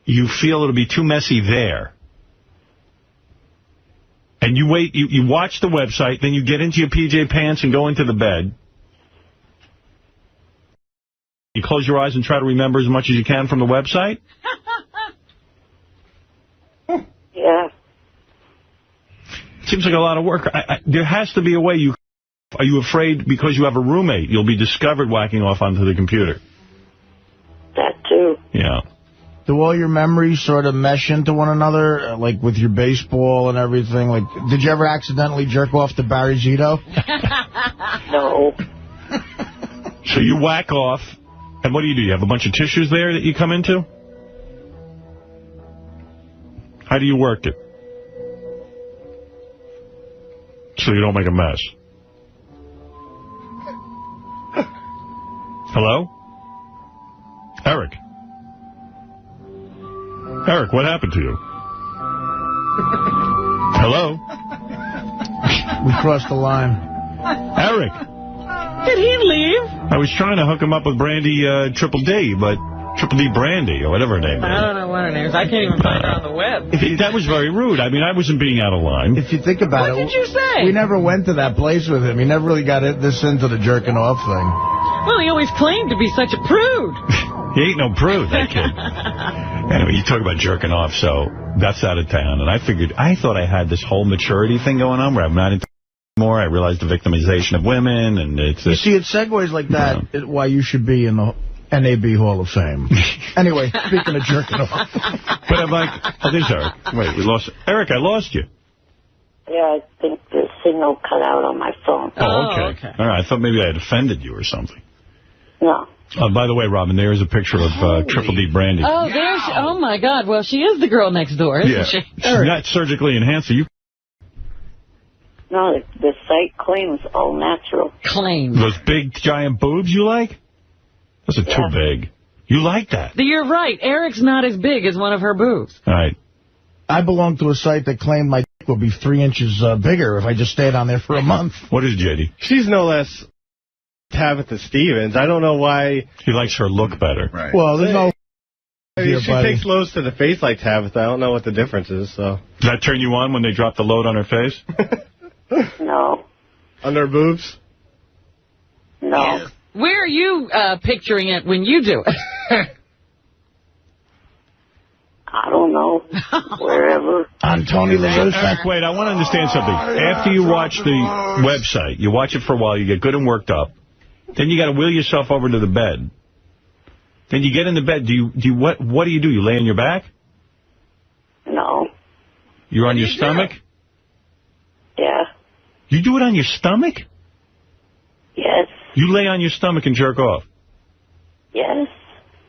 you feel it'll be too messy there. And you wait, you watch the website, then you get into your PJ pants and go into the bed. You close your eyes and try to remember as much as you can from the website? Yeah. Seems like a lot of work. There has to be a way you... Are you afraid because you have a roommate, you'll be discovered whacking off onto the computer? That too. Yeah. Do all your memories sort of mesh into one another, like with your baseball and everything? Like, did you ever accidentally jerk off to Barry Zito? No. So you whack off, and what do? You have a bunch of tissues there that you come into? How do you work it? So you don't make a mess. Hello? Eric? Eric, what happened to you? Hello? We crossed the line. Eric? Did he leave? I was trying to hook him up with Brandy Triple D, but Triple D Brandy, or whatever her name is. I don't know what her name is. I can't even find her on the web. That was very rude. I mean, I wasn't being out of line. If you think about it... What did you say? We never went to that place with him. He never really got this into the jerking off thing. Well, he always claimed to be such a prude. He ain't no prude, that kid. Anyway, you talk about jerking off, so that's out of town. And I thought I had this whole maturity thing going on where I'm not into anymore. I realized the victimization of women, and it's... You see, it segues like that, why you should be in the NAB Hall of Fame. Anyway, speaking of jerking off. But I'm like, oh, there's Eric. Wait, we lost... Eric, I lost you. Yeah, I think the signal cut out on my phone. Oh, okay. All right, I thought maybe I had offended you or something. No. By the way, Robin, there is a picture of Triple D Brandy. Oh, there's... Oh, my God. Well, she is the girl next door, isn't she? She's not surgically enhanced. No, the site claims all natural. Claims. Those big, giant boobs you like? Those are too big. You like that. You're right. Eric's not as big as one of her boobs. All right. I belong to a site that claimed my dick would be 3 inches bigger if I just stayed on there for a month. What is JD? She's no less Tabitha Stevens. I don't know why. He likes her look better. Right. Well, there's no... She takes loads to the face like Tabitha. I don't know what the difference is. So. Does that turn you on when they drop the load on her face? No. On her boobs? No. Where are you picturing it when you do it? I don't know. Wherever. On Tony LaRussa. Wait, I want to understand something. After you watch the website, you watch it for a while, you get good and worked up. Then you got to wheel yourself over to the bed. Then you get in the bed. What do? You lay on your back? No. You're on your stomach? Yeah. You do it on your stomach? Yes. You lay on your stomach and jerk off? Yes.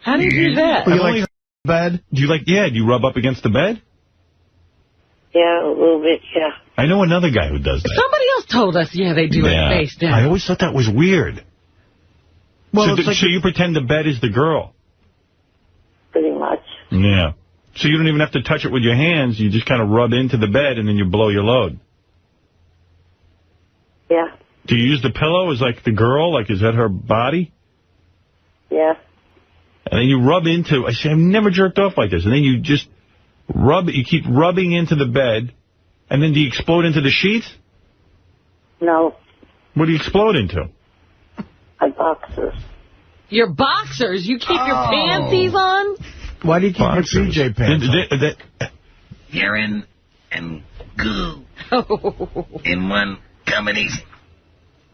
How do you do that? Do you like bed? Do you rub up against the bed? Yeah, a little bit, yeah. I know another guy who does that. Somebody else told us, they do it face down. I always thought that was weird. Well, so you pretend the bed is the girl? Pretty much. Yeah. So you don't even have to touch it with your hands. You just kind of rub into the bed and then you blow your load. Yeah. Do you use the pillow as like the girl? Like, is that her body? Yeah. And then you rub into... I say, I've never jerked off like this. And then you just you keep rubbing into the bed. And then do you explode into the sheets? No. What do you explode into? My boxers. Your boxers? You keep your panties on? Why do you keep your CJ pants on? Urine and goo in one combination.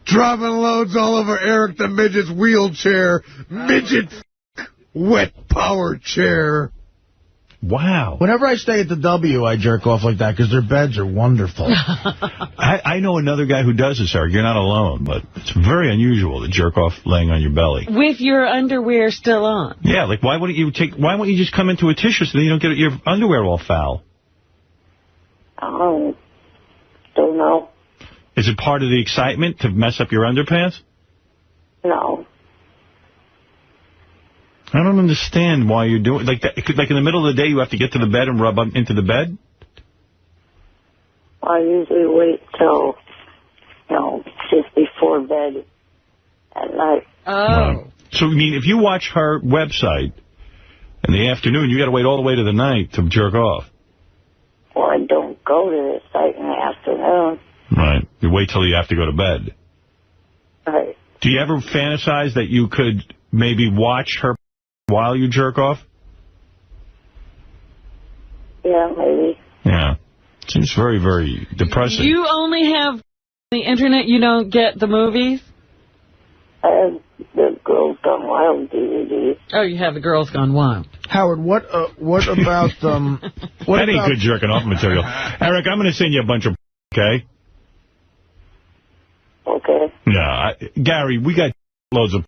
Dropping loads all over Eric the Midget's wheelchair. Midget wet power chair. Wow. Whenever I stay at the W, I jerk off like that because their beds are wonderful. I know another guy who does this, Eric. You're not alone, but it's very unusual to jerk off laying on your belly. With your underwear still on? Yeah, like why wouldn't you just come into a tissue so then you don't get your underwear all foul? Don't know. Is it part of the excitement to mess up your underpants? No. I don't understand why you're doing like that. Like in the middle of the day, you have to get to the bed and rub up into the bed? I usually wait till, just before bed at night. Oh. So, I mean, if you watch her website, In the afternoon, you got to wait all the way to the night to jerk off. Well, I don't go to the site in the afternoon. Right. You wait till you have to go to bed. Right. Do you ever fantasize that you could maybe watch her while you jerk off? Yeah, maybe. Yeah. Seems very, very depressing. You only have the internet, you don't get the movies? I have the Girls Gone Wild DVD. Oh, you have the Girls Gone Wild. Howard, what about that ain't good jerking off material. Eric, I'm going to send you a bunch of okay? Okay. Yeah, Gary, we got loads of...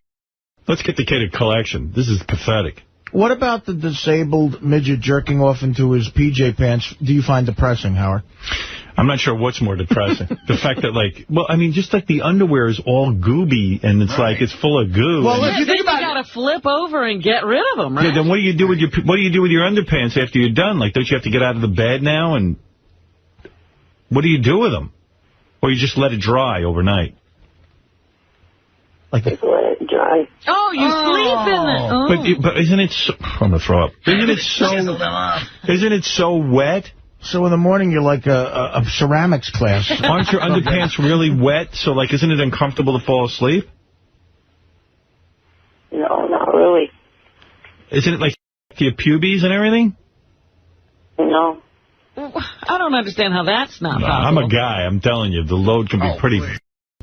Let's get the kid a collection. This is pathetic. What about the disabled midget jerking off into his PJ pants do you find depressing, Howard? I'm not sure what's more depressing. The fact that, like, well, I mean, just like the underwear is all gooby and it's like it's full of goo. Well, if you think about it, you got to flip over and get rid of them, right? Yeah, then what do you do with your underpants after you're done? Like, don't you have to get out of the bed now? And what do you do with them? Or you just let it dry overnight? Like just let it dry. Oh, you sleep in it. Oh. But isn't it so... I'm going to throw up. Isn't it so wet? So in the morning, you're like a ceramics class. Aren't your underpants really wet? So, like, isn't it uncomfortable to fall asleep? No, not really. Isn't it like your pubes and everything? No. I don't understand how that's not possible. I'm a guy. I'm telling you, the load can be pretty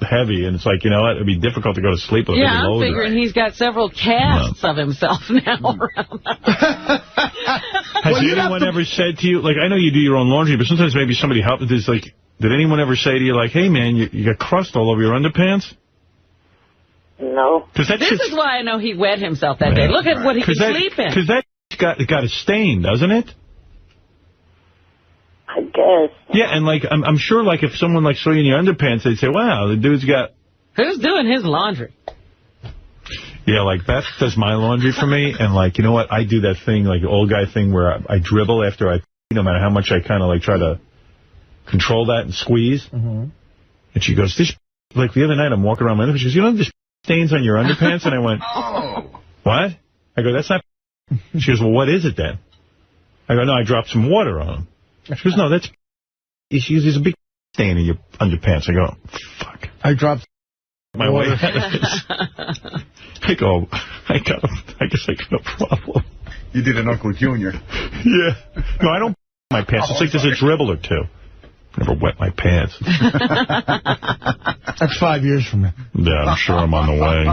heavy, and it's like, you know what, it'd be difficult to go to sleep with a big load. Yeah, I'm figuring he's got several casts of himself now around. Has anyone ever said to you, like, I know you do your own laundry, but sometimes maybe somebody helped with this, like, did anyone ever say to you, like, hey, man, you got crust all over your underpants? No. This is why I know he wet himself that day. Look at what he could sleep in. Because that got a stain, doesn't it? I guess. Yeah, and, like, I'm sure, like, if someone, like, saw you in your underpants, they'd say, wow, the dude's got... Who's doing his laundry? Yeah, like, Beth does my laundry for me, and, like, you know what, I do that thing, like, old guy thing where I dribble after I, no matter how much I kind of, like, try to control that and squeeze. Mm-hmm. And she goes, this, like, the other night I'm walking around my underpants, she goes, you know this stains on your underpants? And I went, what? I go, that's not... She goes, well, what is it then? I go, no, I dropped some water on them. She goes, no, that's... She goes, there's a big stain in your underpants. I go, fuck. I dropped my way. I go, I guess I got a problem. You did an Uncle Junior. Yeah. No, I don't my pants. It's like there's a dribble or two. Never wet my pants. That's 5 years from now. Yeah, I'm sure I'm on the way.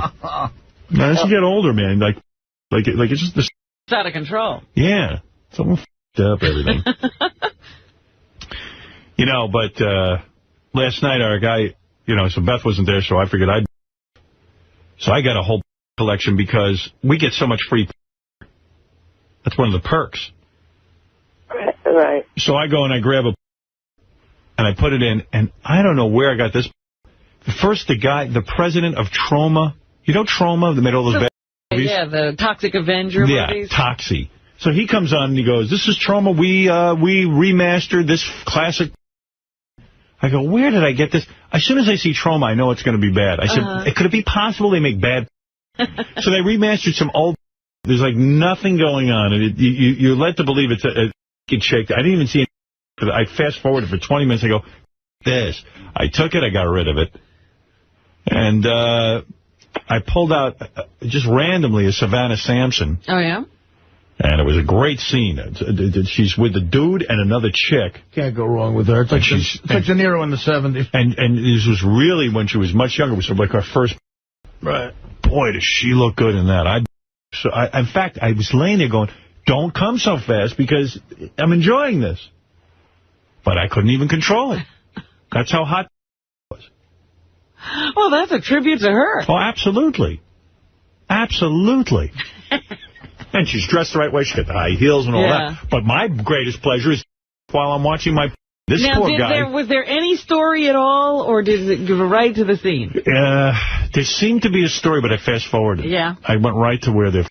Now, as you get older, man, like it's just this. It's out of control. Yeah. It's all f***ed up, everything. You know, but last night our guy, you know, so Beth wasn't there, so I figured So I got a whole collection because we get so much free. That's one of the perks. Right. So I go and I grab and I put it in, and I don't know where I got this. First, the president of Trauma, you know Trauma, that made all those bad movies? Yeah, the Toxic Avenger movies. Yeah, Toxie. So he comes on and he goes, this is Trauma, we remastered this classic. I go, where did I get this? As soon as I see Trauma, I know it's going to be bad. I said, could it be possible they make bad? So they remastered some old. There's like nothing going on. And you're led to believe it's a shake. I didn't even see it. I fast forwarded for 20 minutes. I go, this. I took it. I got rid of it. And I pulled out just randomly a Savannah Sampson. Oh, yeah? And it was a great scene. She's with a dude and another chick. Can't go wrong with her. It's like De Niro in the 70s. And this was really when she was much younger. It was like her first. Right. Boy, does she look good in that. In fact, I was laying there going, don't come so fast because I'm enjoying this. But I couldn't even control it. That's how hot it was. Well, that's a tribute to her. Oh, absolutely. Absolutely. And she's dressed the right way. She's got the high heels and all that. But my greatest pleasure is while I'm watching this poor guy. Was there any story at all, or did it go right to the scene? There seemed to be a story, but I fast-forwarded. Yeah. I went right to where they're...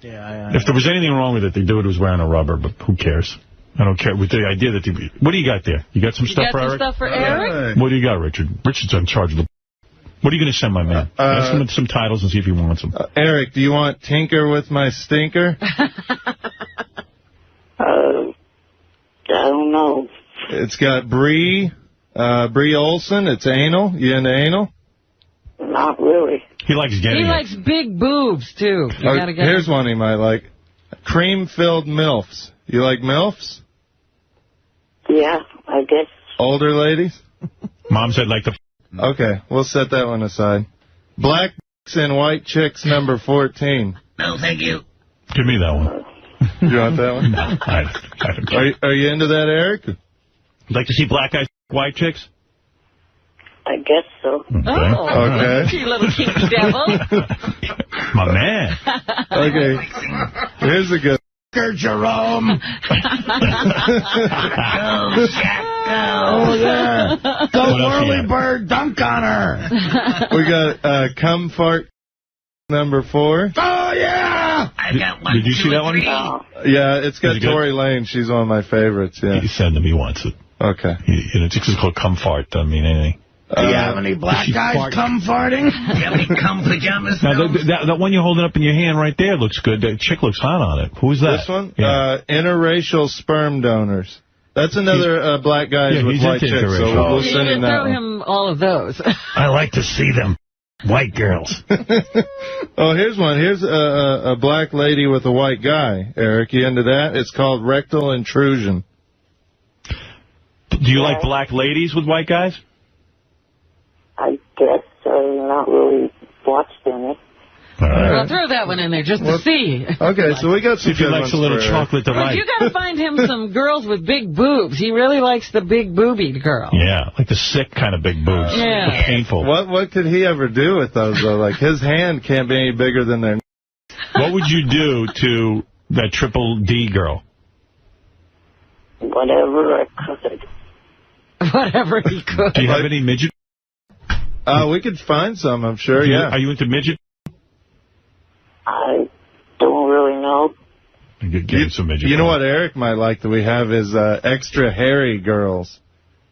Yeah. If there was anything wrong with it, the dude was wearing a rubber, but who cares? I don't care. With the idea that... What do you got there? You got some stuff for Eric? Stuff for Eric? What do you got, Richard? Richard's in charge of the... What are you going to send my man? Ask him some titles and see if he wants them. Eric, do you want Tinker with My Stinker? I don't know. It's got Bree Olsen. It's anal. You into anal? Not really. He likes getting He likes big boobs, too. Here's one he might like. Cream-filled MILFs. You like MILFs? Yeah, I guess. Older ladies? Mom said like the... Okay, we'll set that one aside. Black and white chicks number 14. No, thank you. Give me that one. You want that one? No, I don't care. Are you into that, Eric? You'd like to see black guys, white chicks? I guess so. Okay. Okay. You little kinky devil. My man. Okay. Here's a good Jerome. Go, Shaq, go. Oh, yeah. Go What else you whirly got? bird, dunk on her. We got cum fart number 4. Oh, yeah. I got 1, Did you 2, see that and one? 3. No. Yeah, it's got Is it good? Tory Lane. She's one of my favorites. Yeah. He send him. He wants it. Okay. It's just called cum fart. Doesn't mean anything. Do you have any black guys cum farting? You have any cum pajamas? Now, that one you're holding up in your hand right there looks good. That chick looks hot on it. Who's that? This one? Yeah. Interracial sperm donors. That's another black guys Yeah, with he's white into chicks, so interracial. we'll You send can him that throw one. him all of those. I like to see them. White girls. Oh, here's one. Here's a black lady with a white guy. Eric, you into that? It's called rectal intrusion. Do you like black ladies with white guys? I guess not really watched any. All right. Well, throw that one in there just to see. Okay, so we got some If he good likes ones a little for Eric. chocolate delight. You got to find him some girls with big boobs. He really likes the big boobied girl. Yeah, like the sick kind of big boobs. Yeah. The painful. What could he ever do with those, though? Like, his hand can't be any bigger than their... What would you do to that triple D girl? Whatever I could. Whatever he could. Do you have any midget? We could find some, I'm sure, yeah. Are you into midget? I don't really know. Get him some midget. You know what Eric might like that we have is extra hairy girls.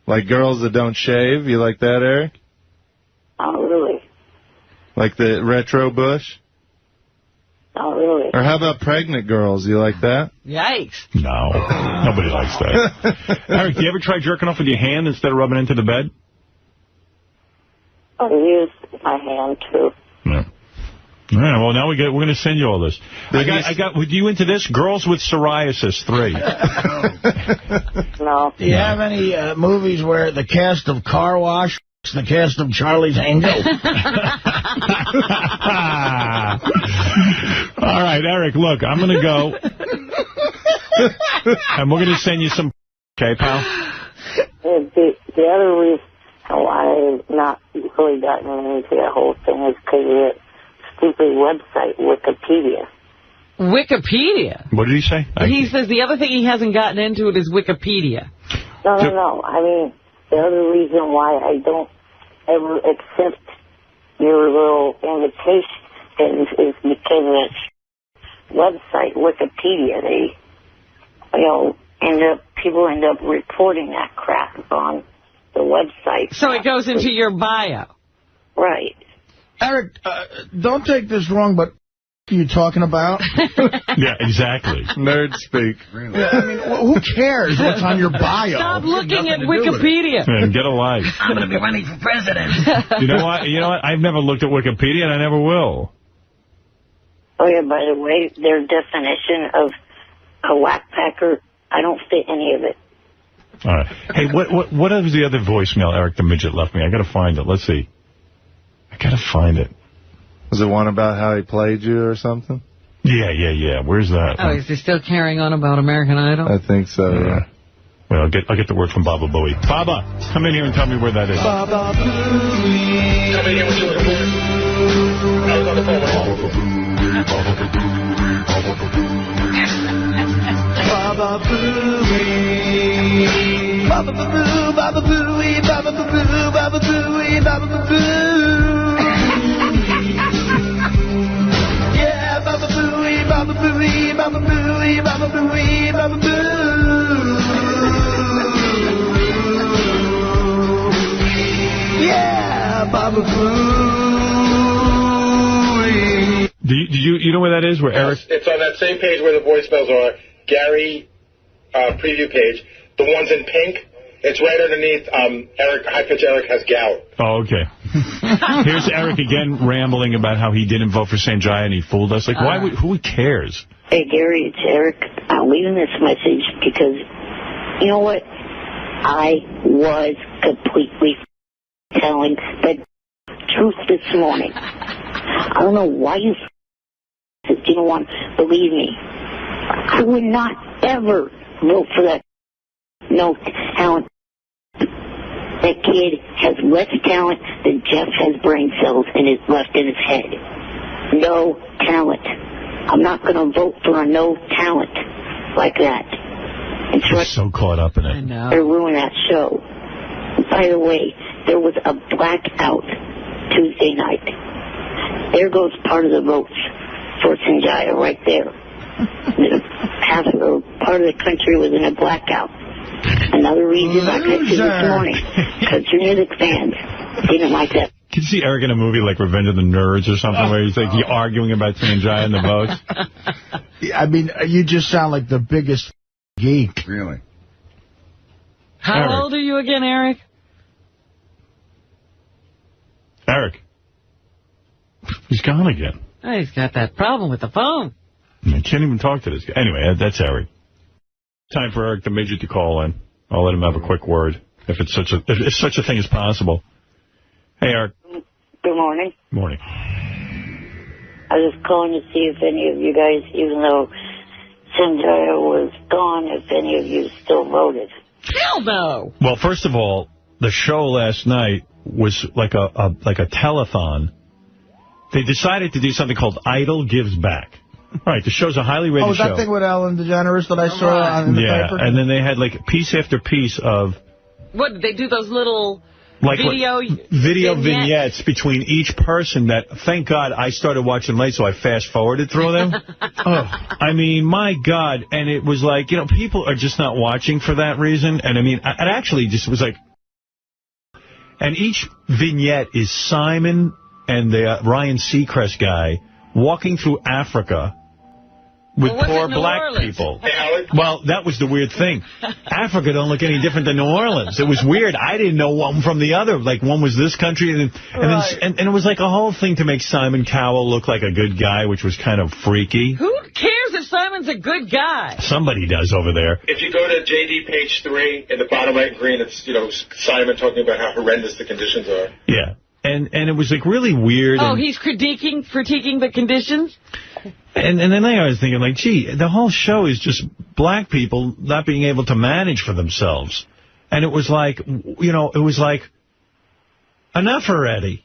Like girls that don't shave. You like that, Eric? Not really. Like the retro bush? Not really. Or how about pregnant girls? You like that? Yikes. No. Nobody likes that. Eric, do you ever try jerking off with your hand instead of rubbing into the bed? I use my hand, too. No. All right, well, now we're going to send you all this. I got. Were you into this? Girls with Psoriasis 3. No. Do you have any movies where the cast of Car Wash is the cast of Charlie's Angels? All right, Eric, look, I'm going to go. And we're going to send you some... Okay, pal? The other reason why I've not really gotten into that whole thing is because of that stupid website, Wikipedia. Wikipedia? What did he say? He says the other thing he hasn't gotten into it is Wikipedia. No. I mean, the other reason why I don't ever accept your little invitation is because of that website, Wikipedia. They, people end up reporting that crap on the website. So it goes into your bio. Right. Eric, don't take this wrong, but what are you talking about? Yeah, exactly. Nerd speak. Yeah, I mean, who cares what's on your bio? Stop looking at Wikipedia. Man, get a life. I'm going to be running for president. You know what? I've never looked at Wikipedia, and I never will. Oh, yeah, by the way, their definition of a whackpacker, I don't fit any of it. All right. Hey, what was the other voicemail Eric the Midget left me? I got to find it. Let's see. I got to find it. Was it one about how he played you or something? Yeah. Where's that? Oh, is he still carrying on about American Idol? I think so, yeah. Well, I'll get the word from Baba Booey. Baba, come in here and tell me where that is. Baba Booey. Come in here with your report. I was on the phone with Baba Booey. Baba Booey. Baba Boo, Baba Booey, Baba Boo, Baba Booey, Baba Boo. Yeah, Baba Booey, Baba Booey, Baba Booey, Baba Booey, Baba Boo. Yeah, Baba Boo. You know where that is? Where Eric? It's on that same page where the voicemails are. Gary preview page. The ones in pink. It's right underneath. Eric, high pitch Eric has gout. Oh, okay. Here's Eric again rambling about how he didn't vote for Sanjay and he fooled us. Like, why? Who cares? Hey, Gary, it's Eric. I'm leaving this message because, you know what? I was completely telling the truth this morning. I don't know why you didn't want to believe me. I would not ever vote for that. No talent. That kid has less talent than Jeff has brain cells left in his head. No talent. I'm not going to vote for a no talent like that. He's so caught up in it. I know. They ruined that show. By the way, there was a blackout Tuesday night. There goes part of the votes for Sanjaya right there. Half or part of the country was in a blackout. Another reason I texted this morning, because your music fans didn't like that. Can you see Eric in a movie like Revenge of the Nerds or something where he's like arguing about Sanjay and the votes? I mean, you just sound like the biggest geek. Really? How old are you again, Eric? Eric. He's gone again. Oh, he's got that problem with the phone. I can't even talk to this guy. Anyway, that's Eric. Time for Eric the Midget to call in. I'll let him have a quick word, if such a thing is possible. Hey, Eric. Good morning. Morning. I was calling to see if any of you guys, even though Sanjaya was gone, if any of you still voted. Hell no. Well, first of all, the show last night was like a telethon. They decided to do something called Idol Gives Back. Right, the show's a highly rated show. Oh, was that thing with Ellen DeGeneres that I saw on the paper? Yeah, and then they had like piece after piece of... What, did they do those little like video vignettes between each person that, thank God, I started watching late, so I fast-forwarded through them. I mean, my God. And it was like, you know, people are just not watching for that reason. And I mean, it actually just was like... And each vignette is Simon and the Ryan Seacrest guy walking through Africa with poor black people. Well, that was the weird thing. Africa don't look any different than New Orleans. It was weird. I didn't know one from the other. Like, one was this country, and it was like a whole thing to make Simon Cowell look like a good guy, which was kind of freaky. Who cares if Simon's a good guy? Somebody does over there. If you go to JD page 3, in the bottom right green, it's, you know, Simon talking about how horrendous the conditions are. Yeah. And it was like really weird. Oh, he's critiquing the conditions? And then I was thinking, like, gee, the whole show is just black people not being able to manage for themselves. And it was like, you know, it was like, enough already.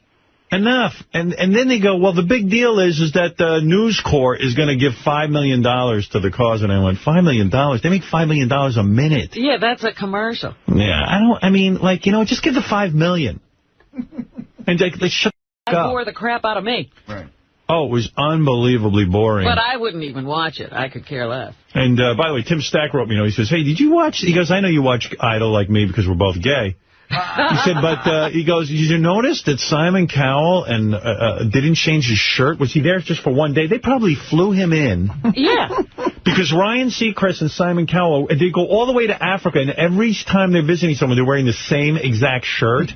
Enough. And then they go, well, the big deal is that the News Corps is going to give $5 million to the cause. And I went, $5 million? They make $5 million a minute. Yeah, that's a commercial. Yeah, I mean, like, you know, just give the $5 million. And they shut the That up. bore the crap out of me. Right. Oh, it was unbelievably boring. But I wouldn't even watch it. I could care less. And, by the way, Tim Stack wrote me, he says, hey, did you watch? He goes, I know you watch Idol like me because we're both gay. He said, but, he goes, did you notice that Simon Cowell didn't change his shirt? Was he there just for one day? They probably flew him in. Yeah. Because Ryan Seacrest and Simon Cowell, they go all the way to Africa, and every time they're visiting someone, they're wearing the same exact shirt.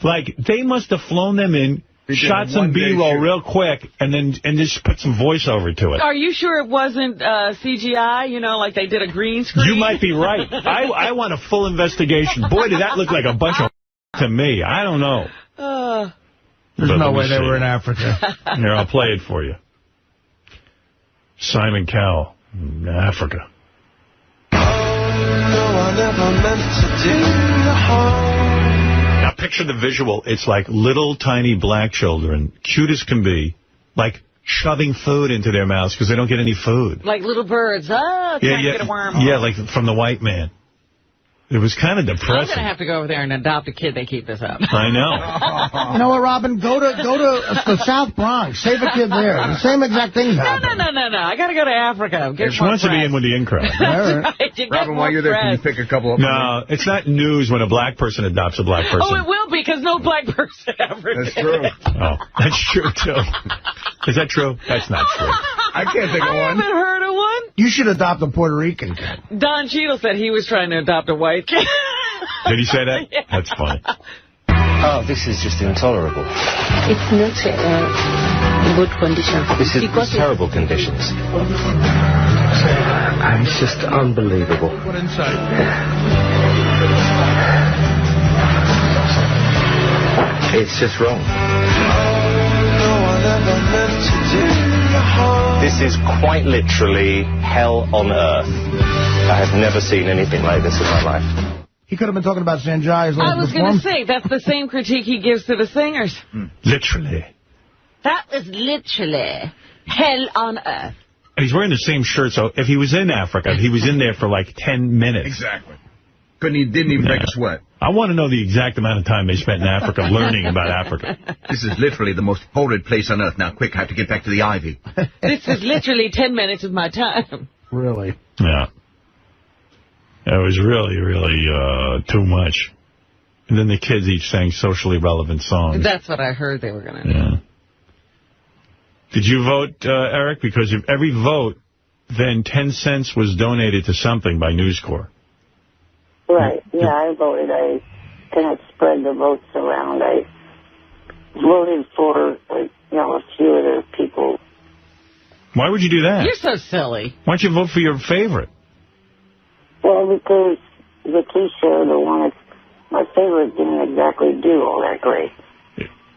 Like, they must have flown them in, shot some B-roll real quick, and just put some voiceover to it. Are you sure it wasn't CGI, you know, like they did a green screen? You might be right. I want a full investigation. Boy, did that look like a bunch of to me. I don't know. There's no way they were in Africa. Here, I'll play it for you. Simon Cowell, Africa. Oh, no, I never meant to do the harm. Now, picture the visual. It's like little tiny black children, cute as can be, like shoving food into their mouths because they don't get any food. Like little birds. Can't get a worm. Yeah, like from the white man. It was kind of I'm depressing. going to have to go over there and adopt a kid. They keep this up. I know. You know what, Robin? Go to the South Bronx. Save a kid there. The same exact thing happened. No. I got to go to Africa. She wants to be in with the in crowd. Robin, while you're there, can you pick a couple up? No, it's not news when a black person adopts a black person. Oh, it will be, because no black person ever did. That's true. Oh, that's true, too. Is that true? That's not true. I can't think of I one. haven't heard of one. You should adopt a Puerto Rican kid. Don Cheadle said he was trying to adopt a white kid. Did he say that? Yeah. That's funny. Oh, this is just intolerable. It's not good condition. This is terrible conditions. It's just unbelievable. What inside? It's just wrong. This is quite literally hell on earth. I have never seen anything like this in my life. He could have been talking about Sanjay's I was going to say, that's the same critique he gives to the singers. Literally. That was literally hell on earth. And he's wearing the same shirt, so if he was in Africa, he was in there for like 10 minutes. Exactly. Didn't even break a sweat. I want to know the exact amount of time they spent in Africa learning about Africa. This is literally the most horrid place on earth. Now, quick, I have to get back to the Ivy. This is literally 10 minutes of my time. Really? Yeah. It was really, really too much. And then the kids each sang socially relevant songs. That's what I heard they were going to do. Yeah. Did you vote, Eric? Because if every vote, then 10 cents was donated to something by News Corp. Right. Yeah, I voted. I kind of spread the votes around. I voted for, a few other people. Why would you do that? You're so silly. Why don't you vote for your favorite? Well, because Lakeisha, the one that's my favorite, didn't exactly do all that great.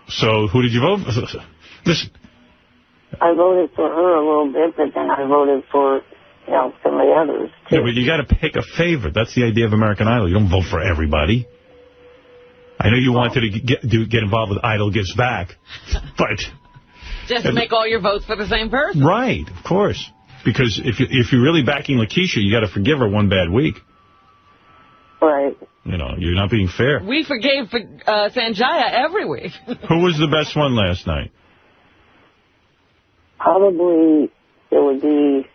So who did you vote for? Listen. I voted for her a little bit, but then I voted for, some of the others, too. Yeah, but you got to pick a favorite. That's the idea of American Idol. You don't vote for everybody. I know you wanted to get involved with Idol Gives Back, but... Just to make all your votes for the same person. Right, of course. Because if you're really backing Lakeisha, you got to forgive her one bad week. Right. You're not being fair. We forgave Sanjaya every week. Who was the best one last night? Probably it would be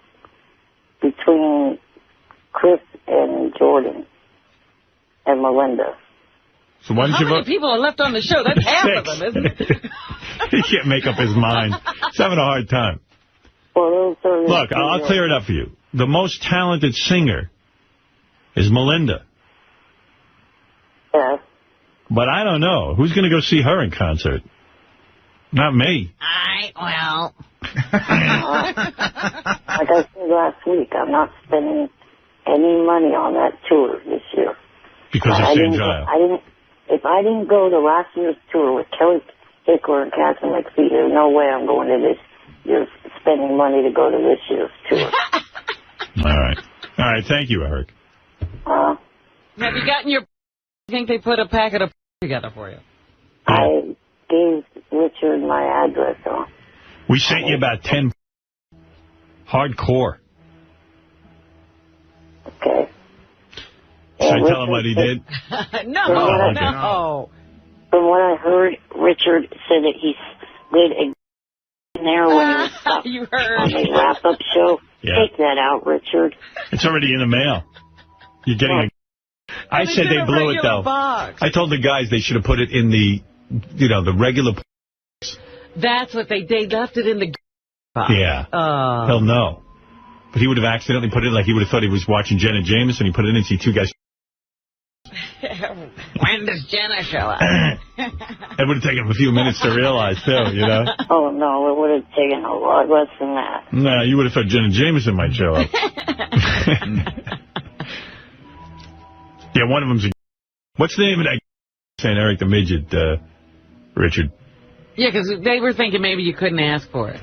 between Chris and Jordan and Melinda. So why did you vote? How many people are left on the show? That's half of them, isn't it? He can't make up his mind. He's having a hard time. Well, look, I'll clear it up for you. The most talented singer is Melinda. Yeah. But I don't know. Who's going to go see her in concert? Not me. Like I said last week, I'm not spending any money on that tour this year. Because of Sanjaya. If I didn't go to last year's tour with Kelly Hickler and Catherine McPhee, there's no way I'm going to this year's, spending money to go to this year's tour. All right. Thank you, Eric. Have you gotten your... I think they put a packet of together for you. I gave Richard my address on. We sent you about 10 hardcore. Okay. Should I tell him what he did? No. From what I heard, Richard said that he slid a in there when he was you heard. on the wrap-up show. Yeah. Take that out, Richard. It's already in the mail. You're getting I said they blew it, though. Box. I told the guys they should have put it in the, the regular box. That's what they left it in the box. Yeah. He'll know. But he would have accidentally put it like he would have thought he was watching Jenna Jameson. He put it in and see two guys. When does Jenna show up? It would have taken him a few minutes to realize, too, Oh, no, it would have taken a lot less than that. No, you would have thought Jenna Jameson might show up. Yeah, one of them's what's the name of that St. Eric the Midget, Richard? Yeah, because they were thinking maybe you couldn't ask for it.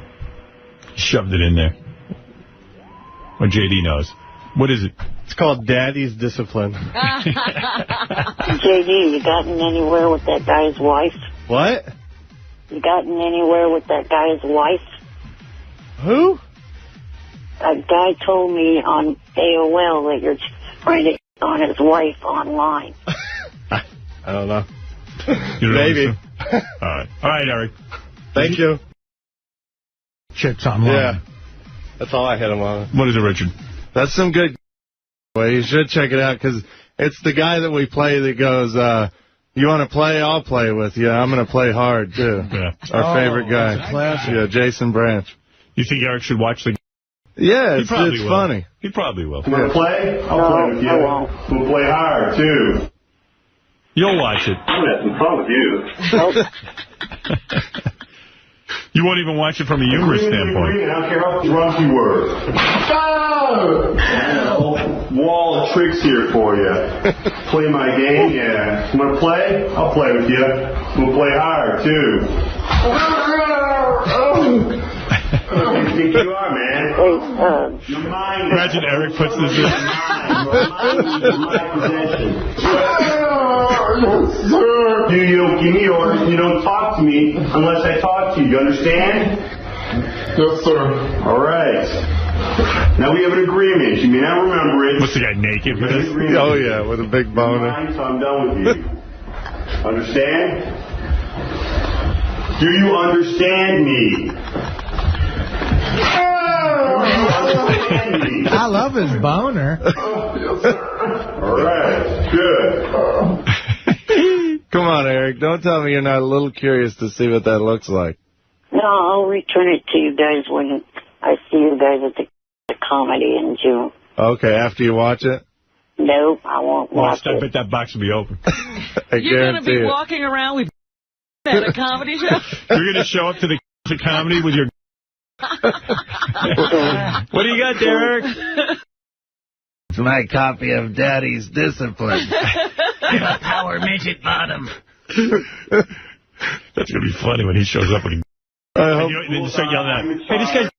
Shoved it in there. Or JD knows. What is it? It's called Daddy's Discipline. JD, you gotten anywhere with that guy's wife? What? You gotten anywhere with that guy's wife? Who? A guy told me on AOL that you're trying to on his wife online. I don't know. Maybe. All right, Eric. Thank you. Chicks online. Yeah. That's all I hit him on. What is it, Richard? That's some good. Well, you should check it out, because it's the guy that we play that goes, you want to play? I'll play with you. I'm going to play hard, too. Yeah. Our favorite guy. Yeah, Jason Branch. You think Eric should watch the... Yeah, it's funny. He probably will. Want to play? I'll play with you. I won't. We'll play hard, too. You'll watch it. I'm going to have some fun with you. Nope. You won't even watch it from a humorous standpoint. I don't care how drunk you were. Wall of tricks here for you. Play my game, yeah. You want to play? I'll play with you. We'll play hard, too. Who do you think you are, man? Your mind. Imagine Eric puts this in. Your mind is in my possession. You don't give me orders. You don't talk to me unless I talk to you. You understand? Yes, sir. All right. Now we have an agreement. You may not remember it. What's the guy naked for this? Oh, yeah, with a big boner. So I'm done with you. Understand? Do you understand me? I love his boner. All right. Good. Come on, Eric. Don't tell me you're not a little curious to see what that looks like. No, I'll return it to you guys when I see you guys at the comedy in June. Okay, after you watch it? No, I won't watch I it. bet that box will be open. You're going to be walking around with at a comedy show? You're going to show up to the comedy with your... What do you got there, Eric? It's my copy of Daddy's Discipline. Power midget bottom. That's going to be funny when he shows up. When he... Then you start yelling at him. Hey, this guy's...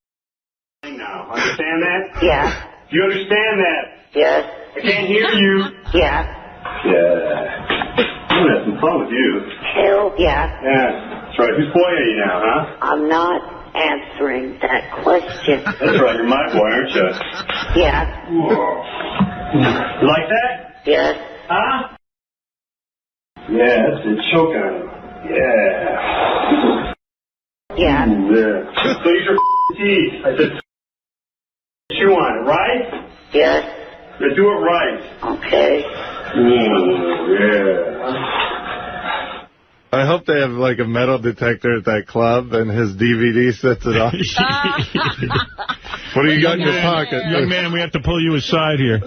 Now, understand that? Yeah. Do you understand that? Yes. I can't hear you. Yeah. Yeah. I'm going to have some fun with you. Hell yeah. Yeah. That's right. Whose boy are you now, huh? I'm not answering that question. That's right. You're my boy, aren't you? Yeah. You like that? Yes. Huh? Yeah, that's it. Choke on him. Yeah. Yeah. Yeah. So use your teeth. I said chew on it, right? Yes. Now do it right. Okay. Yeah. I hope they have, like, a metal detector at that club, and his DVD sets it off. What do you got in your pocket? Young man, we have to pull you aside here.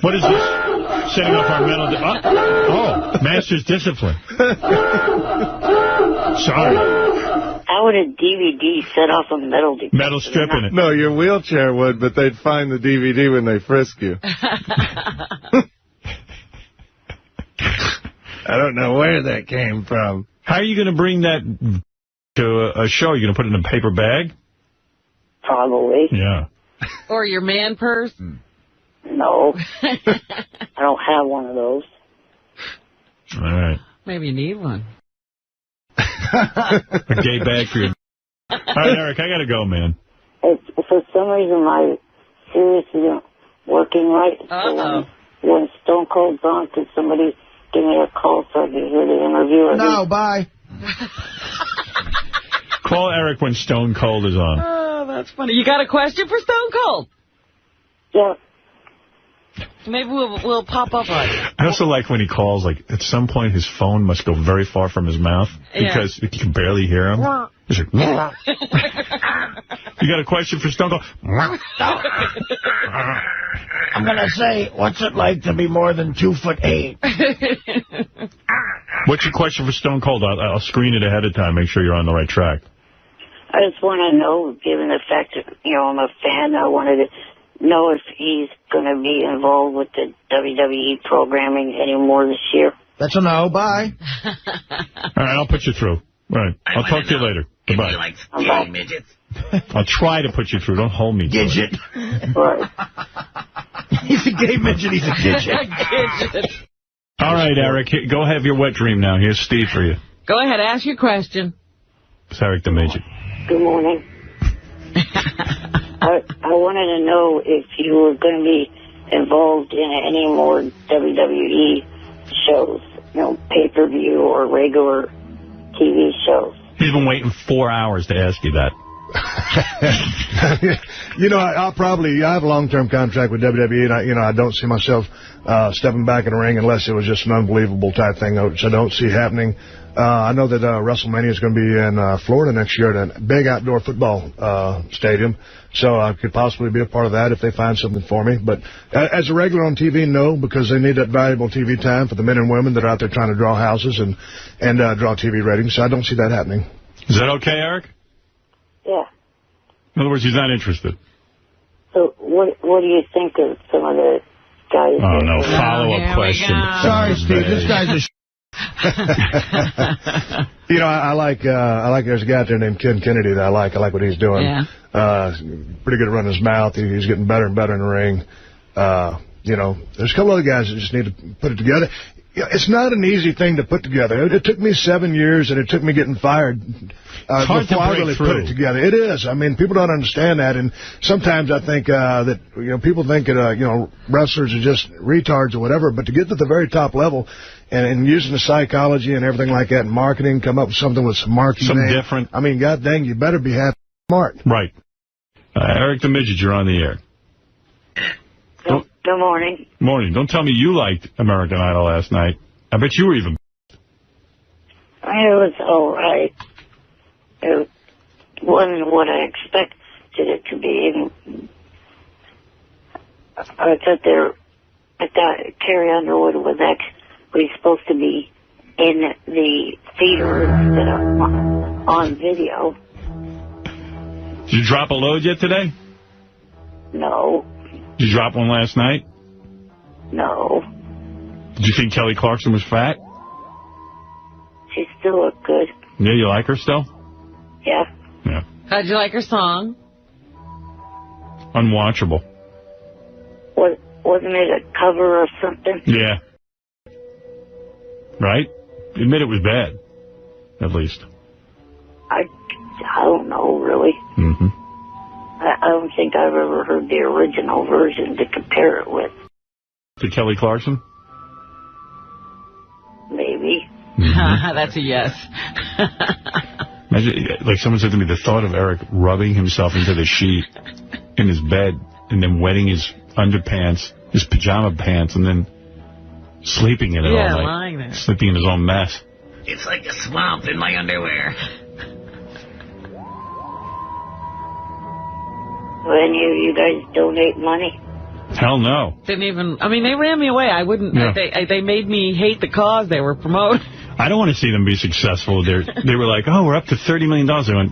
What is this? Setting off our metal... Master's Discipline. Sorry. How would a DVD set off a metal detector? Metal strip in it. No, your wheelchair would, but they'd find the DVD when they frisk you. I don't know where that came from. How are you going to bring that to a show? Are you going to put it in a paper bag? Probably. Yeah. Or your man purse? No. I don't have one of those. All right. Maybe you need one. A gay bag for your... All right, Eric, I got to go, man. For some reason, my Sirius isn't working right. So when Stone Cold's on, could somebody give me a call so I can hear the interview? No, bye. Call Eric when Stone Cold is on. Oh, that's funny. You got a question for Stone Cold? Yeah. Maybe we'll pop up on it. I also like when he calls, like, at some point his phone must go very far from his mouth because you can barely hear him. He's like, you got a question for Stone Cold? I'm going to say, what's it like to be more than 2'8"? What's your question for Stone Cold? I'll screen it ahead of time, make sure you're on the right track. I just want to know, given the fact that, I'm a fan, I wanted to know if he's going to be involved with the WWE programming anymore this year. That's a no. Bye. All right, I'll put you through. All right, I'll talk to you later. Goodbye. He likes gay midgets. I'll try to put you through. Don't hold me. Gidget. Right. He's a gay midget. He's a gidget. All right, Eric, go have your wet dream now. Here's Steve for you. Go ahead, ask your question. It's Eric the Midget. Good morning. I wanted to know if you were going to be involved in any more WWE shows, pay-per-view or regular TV shows. He's been waiting 4 hours to ask you that. I have a long-term contract with WWE, and I don't see myself stepping back in the ring unless it was just an unbelievable type thing, which I don't see happening. I know that WrestleMania is going to be in Florida next year at a big outdoor football stadium, so I could possibly be a part of that if they find something for me. But as a regular on TV, no, because they need that valuable TV time for the men and women that are out there trying to draw houses and draw TV ratings, so I don't see that happening. Is that okay, Eric? Yeah. In other words, he's not interested. So what do you think of some of the guys? Oh, no, follow-up question. Sorry, Steve, this guy's a I like there's a guy out there named Ken Kennedy that I like what he's doing. Yeah. Pretty good at running his mouth. He's getting better and better in the ring. There's a couple other guys that just need to put it together. It's not an easy thing to put together. It took me 7 years, and it took me getting fired before I really put it together. It is. I mean, people don't understand that, and sometimes I think that people think that wrestlers are just retards or whatever. But to get to the very top level, and using the psychology and everything like that, and marketing, come up with something with some marketing, something different. I mean, god dang, you better be half smart. Right. Eric the Midget, you're on the air. Good morning. Morning. Don't tell me you liked American Idol last night. I bet you were even... It was all right. It wasn't what I expected it to be. I thought Carrie Underwood was actually supposed to be in the theater instead of on video. Did you drop a load yet today? No. Did you drop one last night? No. Did you think Kelly Clarkson was fat? She still looked good. Yeah, you like her still? Yeah. Yeah. How'd you like her song? Unwatchable. Wasn't it a cover or something? Yeah. Right? Admit it was bad. At least. I don't know, really. Mm-hmm. I don't think I've ever heard the original version to compare it with. To Kelly Clarkson? Maybe. Mm-hmm. That's a yes. Imagine, like someone said to me, the thought of Eric rubbing himself into the sheet in his bed and then wetting his underpants, his pajama pants, and then sleeping in it all night. Lying there. Sleeping in his own mess. It's like a swamp in my underwear. When you guys donate money? Hell no. Didn't even, I mean, they ran me away. I wouldn't, Yeah. they made me hate the cause they were promoting. I don't want to see them be successful. They were like, oh, we're up to $30 million. I went,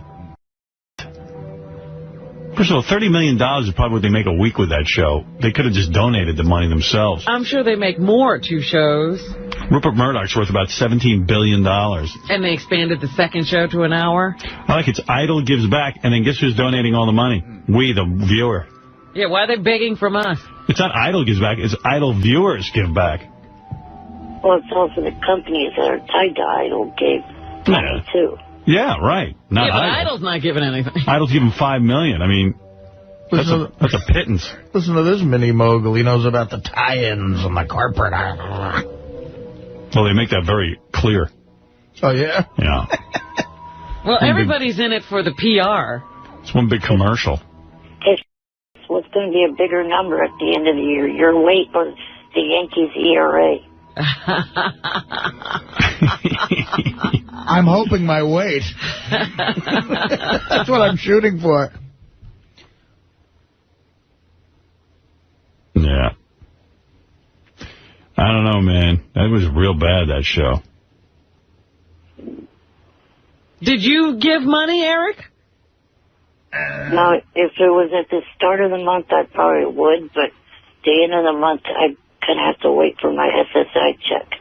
first of all, $30 million is probably what they make a week with that show. They could have just donated the money themselves. I'm sure they make more at 2 shows. Rupert Murdoch's worth about $17 billion. And they expanded the second show to an hour. I like it's Idol gives back, and then guess who's donating all the money? We, the viewer. Yeah, why are they begging from us? It's not Idol gives back, it's Idol viewers give back. Well, it's also the companies that are tied to Idol gave money, too. Yeah, right. Not but Idol. Idol's not giving anything. Idol's giving $5 million. I mean, that's a pittance. Listen to this mini mogul. He knows about the tie-ins and the corporate. Well, they make that very clear. Oh, yeah? Yeah. Well, everybody's in it for the PR. It's one big commercial. What's going to be a bigger number at the end of the year, your weight or the Yankees' ERA? I'm hoping my weight. That's what I'm shooting for. Yeah. I don't know, man. That was real bad, that show. Did you give money, Eric? No, if it was at the start of the month, I probably would, but the end of the month, I'm going to have to wait for my SSI check.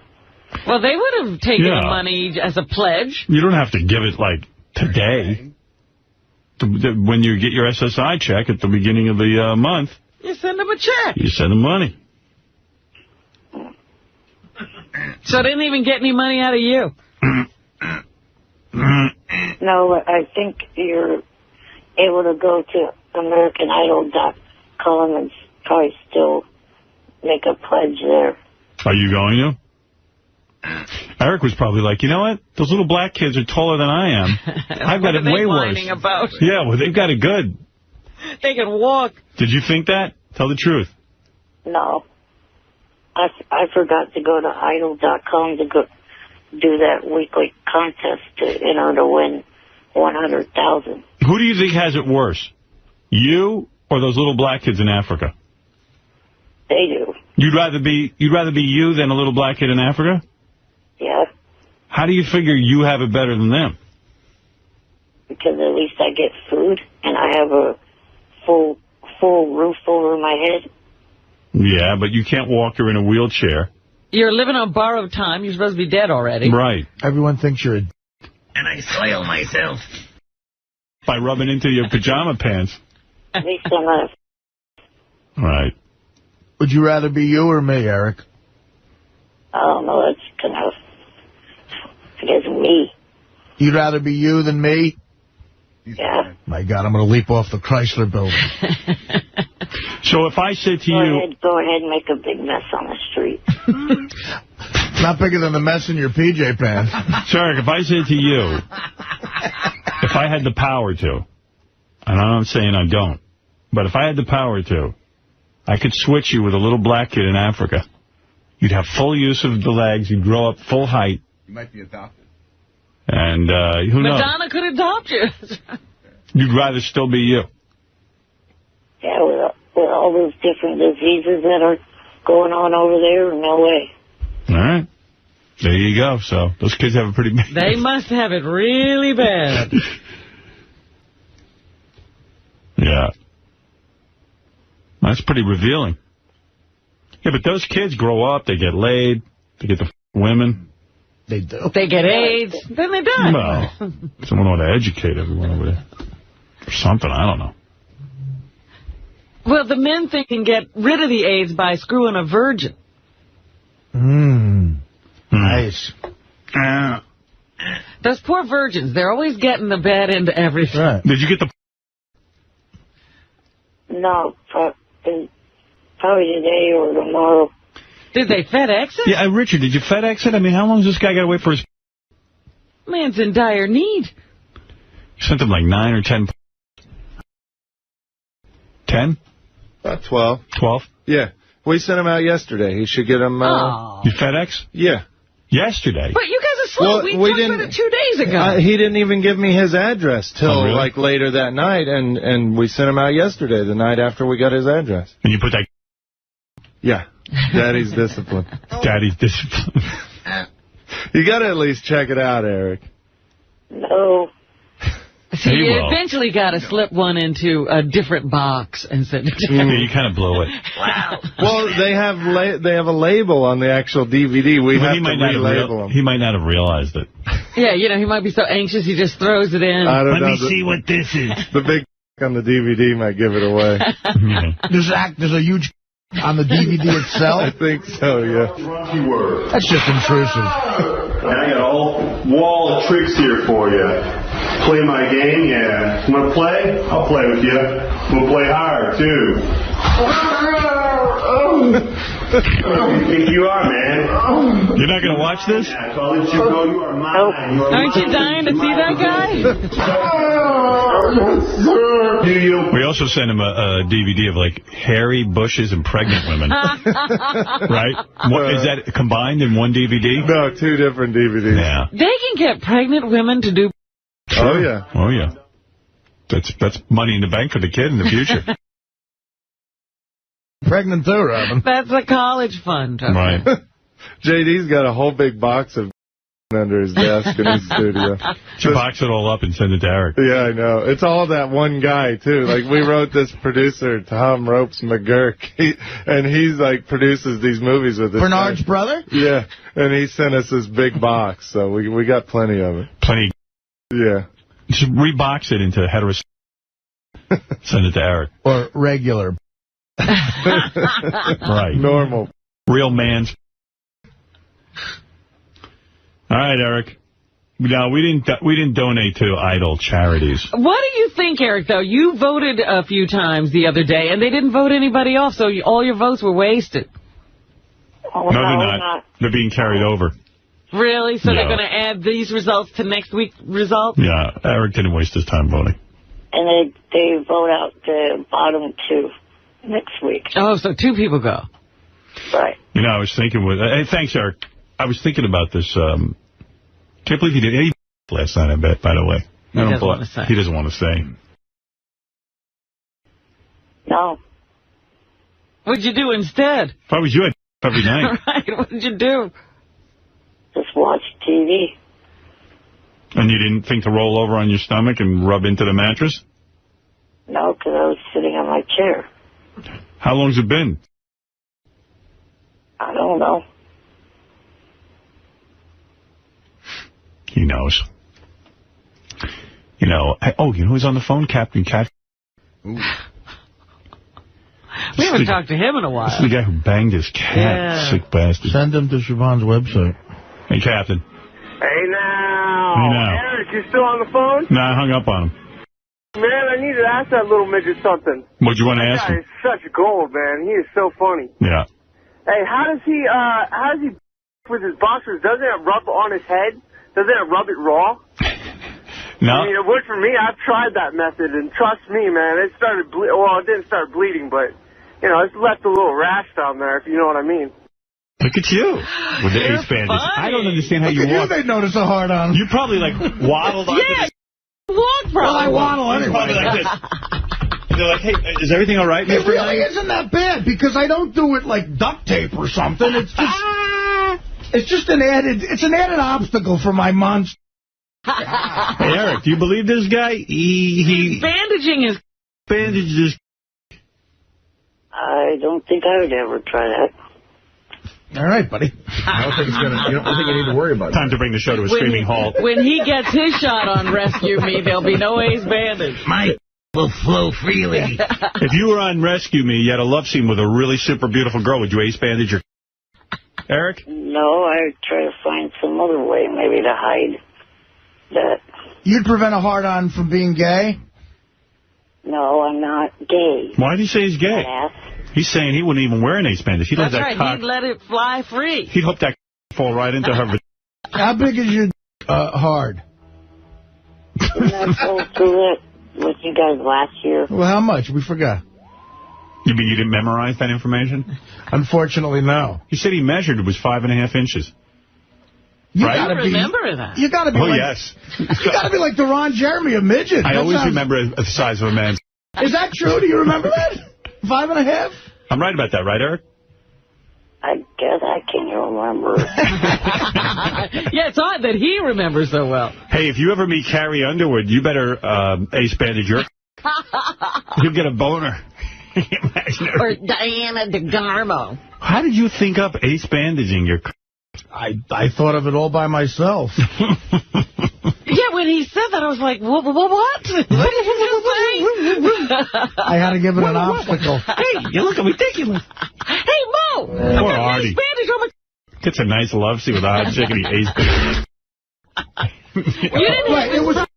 Well, they would have taken the money as a pledge. You don't have to give it, like, today. When you get your SSI check at the beginning of the month, you send them a check. You send them money. So they didn't even get any money out of you. No, I think you're able to go to AmericanIdol.com and probably still make a pledge there. Are you going to? Eric was probably like, you know what? Those little black kids are taller than I am. I've got it way worse. About? Yeah, well, they've got it good. They can walk. Did you think that? Tell the truth. No. I forgot to go to Idol.com to go do that weekly contest to win $100,000. Who do you think has it worse? You or those little black kids in Africa? They do. You'd rather be you than a little black kid in Africa? Yeah. How do you figure you have it better than them? Because at least I get food and I have a full roof over my head. Yeah, but you can't walk. You're in a wheelchair. You're living on borrowed time. You're supposed to be dead already. Right. Everyone thinks you're a... And I soil myself. By rubbing into your pajama pants. At least I'm not Right. Would you rather be you or me, Eric? I don't know. That's kind of, I guess, me. You'd rather be you than me? Yeah. My God, I'm going to leap off the Chrysler building. So if I said to Go ahead and make a big mess on the street. Not bigger than the mess in your PJ pants. So, Eric, if I said to you, if I had the power to, and I'm not saying I don't, but if I had the power to, I could switch you with a little black kid in Africa. You'd have full use of the legs. You'd grow up full height. You might be adopted. And who knows? Madonna could adopt you. You'd rather still be you. Yeah, with all those different diseases that are going on over there, no way. All right. There you go. So those kids have a pretty... They must have it really bad. Yeah. That's pretty revealing. Yeah, but those kids grow up, they get laid, they get the women. They do. They get AIDS, then they die. Well, someone ought to educate everyone over there. Or something, I don't know. Well, the men think they can get rid of the AIDS by screwing a virgin. Nice. Those poor virgins, they're always getting the bad end of everything. Right. Did you get the... No, probably today or tomorrow. Did they FedEx it? Yeah, Richard, did you FedEx it? I mean, how long does this guy got to wait for his... Man's in dire need. You sent him like 9 or 10... 10? About 12. 12? Yeah. We sent him out yesterday. He should get him... You FedEx? Yeah. Yesterday? But you guys are slow. Well, we talked about it 2 days ago. He didn't even give me his address till really? like later that night, and we sent him out yesterday, the night after we got his address. And you put that... Yeah. Daddy's discipline. Daddy's discipline. You got to at least check it out, Eric. No. So you eventually got to slip one into a different box and send it to him. Yeah, you kind of blew it. Wow. Well, they have a label on the actual DVD. We have to relabel them. He might not have realized it. Yeah, he might be so anxious he just throws it in. Let me see what this is. The big on the DVD might give it away. There's a huge on the DVD itself? I think so, yeah. That's just intrusive. And I got a whole wall of tricks here for you. Play my game, yeah. Want to play? I'll play with you. We'll play hard, too. Who do you think you are, man? You're not going to watch this? I'll let you go. You are mine. Aren't you dying to see that guy? We also sent him a DVD of, like, hairy bushes and pregnant women. Right? Is that combined in one DVD? No, 2 different DVDs. Yeah. They can get pregnant women to do... Sure. Oh, yeah. Oh, yeah. That's money in the bank for the kid in the future. Pregnant too, Robin. That's a college fund. Right. JD's got a whole big box of under his desk in his studio. Should box it all up and send it to Eric. Yeah, I know. It's all that one guy, too. Like, we wrote this producer, Tom Ropes McGurk, and he's, like, produces these movies with this Bernard's guy. brother? Yeah, and he sent us this big box, so we got plenty of it. Plenty. Yeah. Just rebox it into heterosexual. Send it to Eric. Or regular. Right. Normal. Real man's. All right, Eric. No, we didn't donate to idol charities. What do you think, Eric, though? You voted a few times the other day, and they didn't vote anybody off, so all your votes were wasted. Oh, No, they're not. They're being carried over. Really? So Yeah. they're going to add these results to next week's results? Yeah, Eric didn't waste his time voting. And they vote out the bottom 2 next week. Oh, so 2 people go. Right. You know, I was thinking hey, thanks, Eric. I was thinking about this. Can't believe he did any last night, I bet, by the way. He doesn't want to say. He doesn't want to say. No. What'd you do instead? If I was you, I'd every night. Right, what did you do? Just watch TV. And you didn't think to roll over on your stomach and rub into the mattress? No, because I was sitting on my chair. How long's it been? I don't know. He knows. You know, you know who's on the phone? Captain Cat. We haven't talked to him in a while. This is the guy who banged his cat, Yeah. sick bastard. Send him to Siobhan's website. Hey, Captain. Hey now. Hey, now. Eric, you still on the phone? No, I hung up on him. Man, I need to ask that little midget something. What'd you want to ask That guy him? is such gold, man. He is so funny. Yeah. Hey, how does he with his boxers? Doesn't it rub on his head? Doesn't it rub it raw? No. I mean, it worked for me. I've tried that method, and trust me, man, it started well, it didn't start bleeding, but, you know, it's left a little rash down there, if you know what I mean. Look at you with the ace bandage. I don't understand how you walk. They notice a hard on. You probably, like, waddled onto Yeah, this. walk probably. Well, I waddle You're anyway. probably like this. They're like, hey, is everything all right? It really isn't that bad, because I don't do it like duct tape or something. It's just an added obstacle for my monster. Hey, Eric, do you believe this guy? He's bandaging his... Bandaged his... I don't think I would ever try that. All right, buddy. I don't think you need to worry about it. Time to bring the show to a screaming halt. When he gets his shot on Rescue Me, there'll be no ace bandage. My will flow freely. If you were on Rescue Me, you had a love scene with a really super beautiful girl, would you ace bandage your... Eric? No, I would try to find some other way, maybe to hide that. You'd prevent a hard-on from being gay? No, I'm not gay. Why did he say he's gay? Ass. He's saying he wouldn't even wear an ace bandage. He'd let That's that right, cock... he'd let it fly free. He'd hope that fall right into her... How big is your hard? Didn't I go through it with you guys last year? Well, how much? We forgot. You mean you didn't memorize that information? Unfortunately, no. He said he measured it was 5.5 inches. You right? gotta remember that. You gotta be Oh, like, yes. You gotta be like the Ron Jeremy of midget. I always remember the size of a man. Is that true? Do you remember that? 5.5? I'm right about that, right, Eric? I guess I can't remember. Yeah, it's odd that he remembers so well. Hey, if you ever meet Carrie Underwood, you better ace bandage your... You'll get a boner. Or Diana DeGarmo. How did you think up ace bandaging your... I thought of it all by myself. Yeah, when he said that, I was like, what? What did you just say? I had to give it an obstacle. Hey, you look ridiculous. Hey, Mo! Poor Artie. Bandage on my... Gets a nice love scene with a hot chick and he ace bandage. You didn't have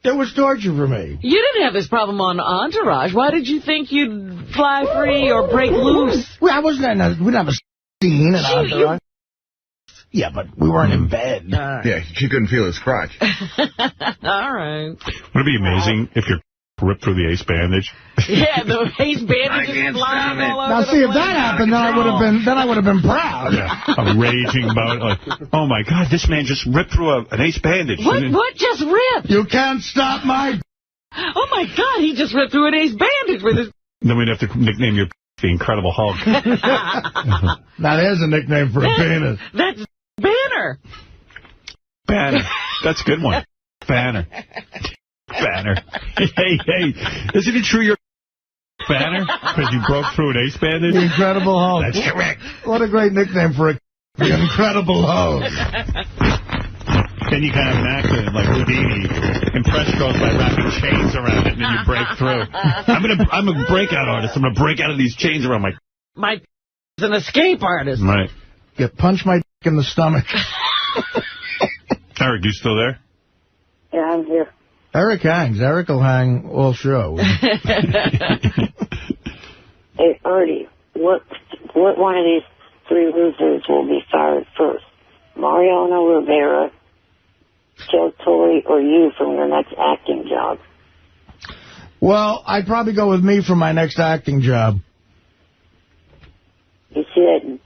It was torture for me. You didn't have this problem on Entourage. Why did you think you'd fly free or break loose? Well, I wasn't we didn't have a scene in Entourage. Yeah, but we weren't in bed. Yeah, she couldn't feel his crotch. All right. Would it be amazing if you're ripped through the ace bandage? Yeah, the ace bandage is flying all over Now, see, if that happened, then I would have been proud. Yeah, a raging about like, oh my God, this man just ripped through an ace bandage. What just ripped? You can't stop my... Oh my God, he just ripped through an ace bandage with his... Then we'd have to nickname you the Incredible Hulk. Now, there's a nickname for a penis. That's Banner. Banner. That's a good one. Banner. Banner. Hey, isn't it true you're Banner? Because you broke through an ace bandage? The Incredible Hulk. That's correct. What a great nickname for the Incredible Hulk. Then you kind of have an accident like Houdini. Impress girls by wrapping chains around it, and then you break through. I'm a breakout artist. I'm going to break out of these chains around My is an escape artist. Right. You punch my in the stomach. Eric, you still there? Yeah, I'm here. Eric hangs. Eric will hang all show. Hey, Artie, what one of these three losers will be fired first? Mariano Rivera, Joe Torre, or you from your next acting job? Well, I'd probably go with me for my next acting job. You see that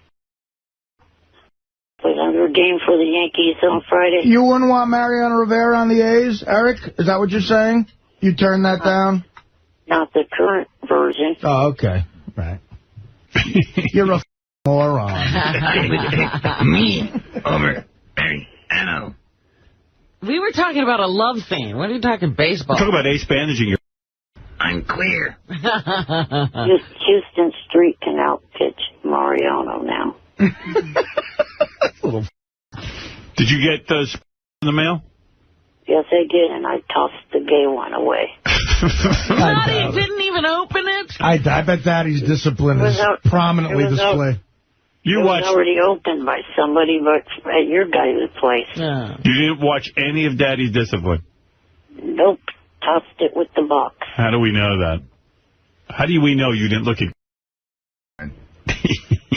was under game for the Yankees on Friday? You wouldn't want Mariano Rivera on the A's, Eric? Is that what you're saying? You turn that down? Not the current version. Oh, okay. Right. You're a moron. Me over Mariano. We were talking about a love scene. What are you talking baseball? Talk about ace bandaging your... I'm clear. Houston Street can outpitch Mariano now. Did you get those in the mail? Yes, I did, and I tossed the gay one away. Daddy didn't even open it? I bet Daddy's discipline is prominently displayed. It was already opened by somebody, but at your guys' place. You didn't watch any of Daddy's Discipline? Nope. Tossed it with the box. How do we know that? How do we know you didn't look at...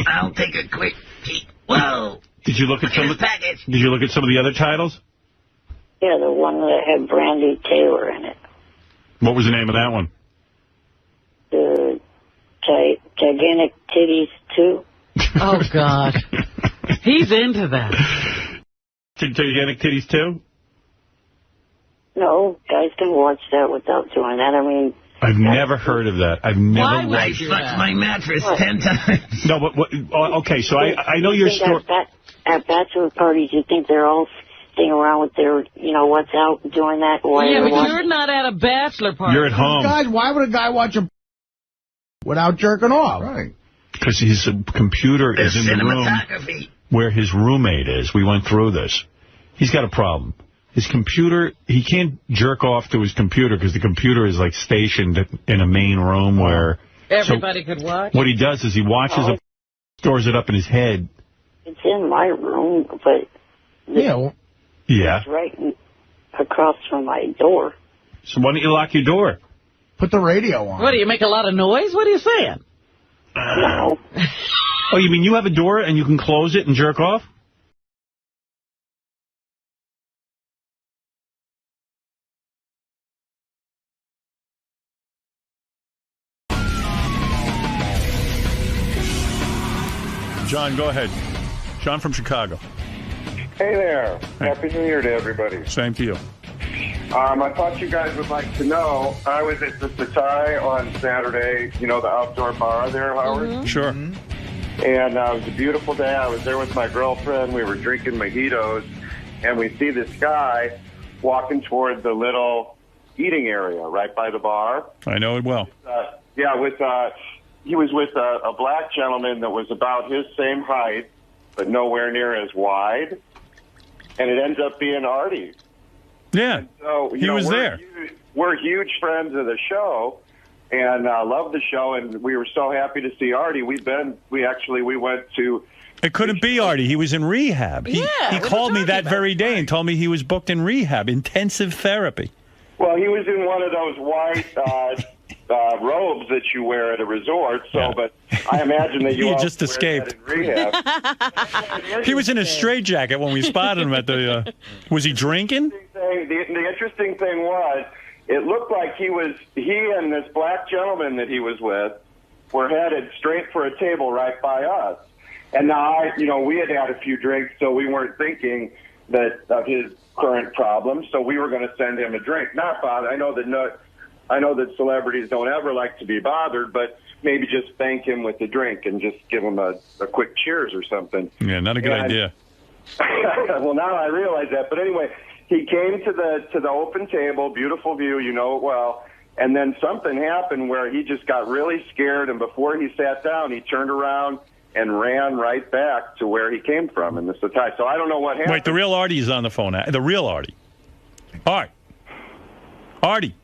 I'll take a quick peek. Whoa! Did you look at some of the other titles? Yeah, the one that had Brandy Taylor in it. What was the name of that one? The Gigantic Titties 2. Oh, God. He's into that. Gigantic Titties 2? No, guys can watch that without doing that. I mean... I've never heard of that. I've never... I fucked my mattress 10 times. No, but... okay, so I know your story... At bachelor parties, you think they're all sitting around with their, what's out, doing that? Yeah, but you're not at a bachelor party. You're at home. Guys, why would a guy watch a... without jerking off? Right. Because his computer is in the room where his roommate is. We went through this. He's got a problem. His computer, he can't jerk off to his computer because the computer is, like, stationed in a main room where... Everybody could watch? What he does is he watches it, stores it up in his head. It's in my room, but... Yeah. It's right across from my door. So why don't you lock your door? Put the radio on. What, do you make a lot of noise? What are you saying? No. Oh, you mean you have a door and you can close it and jerk off? John, go ahead. John from Chicago. Hey there. Hey. Happy New Year to everybody. Same to you. I thought you guys would like to know, I was at the Satai on Saturday, the outdoor bar there, Howard. Mm-hmm. Sure. And it was a beautiful day. I was there with my girlfriend. We were drinking mojitos, and we see this guy walking toward the little eating area right by the bar. I know it well. He was with a black gentleman that was about his same height, but nowhere near as wide. And it ends up being Artie. Yeah, so, he was there. We're huge friends of the show, and love the show, and we were so happy to see Artie. We went to... It couldn't be Artie. He was in rehab. He called me that very day and told me he was booked in rehab, intensive therapy. Well, he was in one of those white robes that you wear at a resort, but I imagine that you just escaped. That in rehab. He was in a straitjacket when we spotted him at the... was he drinking? The interesting thing was, it looked like he and this black gentleman that he was with were headed straight for a table right by us. And now, we had a few drinks, so we weren't thinking of his current problems, so we were going to send him a drink. Not bothered. I know that celebrities don't ever like to be bothered, but maybe just thank him with a drink and just give him a quick cheers or something. Yeah, not a good idea. Well, now I realize that. But anyway, he came to the open table, beautiful view, you know it well, and then something happened where he just got really scared, and before he sat down, he turned around and ran right back to where he came from in the Satai. So I don't know what happened. Wait, the real Artie is on the phone. The real Artie. Artie.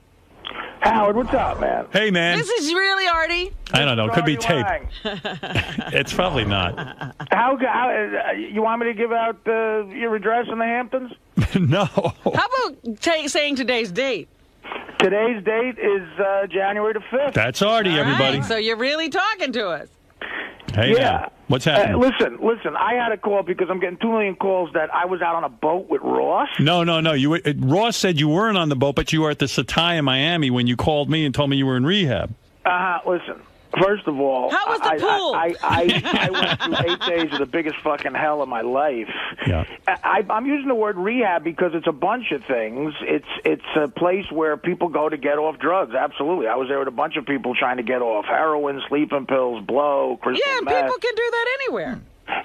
Howard, what's up, man? Hey, man. This is really Artie? I don't know. It could be tape. It's probably not. How you want me to give out your address in the Hamptons? No. How about saying today's date? Today's date is January the 5th. That's Artie, everybody. Right, so you're really talking to us. Hey, Yeah. now. What's happening? Listen, I had a call because I'm getting 2 million calls that I was out on a boat with Ross. No. Ross said you weren't on the boat, but you were at the Satai in Miami when you called me and told me you were in rehab. Listen, first of all, how was the pool? I went through 8 days of the biggest fucking hell of my life. Yeah. I'm using the word rehab because it's a bunch of things. It's a place where people go to get off drugs. Absolutely. I was there with a bunch of people trying to get off heroin, sleeping pills, blow, crystal meth. People can do that anywhere.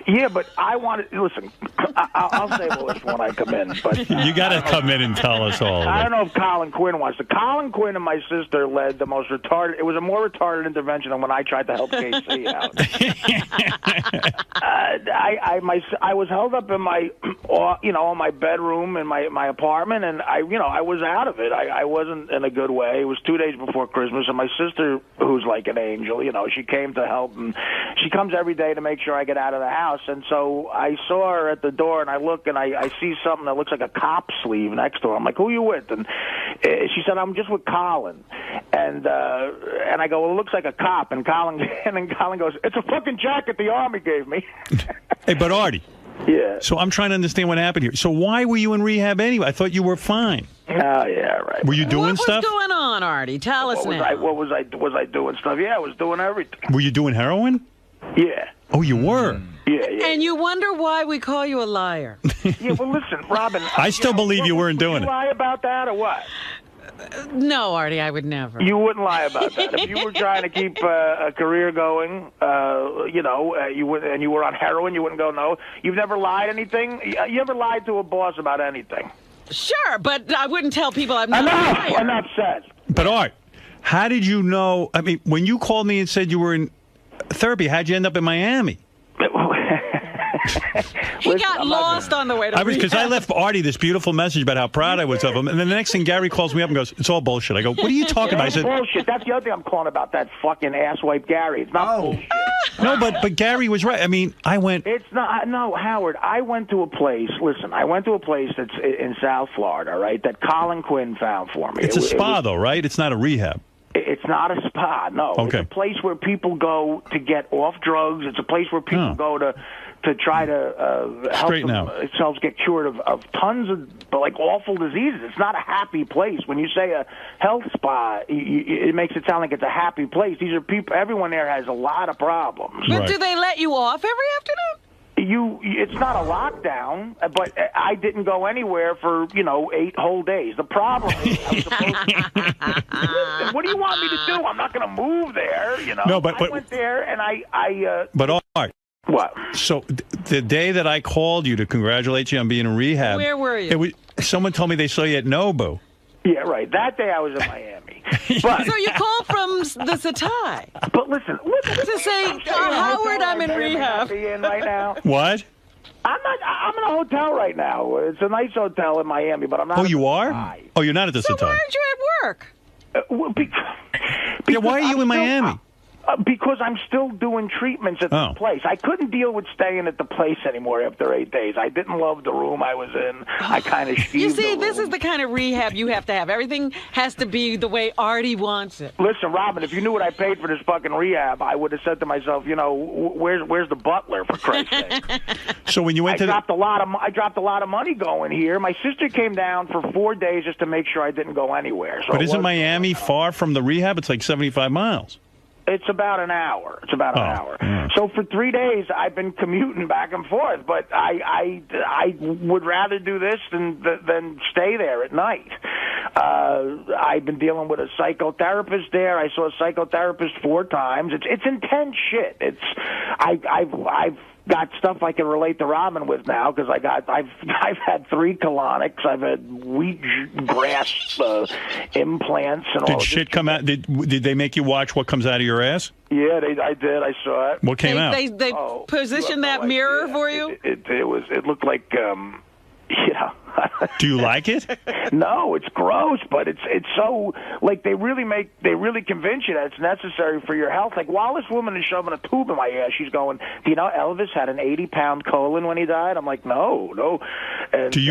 Yeah, but I want to listen. I'll save all this when I come in. But you got to come in and tell us all of it. I don't know if Colin Quinn wants to. Colin Quinn and my sister led the most retarded. It was a more retarded intervention than when I tried to help KC out. I was held up in my, in my bedroom in my apartment, and I was out of it. I wasn't in a good way. It was 2 days before Christmas, and my sister, who's like an angel, she came to help, and she comes every day to make sure I get out of the house. And so I saw her at the door, and I look, and I see something that looks like a cop sleeve next to her. I'm like, who are you with? And she said, I'm just with Colin. And I go, well, it looks like a cop. And then Colin goes, it's a fucking jacket the Army gave me. Hey, but Artie. Yeah. So I'm trying to understand what happened here. So why were you in rehab anyway? I thought you were fine. Oh, yeah, right. Were you doing stuff? What's going on, Artie? Tell us now. Was I doing stuff? Yeah, I was doing everything. Were you doing heroin? Yeah. Oh, you were? Yeah. And you wonder why we call you a liar. Yeah, well, listen, Robin. I still believe you weren't doing it. it. Lie about that or what? No, Artie, I would never. You wouldn't lie about that. If you were trying to keep a career going, you were on heroin, you wouldn't go no. You've never lied anything? You ever lied to a boss about anything? Sure, but I wouldn't tell people I'm not a liar. Enough said. But Art, how did you know? I mean, when you called me and said you were in therapy, how'd you end up in Miami? He got lost on the way to because I left Artie this beautiful message about how proud I was of him, and then the next thing Gary calls me up and goes, "It's all bullshit." I go, "What are you talking about?" I said, "Bullshit." That's the other thing I'm calling about. That fucking asswipe Gary. It's not bullshit. No, but Gary was right. I mean, I went. It's not. No, Howard. I went to a place. Listen, I went to a place that's in South Florida, right? That Colin Quinn found for me. It's a spa, though, right? It's not a rehab. It's not a spa. No. Okay. It's a place where people go to get off drugs. It's a place where people go to try to help themselves get cured of tons of awful diseases. It's not a happy place. When you say a health spa, it makes it sound like it's a happy place. These are people. Everyone there has a lot of problems. But do they let you off every afternoon? It's not a lockdown, but I didn't go anywhere for 8 whole days. The problem is, I was supposed listen, what do you want me to do? I'm not going to move there. No, but I went there and I. But Art. What? So the day that I called you to congratulate you on being in rehab, where were you? Someone told me they saw you at Nobu. Yeah, right. That day I was in Miami. But, so you called from the Satai. But listen to say, Howard, I'm in rehab. Right now. What? I'm in a hotel right now. It's a nice hotel in Miami, but I'm not. Oh, you are? Oh, you're not at the Satai. So why aren't you at work? Because why are you in Miami? Because I'm still doing treatments at the place. I couldn't deal with staying at the place anymore after 8 days. I didn't love the room I was in. I kind of You see, this is the kind of rehab you have to have. Everything has to be the way Artie wants it. Listen, Robin, if you knew what I paid for this fucking rehab, I would have said to myself, where's the butler, for Christ's sake? So when you went I dropped a lot of money going here. My sister came down for 4 days just to make sure I didn't go anywhere. So but isn't Miami far from the rehab? It's like 75 miles. It's about an hour. It's about an hour. Yeah. So for 3 days, I've been commuting back and forth. But I would rather do this than stay there at night. I've been dealing with a psychotherapist there. I saw a psychotherapist 4 times. It's intense shit. I've got stuff I can relate to Robin with now because I've had 3 colonics. I've had wheatgrass implants and all. Did shit come out? Did they make you watch what comes out of your ass? Yeah, I did. I saw it. What came out? They positioned that mirror for you. It looked like Do you like it? No, it's gross, but it's so they really convince you that it's necessary for your health. Like while this woman is shoving a tube in my ass, she's going, "Do you know Elvis had an 80-pound colon when he died?" I'm like, "No." And, did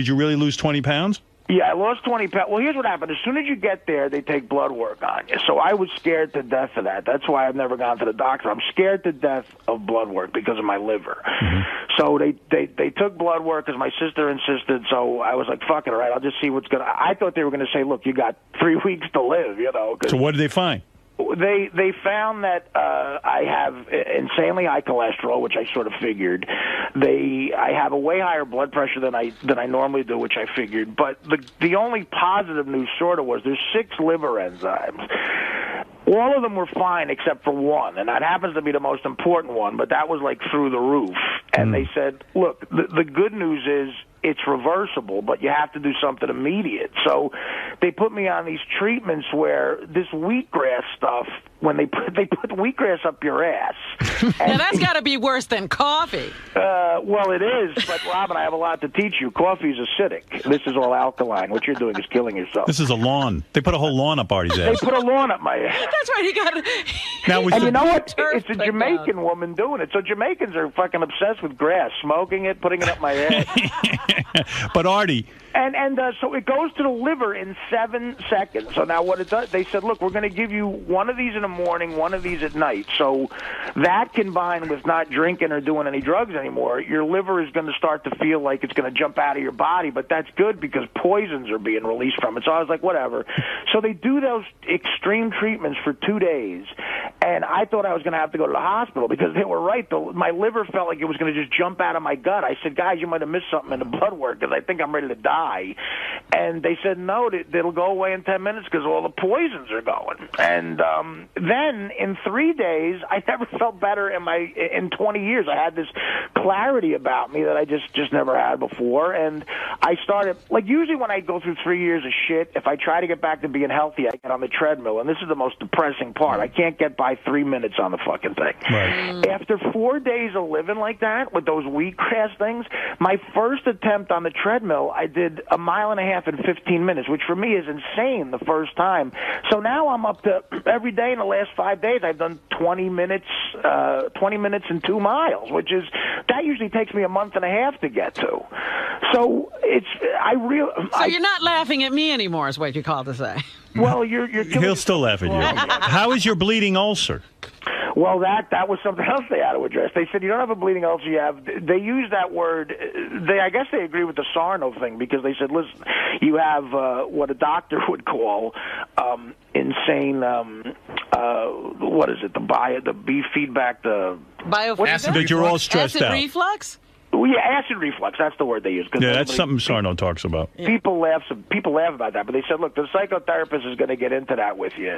you really lose 20 pounds? Yeah, I lost 20 pounds. Well, here's what happened. As soon as you get there, they take blood work on you. So I was scared to death of that. That's why I've never gone to the doctor. I'm scared to death of blood work because of my liver. So they took blood work because my sister insisted. So I was like, fuck it, all right, I'll just see what's going to... I thought they were going to say, look, you got 3 weeks to live, you know. So what did they find? They found that I have insanely high cholesterol, which I sort of figured. I have a way higher blood pressure than I normally do, which I figured. But the only positive news sort of was there's 6 liver enzymes. All of them were fine except for one, and that happens to be the most important one, but that was like through the roof. And they said, look, the good news is it's reversible, but you have to do something immediate. So they put me on these treatments where this wheatgrass stuff, when they put wheatgrass up your ass. Now that's got to be worse than coffee. Well, it is, but Robin, I have a lot to teach you. Coffee is acidic. This is all alkaline. What you're doing is killing yourself. This is a lawn. They put a whole lawn up Artie's ass. They put a lawn up my ass. That's right. He got. And you know what? It's a Jamaican woman doing it. So Jamaicans are fucking obsessed with grass, smoking it, putting it up my ass. But Artie. And so it goes to the liver in 7 seconds. So now what it does, they said, look, we're going to give you one of these in the morning, one of these at night. So that combined with not drinking or doing any drugs anymore, your liver is going to start to feel like it's going to jump out of your body. But that's good because poisons are being released from it. So I was like, whatever. So they do those extreme treatments for 2 days. And I thought I was going to have to go to the hospital because they were right. My liver felt like it was going to just jump out of my gut. I said, guys, you might have missed something in the blood work because I think I'm ready to die. And they said, no, it'll go away in 10 minutes because all the poisons are going. And then in 3 days, I never felt better in 20 years. I had this clarity about me that I just never had before. And I started, like usually when I go through 3 years of shit, if I try to get back to being healthy, I get on the treadmill. And this is the most depressing part. I can't get by 3 minutes on the fucking thing. Right. After 4 days of living like that with those wheatgrass things, my first attempt on the treadmill, I did a mile and a half in 15 minutes, which for me is insane the first time. So now I'm up to every day in the last 5 days, I've done 20 minutes and 2 miles, which is, that usually takes me a month and a half to get to. So So you're not laughing at me anymore, is what you call to say. Well, you're He'll still laugh at you. How is your bleeding ulcer? Well, that was something else they had to address. They said you don't have a bleeding ulcer. You have. They use that word. I guess they agree with the Sarno thing because they said, listen, you have what a doctor would call insane. What is it? The B feedback. That you're all stressed acid out. reflux. Well, yeah, acid reflux. That's the word they use. Yeah, that's something Sarno talks about. People laugh about that, but they said, look, the psychotherapist is going to get into that with you.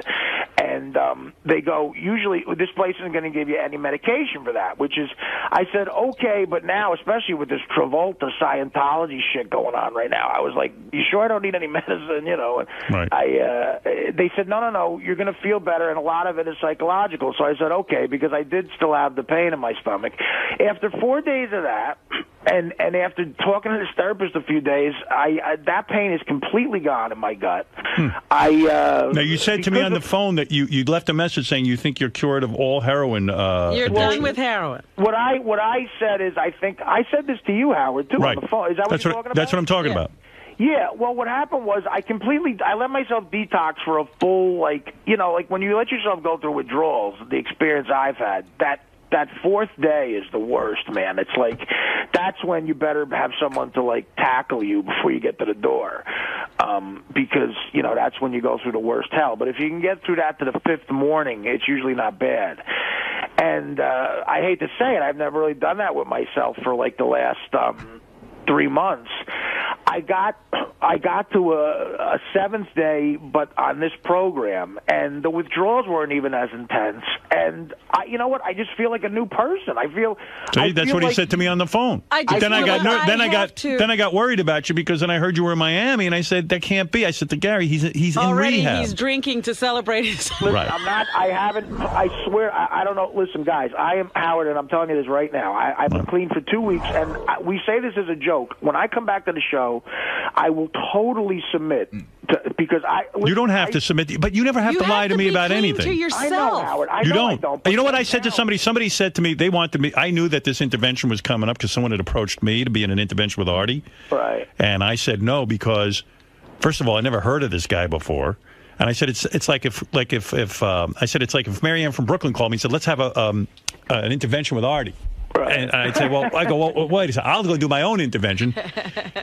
And they go, usually, this place isn't going to give you any medication for that, which is, I said, okay, but now, especially with this Travolta Scientology shit going on right now, I was like, you sure I don't need any medicine, you know? And right. They said, no, you're going to feel better, and a lot of it is psychological. So I said, okay, because I did still have the pain in my stomach. After 4 days of that, and after talking to this therapist a few days, that pain is completely gone in my gut. Now, you said to me on the phone that you left a message saying you think you're cured of all heroin. You're done with heroin. What I said is I said this to you, Howard, too, on the phone. Is that what you're talking about? That's what I'm talking about. Yeah, well, what happened was I let myself detox for a full, like when you let yourself go through withdrawals, the experience I've had, that 4th day is the worst, man. It's like that's when you better have someone to like tackle you before you get to the door, because that's when you go through the worst hell. But if you can get through that to the 5th morning, it's usually not bad. And I hate to say it, I've never really done that with myself for like the last 3 months. I got to a 7th day, but on this program, and the withdrawals weren't even as intense. And you know what? I just feel like a new person. See, that's what he said to me on the phone. Then I got worried about you because then I heard you were in Miami, and I said that can't be. I said to Gary, he's already in rehab. He's drinking to celebrate his. Right. I'm not. I haven't. I swear. I don't know. Listen, guys. I am Howard, and I'm telling you this right now. I've been clean for 2 weeks, and we say this as a joke. When I come back to the show, I will totally submit because you don't have to submit, but you never have to lie to me about anything. To yourself. I know, Howard. I don't. You know what I said to somebody? Somebody said to me they wanted me. I knew that this intervention was coming up because someone had approached me to be in an intervention with Artie. Right. And I said no because First of all, I never heard of this guy before. And I said, it's like if Marianne from Brooklyn called me and said, let's have an intervention with Artie. Right. And I'd say, well, wait a second, I'll go do my own intervention.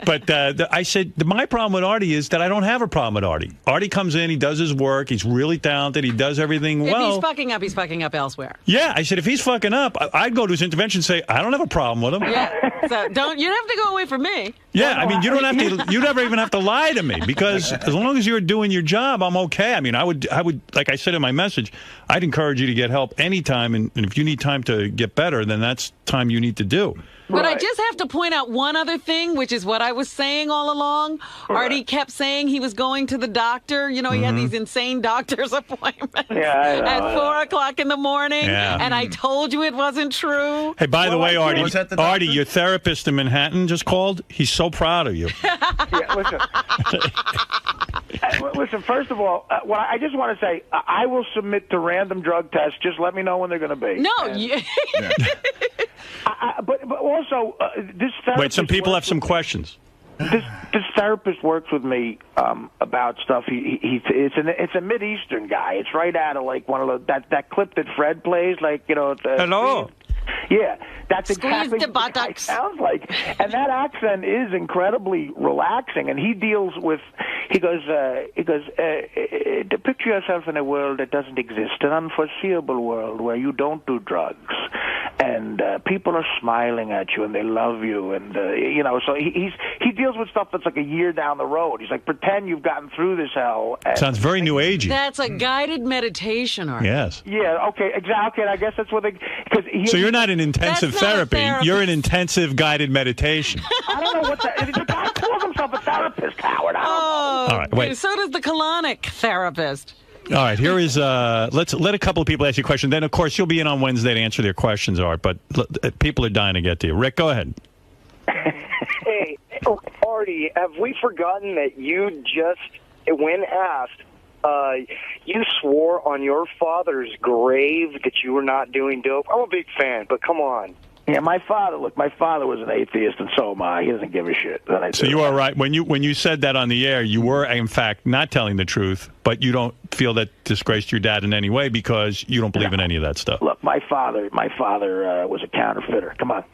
But I said, my problem with Artie is that I don't have a problem with Artie. Artie comes in, he does his work, he's really talented, he does everything well. If he's fucking up elsewhere. Yeah, I said, if he's fucking up, I'd go to his intervention and say, I don't have a problem with him. Yeah, so you don't have to go away from me. Yeah, I mean, you don't have to, you never even have to lie to me, because as long as you're doing your job, I'm okay. I mean, I would, like I said in my message, I'd encourage you to get help anytime, and if you need time to get better, then that's time you need to do. But I just have to point out one other thing, which is what I was saying all along. Artie kept saying he was going to the doctor. You know, he had these insane doctor's appointments at 4 o'clock in the morning. Yeah. And I told you it wasn't true. Hey, by the way, Artie, your therapist in Manhattan just called. He's so proud of you. Listen, first of all, I just want to say, I will submit to random drug tests. Just let me know when they're going to be. No, but also, this therapist... Wait, some people have some questions. This therapist works with me about stuff. It's a Mideastern guy. It's right out of like one of that clip that Fred plays, like, you know. Hello. Yeah, that's exactly the what it sounds like. And that accent is incredibly relaxing. And he deals with, he goes, picture yourself in a world that doesn't exist, an unforeseeable world where you don't do drugs. And people are smiling at you, and they love you, and you know. So he deals with stuff that's like a year down the road. He's like, pretend you've gotten through this hell. Sounds very new agey. That's a guided meditation, Artie. Yes. Yeah. Okay. Exactly. And I guess that's what they. So you're not in intensive therapy. You're in intensive guided meditation. I don't know what the guy calls himself a therapist, Howard. Oh. All right. Wait. So does the colonic therapist. All right, here is, let's let a couple of people ask you a question. Then, of course, you'll be in on Wednesday to answer their questions, Art, but people are dying to get to you. Rick, go ahead. Hey, Artie, have we forgotten that you just, when asked, you swore on your father's grave that you were not doing dope? I'm a big fan, but come on. Yeah, my father was an atheist, and so am I. He doesn't give a shit. So you are right. When you said that on the air, you were, in fact, not telling the truth, but you don't feel that disgraced your dad in any way because you don't believe in any of that stuff. Look, my father was a counterfeiter. Come on.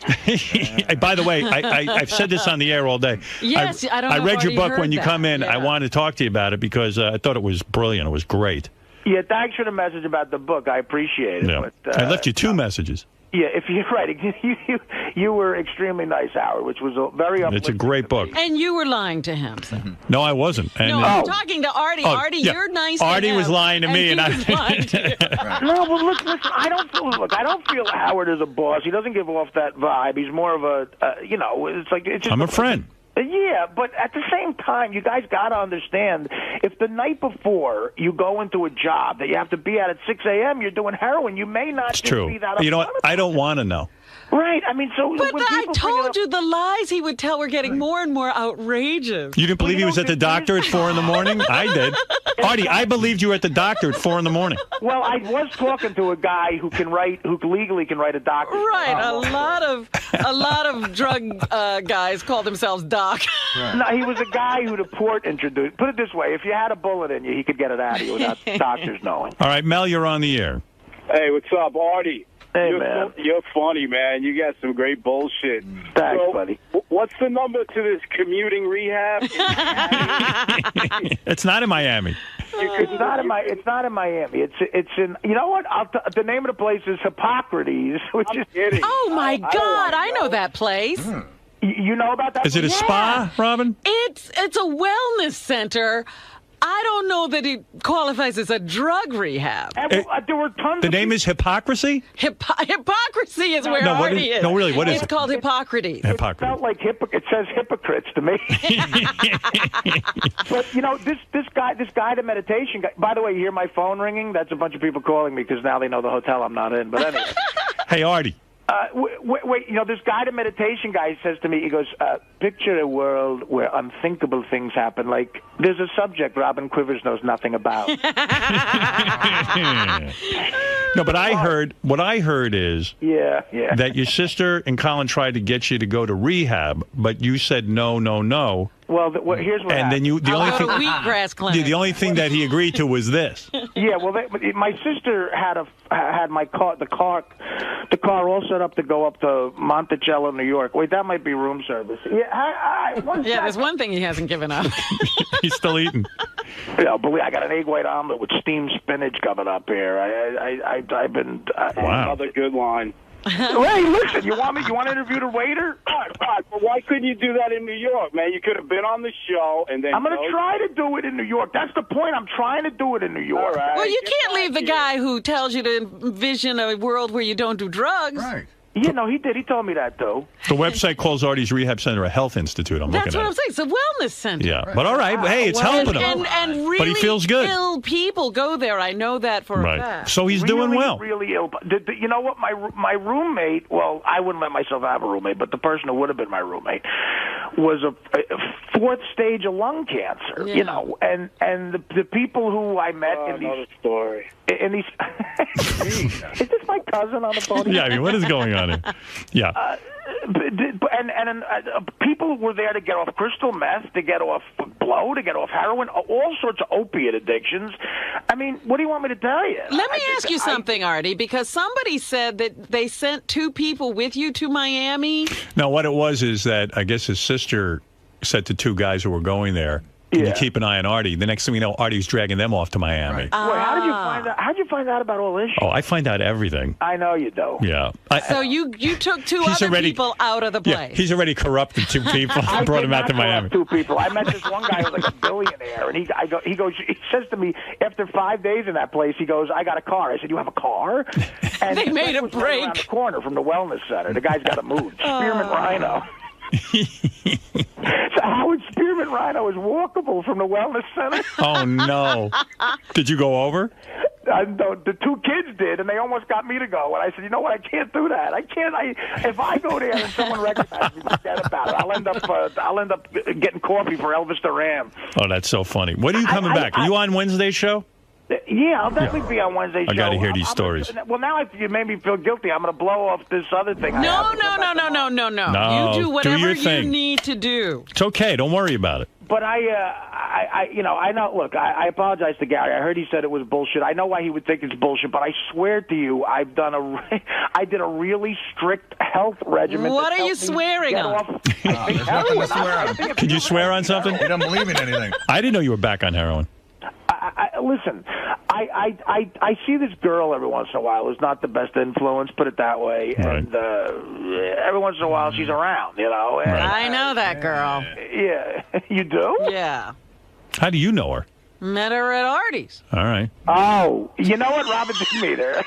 By the way, I've said this on the air all day. Yes, I don't know I read your book when you that. come in. Yeah. I wanted to talk to you about it because I thought it was brilliant. It was great. Yeah, thanks for the message about the book. I appreciate it. Yeah. But, I left you 2 messages. Yeah, if you're right, you were extremely nice, Howard, which was very uplifting. It's a great book. And you were lying to him. So. No, I wasn't. And, no, I'm talking to Artie. Artie, you're nice Artie to him. was lying to me, and I was lying to you. No, but listen, I don't feel Howard is a boss. He doesn't give off that vibe. He's more of a, it's like it's just I'm a friend. Yeah, but at the same time, you guys got to understand, if the night before you go into a job that you have to be at 6 a.m., you're doing heroin, you may not It's just true. be that You know what? I don't want to know. Right. I mean, so... But I told you the lies he would tell were getting more and more outrageous. You didn't believe he was at the doctor at 4 in the morning? I did. Artie, I believed you were at the doctor at 4 in the morning. Well, I was talking to a guy who legally can write a doctor. Right. A lot of drug guys call themselves doc. Right. No, he was a guy who the port introduced. Put it this way, if you had a bullet in you, he could get it out of you without doctors knowing. All right, Mel, you're on the air. Hey, what's up, Artie? Hey, man. You're funny, man. You got some great bullshit. Thanks, buddy. What's the number to this commuting rehab? It's not in Miami. It's not in Miami. It's in. You know what? The name of the place is Hippocrates, which is. Kidding. Oh my God! I know that place. You know about that? Is it a spa, Robin? It's a wellness center. I don't know that it qualifies as a drug rehab. There were tons. The name is Hypocrisy? Hypocrisy is where Artie is. No, really, what is it? It's called Hippocrates. It felt like it says hypocrites to me. But you know, this guy, the meditation guy. By the way, you hear my phone ringing? That's a bunch of people calling me because now they know the hotel I'm not in. But anyway. Hey, Artie. Wait, you know, this guy, the meditation guy, says to me, he goes, picture a world where unthinkable things happen. Like, there's a subject Robin Quivers knows nothing about. No, but what I heard is that your sister and Colin tried to get you to go to rehab, but you said no. Well, here's what and happened. then the only thing that he agreed to was this. Yeah, well, my sister had the car all set up to go up to Monticello, New York. Wait, that might be room service. Yeah, there's one thing he hasn't given up. He's still eating. Believe I got an egg white omelet with steamed spinach coming up here. I've been another good line. Hey, listen, you want to interview the waiter? All right, but why couldn't you do that in New York, man? You could have been on the show and then. I'm going to try to do it in New York. That's the point. I'm trying to do it in New York. All right, well, you can't leave the guy who tells you to envision a world where you don't do drugs. Right. Yeah, no, he did. He told me that, though. The website calls Artie's Rehab Center a health institute. I'm That's looking what at I'm saying. It's a wellness center. Yeah, but all right. Hey, it's helping him. And really but he feels good. ill people go there. I know that for a fact. So he's doing well. Really ill. You know what? My roommate, well, I wouldn't let myself have a roommate, but the person who would have been my roommate was a fourth stage of lung cancer. Yeah. You know, and the people who I met in these story. In these, is this my cousin on the phone? Yeah, I mean, what is going on here? Yeah. People were there to get off crystal meth, to get off blow, to get off heroin, all sorts of opiate addictions. I mean, what do you want me to tell you? Let me ask you something, Artie, because somebody said that they sent 2 people with you to Miami. No, what it was is that I guess his sister said to 2 guys who were going there, "Can you keep an eye on Artie?" The next thing we know, Artie's dragging them off to Miami. Wait, how did you find out? How'd you find out about all this shit? Oh, I find out everything. I know you do. Yeah. So you took 2 other people out of the place. Yeah, he's already corrupted 2 people and brought them out to Miami. 2 people. I met this one guy who was like a billionaire, and he says to me after 5 days in that place, he goes, "I got a car." I said, "You have a car?" And they made a break right around the corner from the wellness center. The guy's got to move. Spearmint Rhino. So Howard Spearmint Rhino is walkable from the wellness center. Oh no! Did you go over? The 2 kids did, and they almost got me to go. And I said, "You know what? I can't do that. I can't. If I go there and someone recognizes me, forget about it. I'll end up getting coffee for Elvis Duran." Oh, that's so funny. When are you coming back? Are you on Wednesday's show? Yeah, I'll definitely be on Wednesday's show. I got to hear these stories. Well, now you made me feel guilty. I'm going to blow off this other thing. No. No, You do whatever your you thing. need to do. It's okay. Don't worry about it. But I know. Look, I apologize to Gary. I heard he said it was bullshit. I know why he would think it's bullshit, but I swear to you, I did a really strict health regimen. What are you swearing on? Could you swear on something? You don't believe in anything. I didn't know you were back on heroin. Listen, I see this girl every once in a while who's not the best influence, put it that way, and every once in a while she's around, you know. And, I know that girl. Yeah, you do? Yeah. How do you know her? Met her at Artie's. All right. Oh, you know what? Robin did meet her.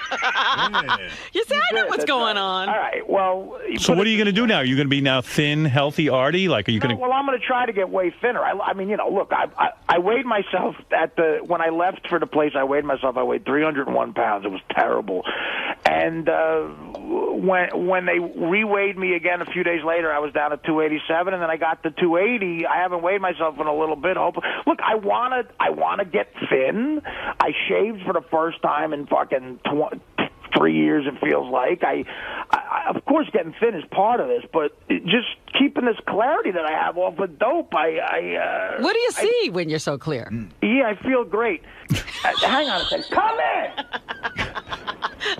You see, I know what's going on. All right, well... So what are you going to do now? Are you going to be now thin, healthy Artie? Like, are you going to... Well, I'm going to try to get way thinner. I mean, you know, look, I weighed myself when I left for the place, I weighed 301 pounds. It was terrible. And when they re-weighed me again a few days later, I was down to 287, and then I got to 280. I haven't weighed myself in a little bit. Look, I want to get thin. I shaved for the first time in fucking 3 years, it feels like. I of course, getting thin is part of this, but just keeping this clarity that I have off of dope, What do you see when you're so clear? Yeah, I feel great. Hang on a second. Come in!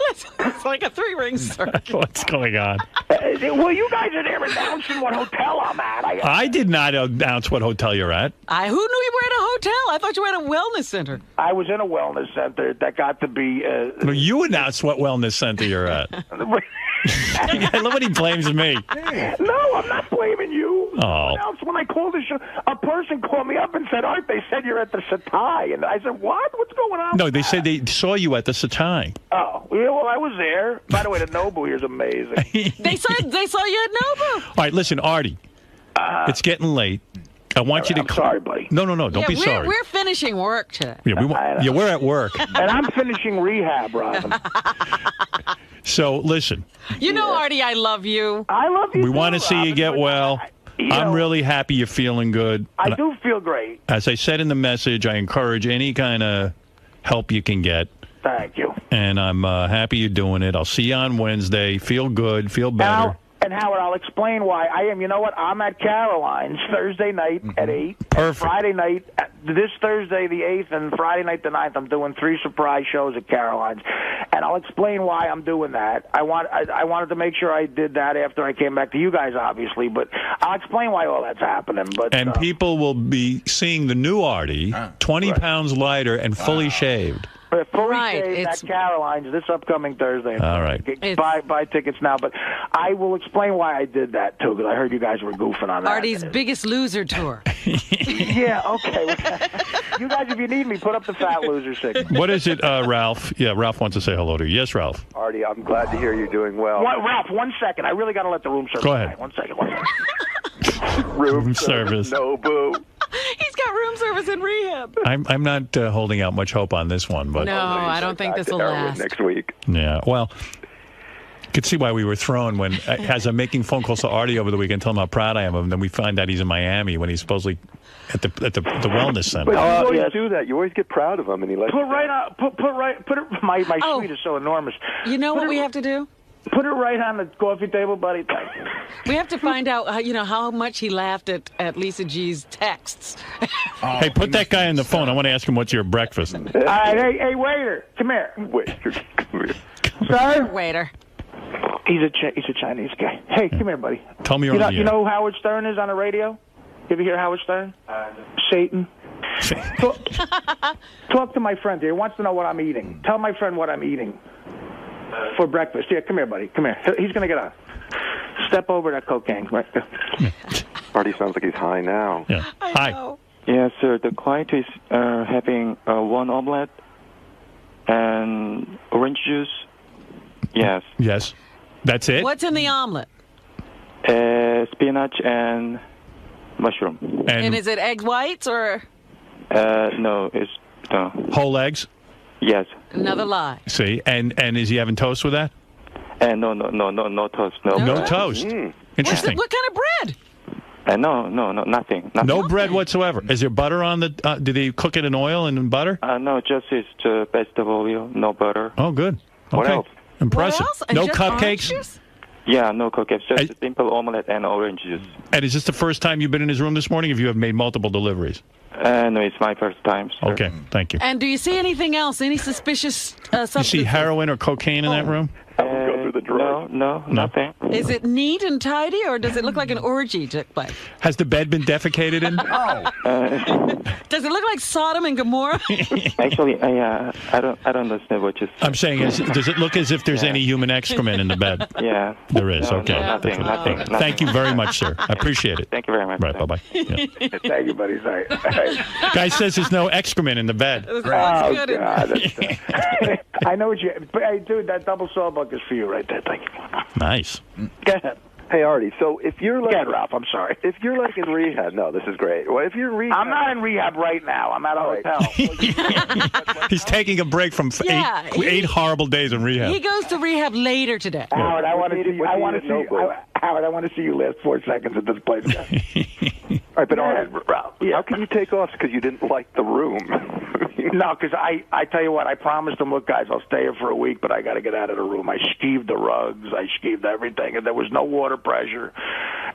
Listen, it's like a 3-ring circle. What's going on? Well, you guys are there announcing what hotel I'm at. I did not announce what hotel you're at. Who knew you were at a hotel? I thought you were at a wellness center. I was in a wellness center that got to be... Well, you announced what wellness center you're at. I love when he blames me. No, I'm not blaming you. Oh. When I called the show, a person called me up and said, "Art, they said you're at the Satai." And I said, "What? What's going on?" No, they said they saw you at the Satai. Oh, yeah, well, I was there. By the way, the Nobu here is amazing. They saw you at Nobu. All right, listen, Artie, it's getting late. I want you to... I'm sorry, buddy. No, don't be sorry. We're finishing work today. Yeah, we're at work. And I'm finishing rehab, Robin. So, listen. You know, Artie, I love you. I love you, We want to see you get well. I'm really happy you're feeling good. I do feel great. As I said in the message, I encourage any kind of help you can get. Thank you. And I'm happy you're doing it. I'll see you on Wednesday. Feel good. Feel better. And Howard, I'll explain why I am. You know what? I'm at Caroline's Thursday night at 8. Perfect. Friday night, this Thursday the 8th, and Friday night the 9th, I'm doing 3 surprise shows at Caroline's. And I'll explain why I'm doing that. I wanted to make sure I did that after I came back to you guys, obviously. But I'll explain why all that's happening. But people will be seeing the new Artie, 20 pounds lighter and fully shaved. Fully shaved at Caroline's this upcoming Thursday. All right. Buy tickets now. But I will explain why I did that, too, because I heard you guys were goofing on that. Artie's Biggest Loser tour. Yeah, okay. You guys, if you need me, put up the fat loser signal. What is it, Ralph? Yeah, Ralph wants to say hello to you. Yes, Ralph. Artie, I'm glad to hear you're doing well. Ralph, 1 second. I really got to let the room service. Go ahead. 1 second. Room service. No, boo. He's got room service in rehab. I'm not holding out much hope on this one, but no, I don't think this will last. Next week. Yeah, well, you could see why we were thrown when, as I'm making phone calls to Artie over the weekend, telling him how proud I am of him, then we find out he's in Miami when he's supposedly at the wellness center. But you always do that. You always get proud of him, and he lets put it. My suite is so enormous. You know what we have to do? Put it right on the coffee table, buddy. Thank you. We have to find out, how much he laughed at Lisa G's texts. Hey, put that guy on the phone. I want to ask him what's your breakfast. All right, hey, waiter, come here. Waiter, come here. Sir? Waiter. He's a Chinese guy. Hey, come here, buddy. Tell me you know who Howard Stern is on the radio? You ever hear Howard Stern? Satan. Talk to my friend here. He wants to know what I'm eating. Tell my friend what I'm eating for breakfast. Yeah, come here, buddy. Come here. He's going to get on. Step over that cocaine. Right. Artie sounds like he's high now. Yeah. Hi. Yeah, sir. The client is having 1 omelet and orange juice. Yes. Yes. That's it? What's in the omelet? Spinach and mushroom. And is it egg whites or? No, it's no. Whole eggs? Yes. Another lie. See, and is he having toast with that? No toast. No toast. Interesting. What kind of bread? No, nothing. No bread whatsoever. Is there butter on the? Do they cook it in oil and in butter? No, just it's vegetable oil, no butter. Oh, good. Okay. What else? Impressive. What else? No just cupcakes. Yeah, no cupcakes. Just a simple omelet and orange juice. And is this the first time you've been in his room this morning? Or have you made multiple deliveries? No, it's my first time, sir. Okay, thank you. And do you see anything else? Any suspicious substances? You see heroin or cocaine in that room? Go through the drugs. No, nothing. Is it neat and tidy, or does it look like an orgy took place? Has the bed been defecated in? Does it look like Sodom and Gomorrah? Actually, I don't understand what you said. I'm saying, does it look as if there's any human excrement in the bed? Yeah. There is, okay. Nothing. Thank you very much, sir. I appreciate it. Thank you very much. Right, bye-bye. Yeah. Thank you, buddy. Sorry. Guy says there's no excrement in the bed. Oh, God. I know what you... But, hey, dude, that double sawbuck is for you right there. Thank you. Nice. Go ahead. Hey, Artie, so if you're like... Go ahead, Ralph, I'm sorry. If you're like in rehab... No, this is great. Well, if you're in rehab... I'm not in rehab right now. I'm at a hotel. He's taking a break from 8 horrible days in rehab. He goes to rehab later today. Howard, I want to see you. Howard, I want to see you last 4 seconds at this place. All right, but Artie, how can you take off because you didn't like the room? No, because I tell you what, I promised them, look, guys, I'll stay here for a week, but I got to get out of the room. I skeeved the rugs, I skeeved everything, and there was no water pressure.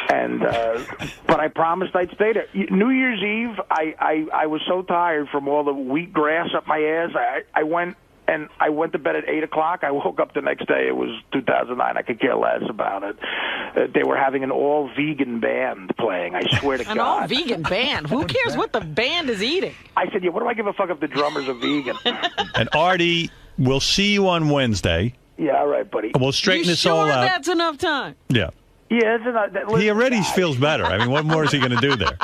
And but I promised I'd stay there. New Year's Eve, I was so tired from all the wheat grass up my ass. I went to bed at 8 o'clock. I woke up the next day. It was 2009. I could care less about it. They were having an all-vegan band playing. I swear to God. An all-vegan band? Who cares what the band is eating? I said, yeah, what do I give a fuck if the drummer's a vegan? And Artie, we'll see you on Wednesday. Yeah, all right, buddy. We'll straighten this all out. That's enough time? Yeah. Yeah, it's enough. He already feels better. I mean, what more is he going to do there?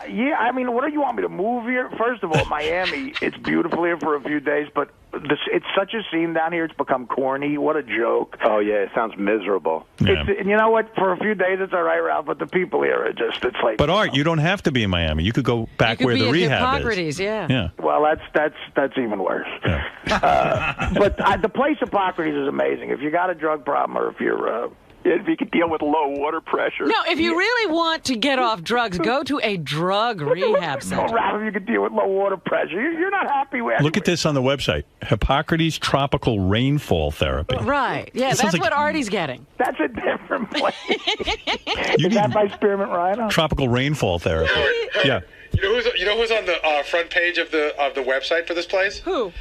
Yeah, I mean, what do you want me to move here? First of all, Miami, it's beautiful here for a few days, but it's such a scene down here, it's become corny. What a joke. Oh, yeah, it sounds miserable. Yeah. And you know what? For a few days, it's all right, Ralph, but the people here are just, it's like... But, Art, you don't have to be in Miami. You could go back where the rehab is. Yeah. Well, that's even worse. Yeah. But the place Hippocrates is amazing. If you got a drug problem or if you're... If he could deal with low water pressure. No, if you really want to get off drugs, go to a drug rehab center. If you could deal with low water pressure. You're not happy with. Look at this on the website. Hippocrates Tropical Rainfall Therapy. Right. Yeah, that's what Artie's getting. That's a different place. Is that by Spearmint Rhino? Tropical Rainfall Therapy. Yeah. You know who's on the front page of the website for this place? Who?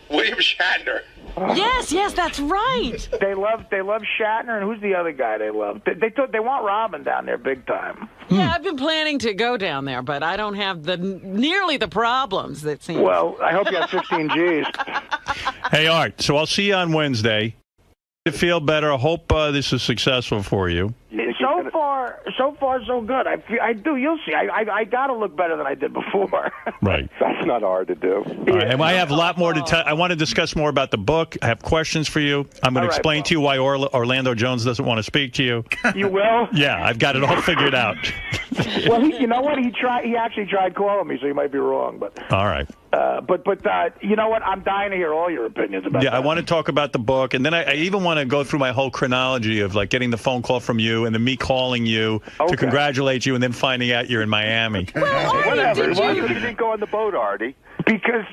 William Shatner. Yes, that's right. They love Shatner, and who's the other guy they love? They want Robin down there big time. Yeah, I've been planning to go down there, but I don't have nearly the problems that seem. Well, I hope you have 15 G's. Hey, Art, so I'll see you on Wednesday. To feel better. I hope this is successful for you. So far, so good. I do. You'll see. I got to look better than I did before. Right. That's not hard to do. All right, and I have a lot more to tell. I want to discuss more about the book. I have questions for you. I'm going to explain to you why Orlando Jones doesn't want to speak to you. You will? Yeah, I've got it all figured out. Well, you know what? He actually tried calling me, so you might be wrong. But all right. But you know what? I'm dying to hear all your opinions about that. I want to talk about the book, and then I even want to go through my whole chronology of like getting the phone call from you, and then me calling you to congratulate you, and then finding out you're in Miami. Whatever. Why you didn't go on the boat, Artie? Because,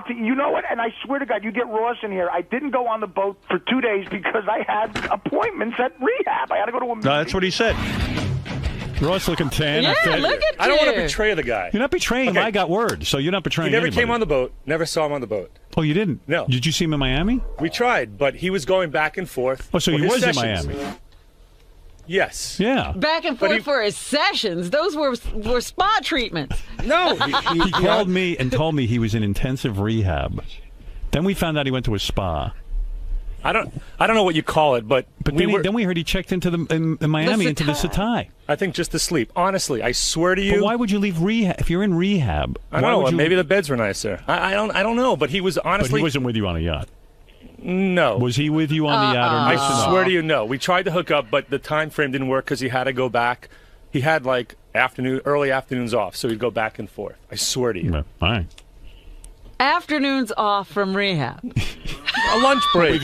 you know what, and I swear to God, you get Ross in here. I didn't go on the boat for 2 days because I had appointments at rehab. I had to go to a meeting. No, that's what he said. Ross looking tan. Yeah, look at you. I don't want to betray the guy. You're not betraying him. I got word, so you're not betraying He never anybody. came on the boat. Never saw him on the boat. Oh, you didn't? No. Did you see him in Miami? We tried, but he was going back and forth. Oh, so for he his was in sessions. Miami? Yes. Yeah. Back and forth for his sessions. Those were spa treatments. No. He called me and told me he was in intensive rehab. Then we found out he went to a spa. I don't know what you call it, but then we heard he checked into in Miami into the Satai. I think just to sleep. Honestly, I swear to you. But why would you leave rehab if you're in rehab? I don't know. Maybe the beds were nicer. I don't know. But he was honestly. But he wasn't with you on a yacht. No. Was he with you on the yacht? Or no? I swear to you, no. We tried to hook up, but the time frame didn't work because he had to go back. He had like early afternoons off, so he'd go back and forth. I swear to you. All right. Afternoons off from rehab. A lunch break.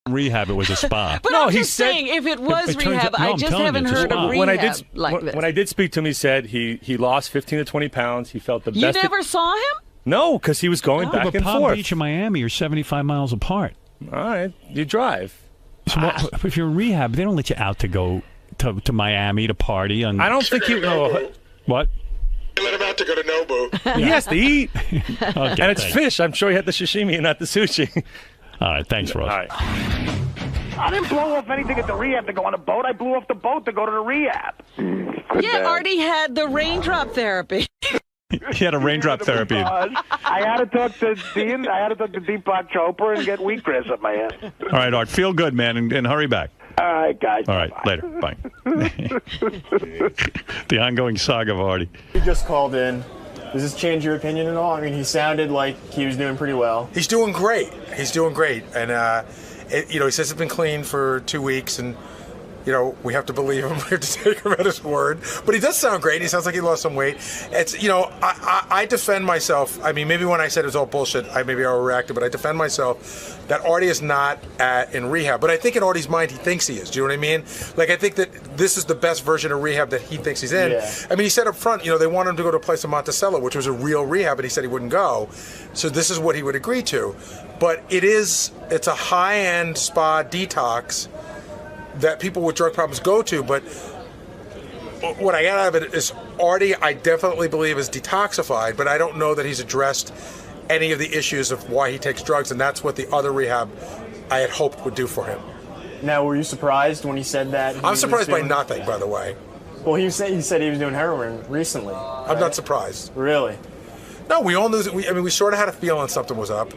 Rehab, it was a spa. But I'm just saying, if it was rehab, I just haven't heard of rehab like this. When I did speak to him, he said he lost 15 to 20 pounds. He felt the best. You never saw him? No, because he was going back but and Palm forth. Beach and Miami are 75 miles apart. All right, you drive. So if you're in rehab, they don't let you out to go to Miami to party. I don't think you know. What? They let him out to go to Nobu. He has to eat. Okay, and it's fish. I'm sure he had the sashimi and not the sushi. All right, thanks, Ross. All right. I didn't blow off anything at the rehab to go on a boat. I blew off the boat to go to the rehab. Yeah, Artie had the raindrop therapy. He had a raindrop therapy. I had to talk to Dean. I had to talk to Deepak Chopra and get wheatgrass up my head. All right, Art, feel good, man, and hurry back. All right, guys. All right, later. Bye. The ongoing saga of Artie. He just called in. Does this change your opinion at all? I mean, he sounded like he was doing pretty well. He's doing great. He's doing great. And, he says it's been clean for 2 weeks, and, we have to believe him. We have to take him at his word. But he does sound great. He sounds like he lost some weight. It's, I defend myself. I mean, maybe when I said it was all bullshit, maybe I overreacted, but I defend myself that Artie is not in rehab. But I think in Artie's mind, he thinks he is. Do you know what I mean? Like, I think that this is the best version of rehab that he thinks he's in. Yeah. I mean, he said up front, they wanted him to go to a place in Monticello, which was a real rehab, and he said he wouldn't go. So this is what he would agree to. But it's a high-end spa detox that people with drug problems go to. But what I got out of it is Artie, I definitely believe, is detoxified, but I don't know that he's addressed any of the issues of why he takes drugs, and that's what the other rehab I had hoped would do for him. Now, were you surprised when he said that? I'm surprised by nothing, by the way. Well, he said he was doing heroin recently. I'm not surprised. Really? No, we all knew that. We sort of had a feeling something was up.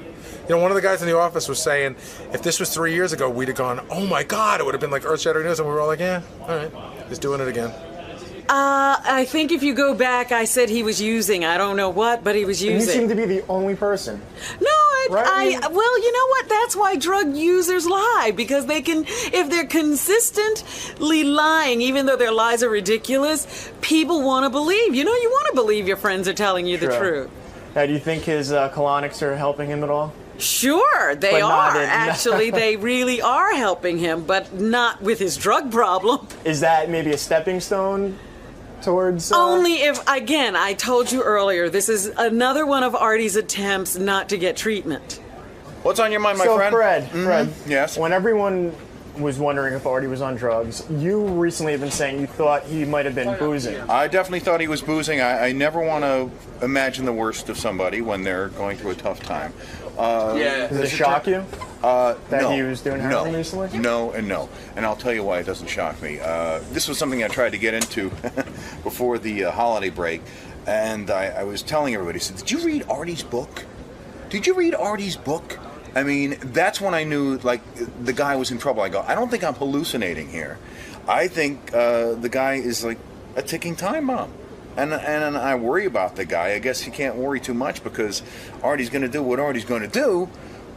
One of the guys in the office was saying, if this was 3 years ago, we'd have gone, oh my God, it would have been like earth-shattering news, and we were all like, yeah, all right, he's doing it again. I think if you go back, I said he was using, I don't know what, but he was using. And he seemed to be the only person. No, right? well, you know what? That's why drug users lie, because they can, if they're consistently lying, even though their lies are ridiculous, people want to believe. You want to believe your friends are telling you the truth. Now, do you think his colonics are helping him at all? Sure, they But not are. in- Actually, they really are helping him, but not with his drug problem. Is that maybe a stepping stone towards... Only if, again, I told you earlier, this is another one of Artie's attempts not to get treatment. What's on your mind, my so friend? Fred, Yes? when everyone was wondering if Artie was on drugs, you recently have been saying you thought he might have been boozing. I definitely thought he was boozing. I never want to imagine the worst of somebody when they're going through a tough time. Does it shock you that no, he was doing heroin recently? No, and no. And I'll tell you why it doesn't shock me. This was something I tried to get into before the holiday break, and I was telling everybody, I said, did you read Artie's book? Did you read Artie's book? I mean, that's when I knew, like, the guy was in trouble. I go, I don't think I'm hallucinating here. I think the guy is, like, a ticking time bomb. And I worry about the guy. I guess you can't worry too much because Artie's going to do what Artie's going to do.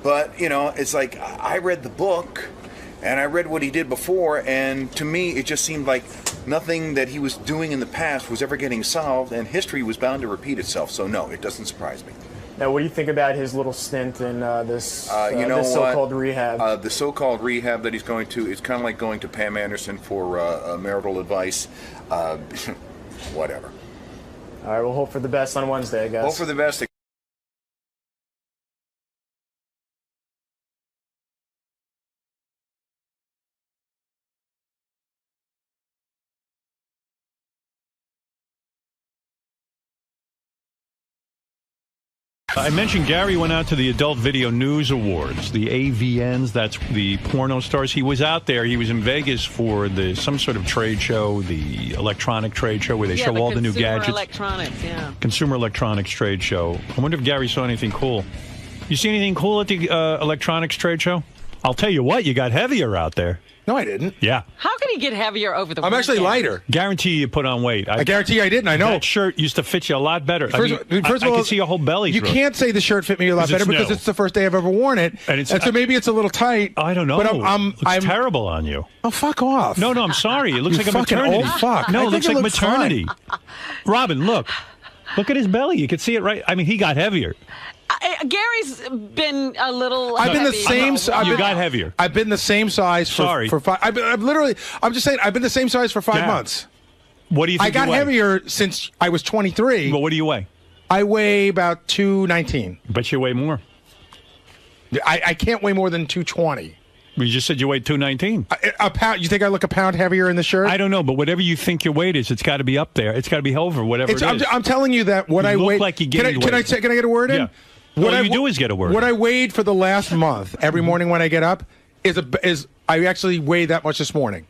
But, you know, it's like I read the book and I read what he did before. And to me, it just seemed like nothing that he was doing in the past was ever getting solved. And history was bound to repeat itself. So, no, it doesn't surprise me. Now, what do you think about his little stint in this this so-called rehab? The so-called rehab that he's going to, it's kind of like going to Pam Anderson for marital advice. Whatever. All right, we'll hope for the best on Wednesday, I guess. Hope for the best. I mentioned Gary went out to the Adult Video News Awards, the AVNs, that's the porno stars. He was out there. He was in Vegas for some sort of trade show, the electronic trade show where they show all the new gadgets. Electronics, yeah. Consumer electronics trade show. I wonder if Gary saw anything cool. You see anything cool at the electronics trade show? I'll tell you what, you got heavier out there. No, I didn't. Yeah. How can he get heavier over the I'm actually weekend? lighter. Guarantee you put on weight. I guarantee I didn't. I know. That shirt used to fit you a lot better. First of all, I could see your whole belly. You can't say the shirt fit me a lot better because it's the first day I've ever worn it. And so maybe it's a little tight. I don't know. But I'm terrible on you. Oh, fuck off. No, I'm sorry. It looks You like a fucking maternity. old fuck. No, I it looks think like it looks maternity. Robin, look. Look at his belly. You can see it right. I mean, he got heavier. Gary's been a little. I've been the heavy. same. You got heavier. I've been the same size for 5. I'm just saying. I've been the same size for 5 months. What do you think I got you weigh? heavier since I was 23. Well, what do you weigh? I weigh about 219. Bet you weigh more. I can't weigh more than 220. You just said you weighed 219. A pound. You think I look a pound heavier in the shirt? I don't know, but whatever you think your weight is, it's got to be up there. It's got to be over whatever it is. I'm telling you that what you I look weigh. like you Can I get a word in? Yeah. All you do is get a word. What I weighed for the last month, every morning when I get up, is I actually weighed that much this morning.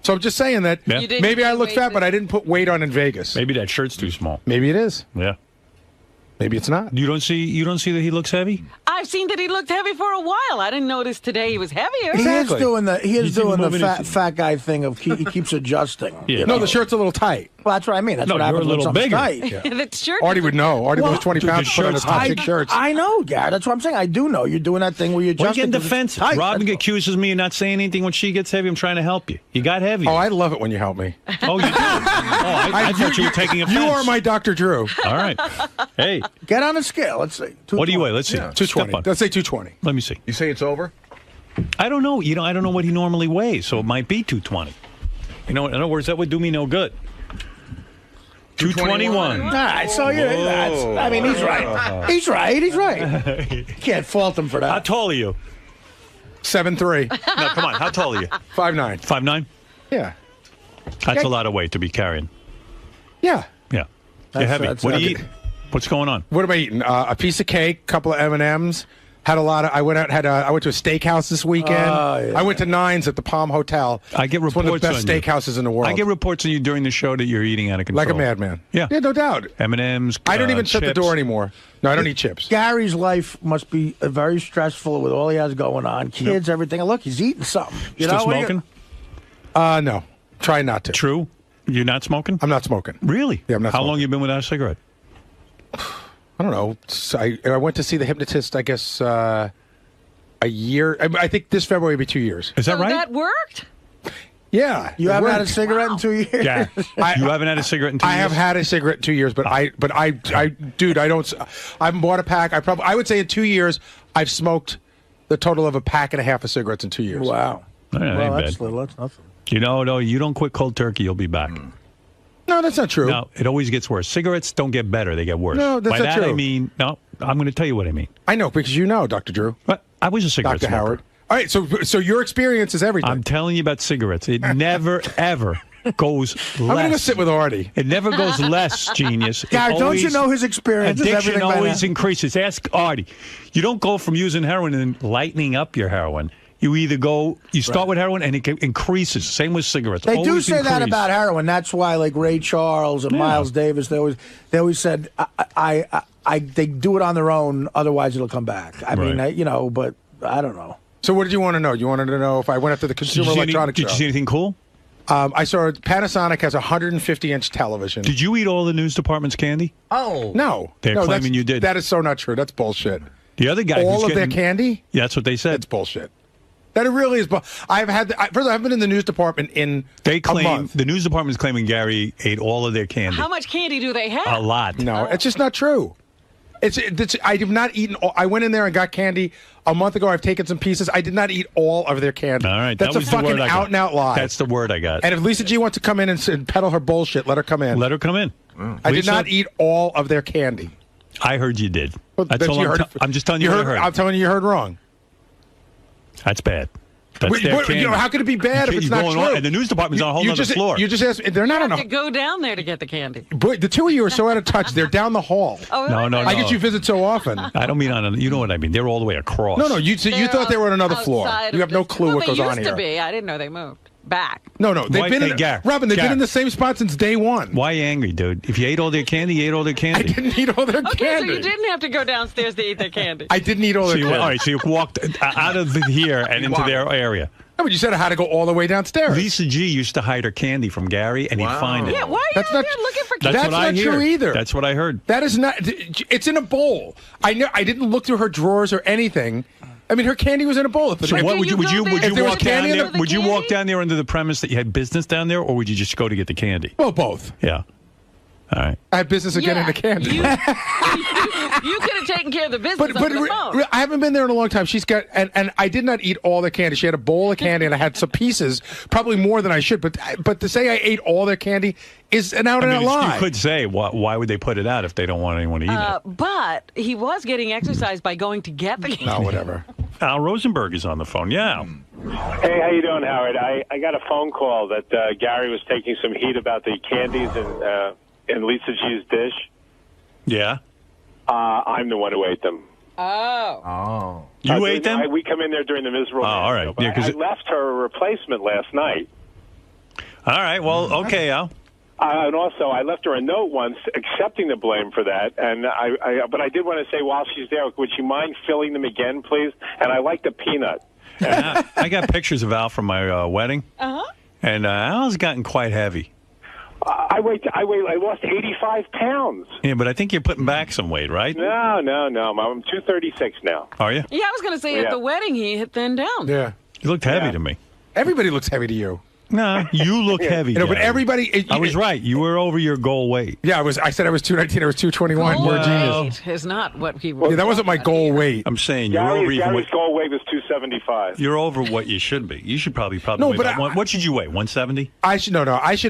So I'm just saying that maybe I look fat, but I didn't put weight on in Vegas. Maybe that shirt's too small. Maybe it is. Yeah. Maybe it's not. You don't see that he looks heavy? I've seen that he looked heavy for a while. I didn't notice today he was heavier. He is doing the fat guy thing of he keeps adjusting. Yeah. No, the shirt's a little tight. Well, that's what I mean. That's what happens when something's tight. The shirt. Artie would know. Artie was 20 pounds to put on his hot big shirts. I know, Gary. That's what I'm saying. I do know. You're doing that thing where you Why adjust. you getting defensive? Robin accuses me of not saying anything when she gets heavy. I'm trying to help you. You got heavy. Oh, I love it when you help me. Oh, you do? I thought you were taking offense. You are my Dr. Drew. All right. Hey. Get on a scale. Let's see. What do you weigh? Let's see. 220. Let's say 220. Let me see. You say it's over? I don't know. I don't know what he normally weighs, so it might be 220. In other words, that would do me no good. 221. All right, so I mean, he's right. He's right. You can't fault him for that. How tall are you? 7'3". No, come on. How tall are you? 5'9". 5'9"? Yeah. That's a lot of weight to be carrying. Yeah. Yeah. You're heavy. What do you eat? What's going on? What am I eating? A piece of cake, a couple of M&Ms. Had a lot of. I went to a steakhouse this weekend. I went to Nines at the Palm Hotel. I get reports one of the best on you. steakhouses in the world. I get reports on you during the show that you're eating out of control. Like a madman. Yeah. Yeah, no doubt. M&Ms. I don't even shut the chips. door anymore. No, I don't eat chips. Gary's life must be very stressful with all he has going on. Kids, everything. Look, he's eating something. You Still know, smoking? No. Try not to. True. You're not smoking? I'm not smoking. Really? Yeah, I'm not How smoking. long you been without a cigarette? I don't know. I went to see the hypnotist, I guess, a year. I think this February will be 2 years. Is that right? That worked? Yeah. You haven't had a cigarette in 2 years? Yeah. You haven't had a cigarette in 2 years? I have had a cigarette in 2 years, but I don't. I haven't bought a pack. I would say in 2 years, I've smoked the total of a pack and a half of cigarettes in 2 years. Wow. Well, that's little. That's nothing. You know, no, you don't quit cold turkey, you'll be back. No, that's not true. No, it always gets worse. Cigarettes don't get better; they get worse. No, that's By not that true. I mean, no, I'm going to tell you what I mean. I know because you know, Dr. Drew. But I was a cigarette Dr. smoker. Howard. All right, so your experience is everything. I'm telling you about cigarettes. It never ever goes less. I'm going to sit with Artie. It never goes less, genius. God, don't you know his experience is Addiction everything by always now? increases. Ask Artie. You don't go from using heroin and lightening up your heroin. You either start with heroin and it increases. Same with cigarettes. They do Always say that increase. about heroin. That's why, like Ray Charles and Miles Davis, they always said, they do it on their own. Otherwise, it'll come back. I mean, but I don't know. So what did you want to know? You wanted to know if I went up to the Consumer Electronics Show. Did you see anything cool? I saw Panasonic has a 150-inch television. Did you eat all the news department's candy? Oh. No. They're claiming you did. That is so not true. That's bullshit. The other guy All of their candy? Yeah, that's what they said. That's bullshit. That it really is. I've had. First of all, I've been in the news department in a month. The news department's claiming Gary ate all of their candy. How much candy do they have? A lot. No, it's just not true. It's I have not eaten. I went in there and got candy a month ago. I've taken some pieces. I did not eat all of their candy. All right, that's that a was the fucking word I got. out and out lie. That's the word I got. And if Lisa G wants to come in and peddle her bullshit, let her come in. Let her come in. I did not eat all of their candy. I heard you did. Well, That's all I'm just telling you what I heard. I'm telling you heard wrong. That's bad. That's their candy. How could it be bad if it's not true? And the news department's on a whole other floor. You just asked. They're not on You a. have to go down there to get the candy. Boy, the two of you are so out of touch. They're down the hall. Oh, No. I get you visit so often. I don't mean you know what I mean. They're all the way across. No. You thought they were on another floor. Outside You of have no the- clue well, what goes on They here. used to be. I didn't know they moved back. No. They've been in. Robin, they've been in the same spot since day one. Why are you angry, dude? If you ate all their candy, you ate all their candy. I didn't eat all their Okay, candy. so you didn't have to go downstairs to eat their candy. I didn't eat all their candy. All right, so you walked out of here and into their area. No, but you said I had to go all the way downstairs. Lisa G used to hide her candy from Gary, and he'd find it. Yeah, why are you out there looking for candy? That's what I not hear. true either. That's what I heard. That is not. It's in a bowl. I didn't look through her drawers or anything. I mean, her candy was in a bowl. So what would you walk down there? Would you walk candy? down there under the premise that you had business down there, or would you just go to get the candy? Well, both. Yeah. All right. I had business of getting the candy. You could have taken care of the business over the phone. I haven't been there in a long time. She's got, and I did not eat all the candy. She had a bowl of candy, and I had some pieces, probably more than I should. But to say I ate all their candy is an out and out lie. You could say, why would they put it out if they don't want anyone to eat it? But he was getting exercise by going to get the candy. No, whatever. Al Rosenberg is on the phone. Yeah. Hey, how you doing, Howard? I got a phone call that Gary was taking some heat about the candies in Lisa G's dish. Yeah. I'm the one who ate them. Oh. You ate them? We come in there during the miserable. All right. Show, Yeah, I left her a replacement last night. All right. Well, okay, Al. And also, I left her a note once accepting the blame for that. And but I did want to say, while she's there, would she mind filling them again, please? And I like the peanut. I got pictures of Al from my wedding. Uh-huh. And Al's gotten quite heavy. I lost 85 pounds. Yeah, but I think you're putting back some weight, right? No. I'm 236 now. Are you? Yeah, I was going to say at the wedding he had thinned down. Yeah. You looked heavy to me. Everybody looks heavy to you. No, you look heavy. But Gary. everybody. I was right. You were over your goal weight. Yeah, I said I was 219. I was 221. Goal We're genius. weight is not what he was. Yeah, that wasn't my goal weight. I'm saying you're over even Gary's what goal weight was 275. you're over what you should be. You should probably No, weigh but about what should you weigh? 170? I should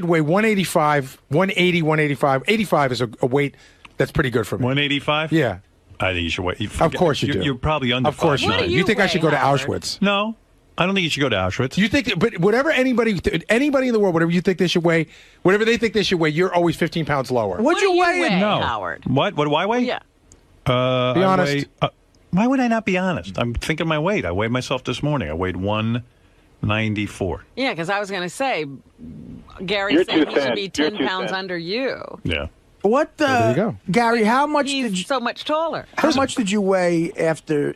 weigh 185, 180, 185. 85 is a weight that's pretty good for me. 185? Yeah. I think you should weigh. Of course you do. You're probably under. Of course you 5'9". do. You think I should go to Auschwitz? No. I don't think you should go to Auschwitz. You think, but whatever anybody in the world, whatever you think they should weigh, whatever they think they should weigh, you're always 15 pounds lower. What do you weigh, No. Howard? What do I weigh? Yeah. Be honest. Why would I not be honest? I'm thinking my weight. I weighed myself this morning. I weighed 194. Yeah, because I was going to say, Gary You're said too he should thin. be You're 10 too pounds thin. under you. Yeah. What, there you go. Gary, how much He's did you, so much taller. how much did you weigh after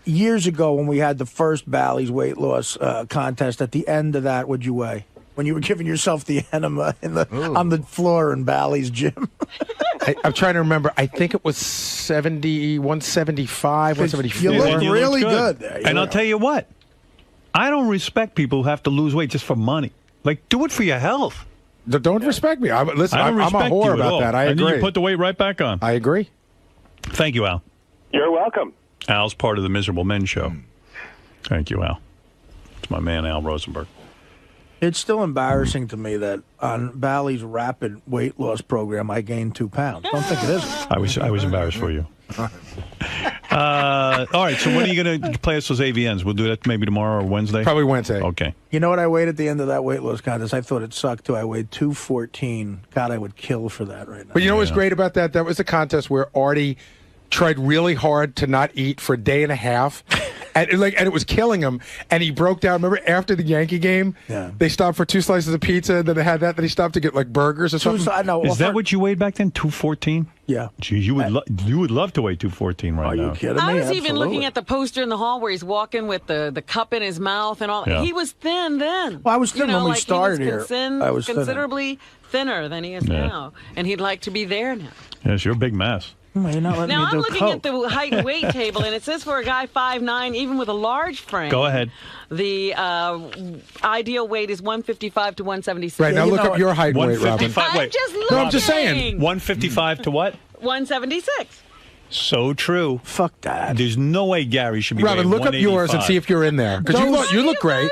years ago when we had the first Bally's weight loss contest? At the end of that, what'd you weigh? When you were giving yourself the enema on the floor in Bally's gym? I'm trying to remember. I think it was 175, 174. You look You really look good there. And I'll tell you what. I don't respect people who have to lose weight just for money. Like, do it for your health. Don't respect me. Listen, I don't I'm a respect whore you at about all. that. I and agree. then you put the weight right back on. I agree. Thank you, Al. You're welcome. Al's part of the Miserable Men Show. Thank you, Al. It's my man, Al Rosenberg. It's still embarrassing to me that on Bally's rapid weight loss program, I gained 2 pounds. Don't think it is. I was embarrassed for you. All right, so when are you going to play us those AVNs? We'll do that maybe tomorrow or Wednesday? Probably Wednesday. Okay. You know what I weighed at the end of that weight loss contest? I thought it sucked, too. I weighed 214. God, I would kill for that right now. But you know what's great about that? That was the contest where Artie tried really hard to not eat for a day and a half. And it was killing him, and he broke down. Remember, after the Yankee game, they stopped for 2 slices of pizza, and then they had that. Then he stopped to get like burgers or something. Is that what you weighed back then? 214? Yeah. Geez, you would love to weigh 214 right now. Are you kidding me? I was even looking at the poster in the hall where he's walking with the cup in his mouth and all. Yeah. He was thin then. Well, I was thin when we started he was here. I was considerably thinner than he is now, and he'd like to be there now. Yes, you're a big mess. You're not letting Now, me do I'm looking at the height and weight table, and it says for a guy 5'9", even with a large frame. Go ahead. The ideal weight is 155 to 176. Right, now look up your height and weight, Robin. I'm just looking. No, I'm just saying. 155 to what? 176. So true. Fuck that. There's no way Gary should be Robin, weighing look up yours and see if you're in there. Because you look great.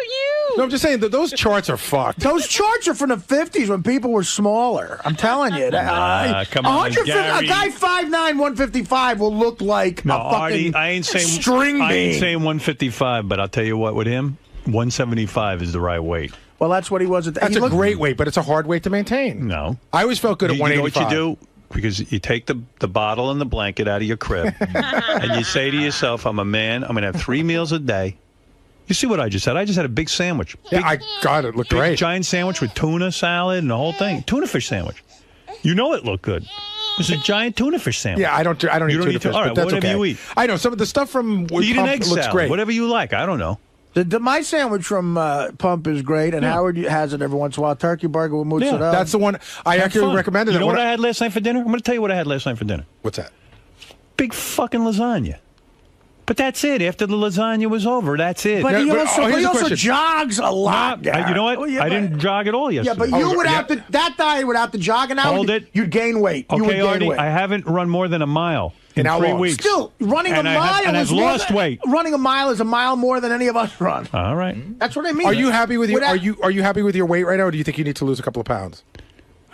No, I'm just saying that those charts are fucked. Those charts are from the 50s when people were smaller. I'm telling you. Come on, 150, Gary. a guy 5'9", 155 will look like No, a fucking Artie, I ain't saying string I ain't bean. saying 155, but I'll tell you what, with him, 175 is the right weight. Well, that's what he was at. That's a great weight, but it's a hard weight to maintain. No. I always felt good at You know 185. what you do? Because you take the bottle and the blanket out of your crib, and you say to yourself, I'm a man, I'm going to have 3 meals a day. You see what I just had? I just had a big sandwich. Yeah, I got it. Looked great. Giant sandwich with tuna salad and the whole thing. Tuna fish sandwich. You know it looked good. It's a giant tuna fish sandwich. Yeah, I don't eat tuna fish, all right, but that's whatever okay. you eat. I know some of the stuff from Eat an egg looks salad, great. whatever you like. I don't know. My sandwich from Pump is great, and Howard has it every once in a while. Turkey burger with mozzarella. That's the one I actually recommended. You know what I had last night for dinner? I'm going to tell you what I had last night for dinner. What's that? Big fucking lasagna. But that's it. After the lasagna was over, that's it. But he also jogs a lot. You know what? Oh, yeah, I didn't jog at all yesterday. Yeah, but you would have to. That diet would have to jog, and now you'd gain weight. Okay, you would gain Artie, weight. I haven't run more than a mile in how 3 long? weeks. Still, running a mile and I've lost weight. Running a mile is a mile more than any of us run. All right. That's what I mean. Are you happy with your Are you happy with your weight right now, or do you think you need to lose a couple of pounds?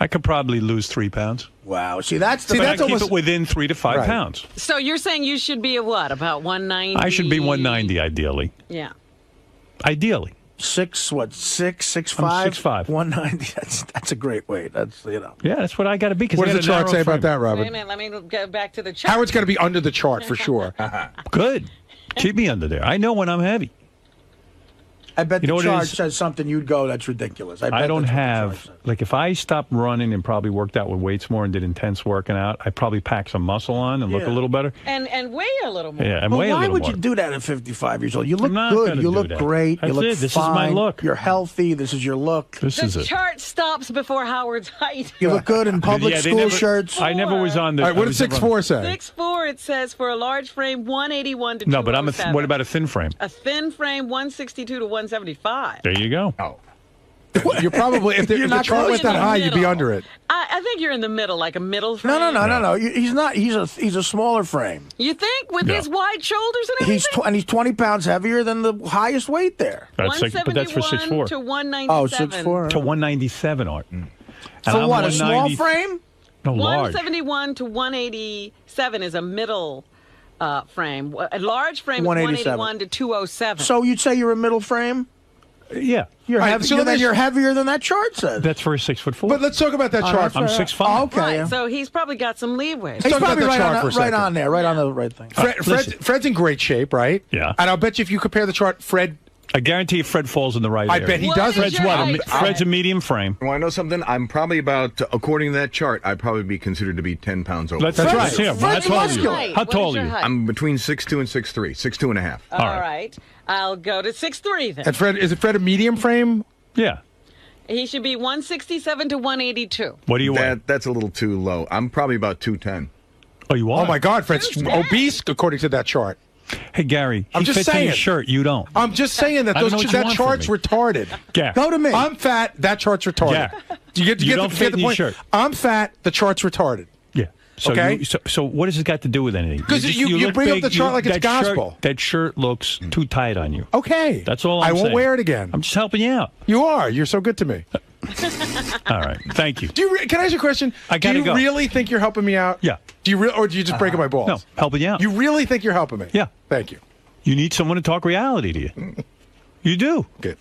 I could probably lose 3 pounds. Wow. See, that's but I almost keep it within 3 to 5 pounds. So you're saying you should be about 190? I should be 190 ideally. Yeah. Ideally. 6'5"? 6'5". 190. That's a great weight. That's Yeah, that's what I got to be. What does the chart say about that, Robin? Wait a minute, let me go back to the chart. Howard's going to be under the chart for sure. Good. Keep me under there. I know when I'm heavy. I bet You know the what it chart is? says something you'd go, that's ridiculous. I don't have, like, if I stopped running and probably worked out with weights more and did intense working out, I'd probably pack some muscle on and look a little better. And weigh a little more. Yeah, and weigh a why little would more. you do that at 55 years old? You look not good. gonna You do look that. great. That's you look it. This is fine. my look. You're healthy. This is your look. This is The it. chart stops before Howard's height. You look good in public Yeah, they school never- shirts. I never was on the. All right, what does 6'4" say? 6'4", it says for a large frame, 181 to 207. No, but what about a thin frame? A thin frame, 162 to 175. There you go. Oh. You're probably, if the chart went that high, you'd be under it. I think you're in the middle, like a middle frame. No. He's not. He's a smaller frame. You think with his wide shoulders and everything? He's 20 pounds heavier than the highest weight there. But that's for 6'4". to 197. Oh, 6'4". To 197, Art. For what, a small frame? No, large. 171 to 187 is a middle frame. A large frame is 187. 181 to 207. So you'd say you're a middle frame? Yeah. You're heavier than that chart says. That's for a 6'4". But let's talk about that chart. I'm 6'5". Okay. Right, so he's probably got some leeway. He's probably right on there, right on the right thing. Fred's in great shape, right? Yeah. And I'll bet you if you compare the chart, Fred. I guarantee you Fred falls in the right area. I bet he does. Fred's what? Fred's a medium frame. You want to know something? I'm probably about, according to that chart, I'd probably be considered to be 10 pounds over. That's right. Yeah, how tall are you? How tall are you? I'm between 6'2" and 6'3", 6'2" and a half. All right. I'll go to 6'3" then. And Fred, is Fred a medium frame? Yeah. He should be 167 to 182. What do you weigh? That's a little too low. I'm probably about 210. Oh, you are? Oh, my God. Fred's obese, according to that chart. Hey, Gary, I'm he just fits in saying. his shirt. You don't. I'm just saying that I don't know what you that want from chart's me. retarded. Gary. Go to me. I'm fat. That chart's retarded. Gary. Do you get You don't the fit in his point? shirt. I'm fat. The chart's retarded. Yeah. So Okay. so what has it got to do with anything? 'Cause you look bring up big, the chart like it's gospel. That shirt looks too tight on you. Okay. That's all I'm I saying. won't wear it again. I'm just helping you out. You are. You're so good to me. All right. Thank you. Can I ask you a question? I gotta Do you go. really think you're helping me out? Yeah. Do you or do you just breaking my balls? No, helping you out. You really think you're helping me? Yeah. Thank you. You need someone to talk reality to you. You do. Good.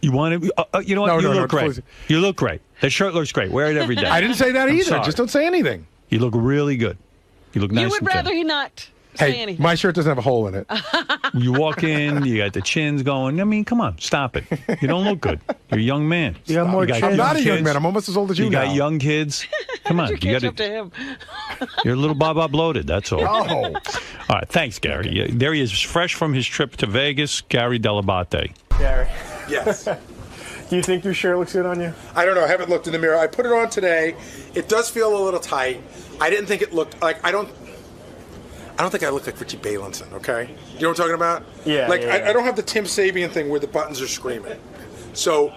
You want to? You know what? No, you no, look no, great. please. You look great. The shirt looks great. Wear it every day. I didn't say that I'm either. sorry. Just don't say anything. You look really good. You look nice. You would and rather thin. he not say Hey, anything. my shirt doesn't have a hole in it. You walk in, you got the chins going. I mean, come on, stop it. You don't look good. You're a young man. You got more got chins. I'm not a young kids. man. I'm almost as old as you now. got young kids. Come on, You you can't got jump to him. You're a little Bob bloated. That's all. Oh. All right, thanks, Gary. Yeah, there he is, fresh from his trip to Vegas. Gary Delabate. Gary, Yes. do you think your shirt looks good on you? I don't know. I haven't looked in the mirror. I put it on today. It does feel a little tight. I didn't think it looked like I don't think I look like Richie Balinson, okay? You know what I'm talking about? Yeah, Like, yeah. I don't have the Tim Sabian thing where the buttons are screaming. So,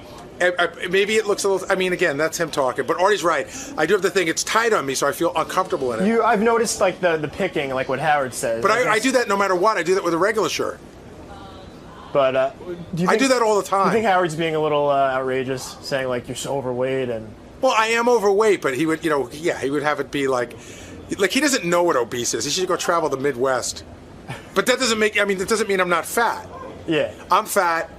maybe it looks a little... I mean, again, that's him talking. But Artie's right. I do have the thing. It's tight on me, so I feel uncomfortable in it. I've noticed like the picking, like what Howard says. But I guess. do that no matter what. I do that with a regular shirt. But do you I think, do that all the Do you time. think Howard's being a little outrageous, saying like you're so overweight and? Well, I am overweight, but he would, he would have it be like he doesn't know what obese is. He should go travel the Midwest. But that doesn't mean I'm not fat. Yeah. I'm fat.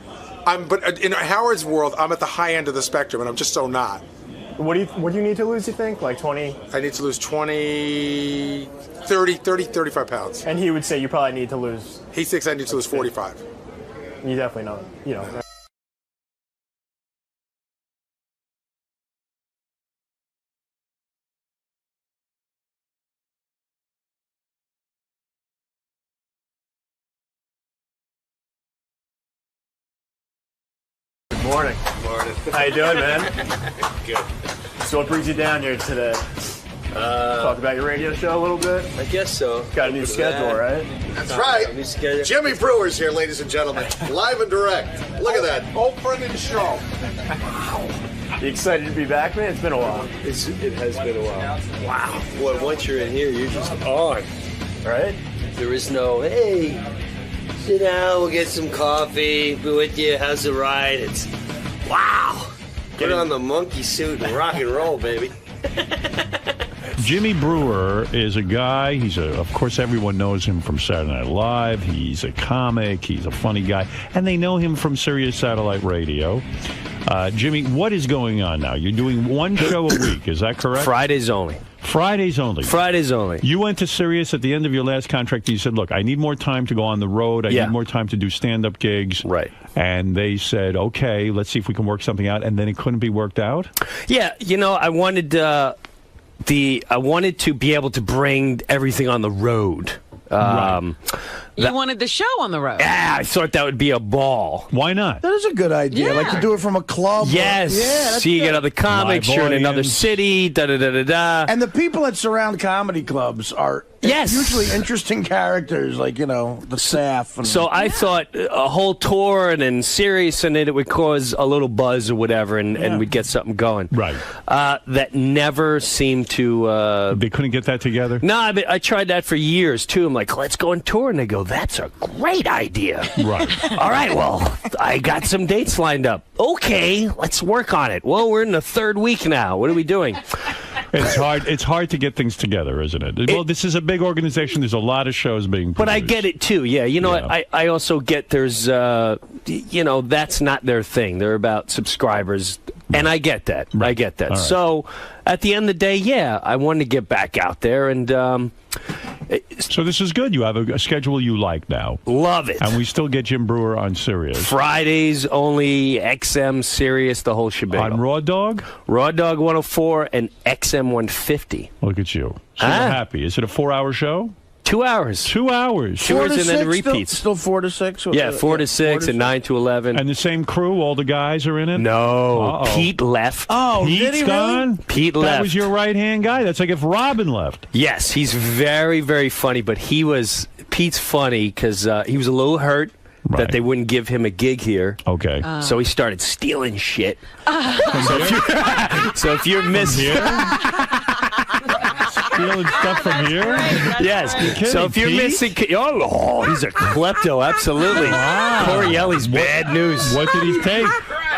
But in Howard's world, I'm at the high end of the spectrum, and I'm just so not. What do you need to lose, you think? Like 20? I need to lose 20, 30, 35 pounds. And he would say you probably need to lose. He thinks I need to lose 45. You definitely know. You know. Good morning. Morning. How you doing, man? Good. So what brings you down here today? Talk about your radio show a little bit? I guess so. Got a new schedule, right? That's right. New schedule. Jimmy Brewer's here, ladies and gentlemen. Live and direct. Look at that. Old friend of the show. You excited to be back, man? It's been a while. It has been a while. Wow. Boy, once you're in here, you're just on. Right? There is no, hey, sit down, we'll get some coffee, be with you, how's the ride? It's, wow. Put on the monkey suit and rock and roll, baby. Jimmy Brewer is a guy. Of course, everyone knows him from Saturday Night Live. He's a comic. He's a funny guy. And they know him from Sirius Satellite Radio. Jimmy, what is going on now? You're doing one show a week. Is that correct? Fridays only. Fridays only. Fridays only. You went to Sirius at the end of your last contract. You said, look, I need more time to go on the road. I need more time to do stand-up gigs. Right. And they said, okay, let's see if we can work something out. And then it couldn't be worked out? Yeah, I wanted I wanted to be able to bring everything on the road. You wanted the show on the road. Yeah, I thought that would be a ball. Why not? That is a good idea. Like to do it from a club. Yes. That's So you good. get other comics, Live you're in another audience. city, da-da-da-da-da. And the people that surround comedy clubs are usually interesting characters, like, the staff. And, So I thought a whole tour and then Sirius in it would cause a little buzz or whatever, and we'd get something going. Right. That never seemed to... They couldn't get that together? No, I tried that for years, too. I'm like, let's go on tour. And they go, that's a great idea. Right. All right, well, I got some dates lined up. Okay, let's work on it. Well, we're in the third week now. What are we doing? It's hard to get things together, isn't it? Well, this is a big organization. There's a lot of shows being produced. But I get it, too. Yeah, I also get there's, that's not their thing. They're about subscribers. And I get that. Right. I get that. All right. So at the end of the day, yeah, I wanted to get back out there. And so this is good. You have a schedule you like now. Love it. And we still get Jim Brewer on Sirius. Fridays only, XM, Sirius, the whole shebang. On Raw Dog? Raw Dog 104 and XM 150. Look at you. So you're happy. Is it a 4-hour show? 2 hours. 2 hours. Tours and then repeats. Still 4 to 6? Yeah, 4 to 6 and 9 to 11. And the same crew, all the guys are in it? No. Uh-oh. Pete left. Oh, Pete's did he gone? really? Pete left. That was your right-hand guy. That's like if Robin left. Yes, he's very, very funny, but Pete's funny because he was a little hurt that they wouldn't give him a gig here. Okay. So he started stealing shit. So if you're missing... Stealing stuff from here? Yes. So if you're missing... Oh, he's a klepto, absolutely. Wow. Corielli's bad news. What did he take?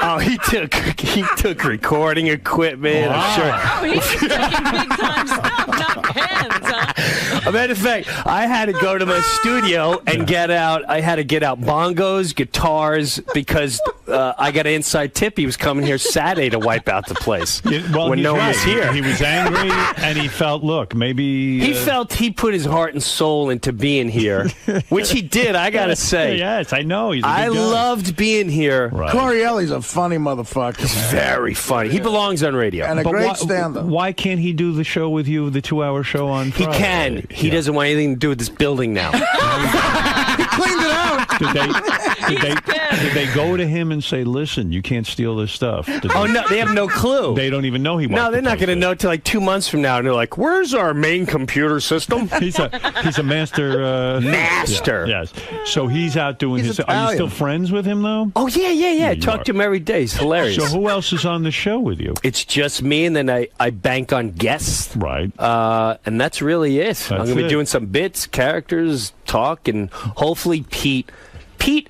Oh, he took recording equipment. Wow. I'm sure. Oh, he's taking big time stuff, not pens, huh? As a matter of fact, I had to go to my studio and get out bongos, guitars, because I got an inside tip. He was coming here Saturday to wipe out the place when no one was here. He was angry, and he felt, look, maybe... He felt he put his heart and soul into being here, which he did, I got to say. Yes, I know. He's a I good guy. loved being here. Right. Corielli's a funny motherfucker. He's very funny. He belongs on radio. And a great stand-up. Why can't he do the show with you, the 2-hour show on He Friday? can. He doesn't want anything to do with this building now. He cleaned it out. Did they go to him and say, listen, you can't steal this stuff? Oh, no, they have no clue. They don't even know he wants No, they're not going to know till like 2 months from now. And they're like, where's our main computer system? He's a master. Master. Yeah, yes. So he's out doing He's his... Are Italian. you still friends with him, though? Oh, yeah. I You talk are. to him every day. He's hilarious. So who else is on the show with you? It's just me, and then I bank on guests. Right. And that's really it. I'm going to be doing some bits, characters, talk, and hopefully Pete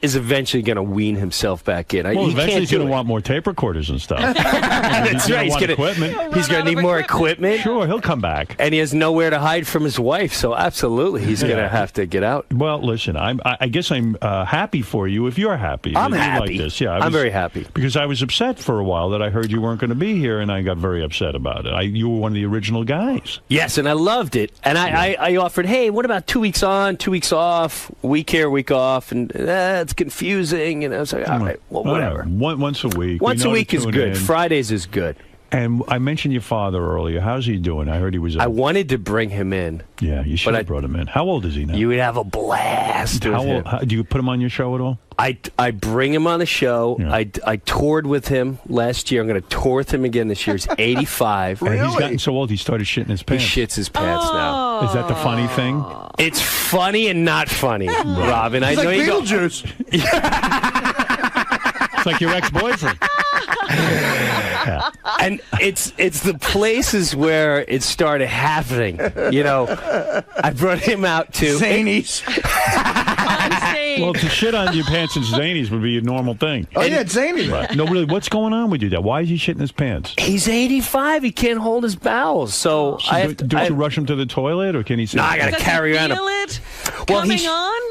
is eventually going to wean himself back in. Well, he eventually can't he's going do to it. want more tape recorders and stuff. That's right. He's He's going to need more equipment. Sure, he'll come back. And he has nowhere to hide from his wife, so absolutely he's going to have to get out. Well, listen, I guess I'm happy for you if you're happy. I'm that you happy. Like this. Yeah, I'm very happy. Because I was upset for a while that I heard you weren't going to be here, and I got very upset about it. You were one of the original guys. Yes, and I loved it. And I offered, hey, what about 2 weeks on, 2 weeks off, week here, week off, and it's confusing. And I was like, all right, well, whatever. Once a week. Once a week is good. In. Fridays is good. And I mentioned your father earlier. How's he doing? I heard he was... I wanted to bring him in. Yeah, you should have brought him in. How old is he now? You would have a blast with him. Do you put him on your show at all? I bring him on the show. Yeah. I toured with him last year. I'm going to tour with him again this year. He's 85. Really? And he's gotten so old he started shitting his pants. He shits his pants now. Is that the funny thing? It's funny and not funny, Robin. He's I know like you Beetlejuice. It's like your ex-boyfriend. Yeah. And it's the places where it started happening. You know, I brought him out to Zanies. Well, to shit on your pants and Zanies would be a normal thing. Oh, yeah, it's Zanies. Right. No, really, what's going on with you, Dad? Why is he shitting his pants? He's 85. He can't hold his bowels. So I have to... Do you rush him to the toilet, or can he... No, I got to carry around him. Does he feel it Well, coming on?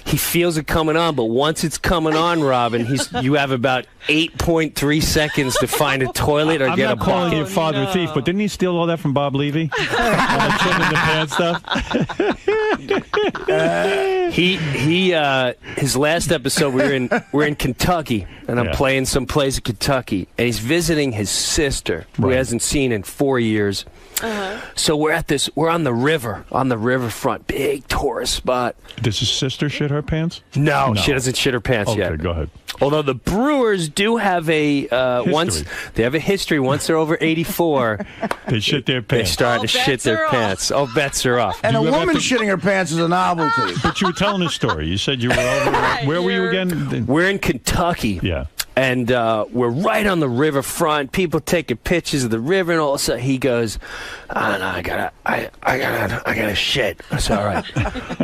He feels it coming on, but once it's coming on, Robin, you have about 8.3 seconds to find a toilet or get a bucket. I'm not calling your father a thief, but didn't he steal all that from Bob Levy? All that shit in the pants stuff? His last episode, we're in Kentucky, and I'm playing some place in Kentucky, and he's visiting his sister, who he hasn't seen in 4 years. So we're on the riverfront, big tourist spot. Does his sister shit her pants? No, she doesn't shit her pants yet. Okay, go ahead. Although the Brewers do have a history. Once they're over 84, they shit their pants. They start to shit their pants. Oh, bets are off. And a woman shitting her pants is a novelty. But you were telling a story. You said you were over. Where were you again? We're in Kentucky. Yeah. And we're right on the riverfront. People taking pictures of the river, and all of a sudden he goes, "Oh no, I gotta shit." I said, "All right,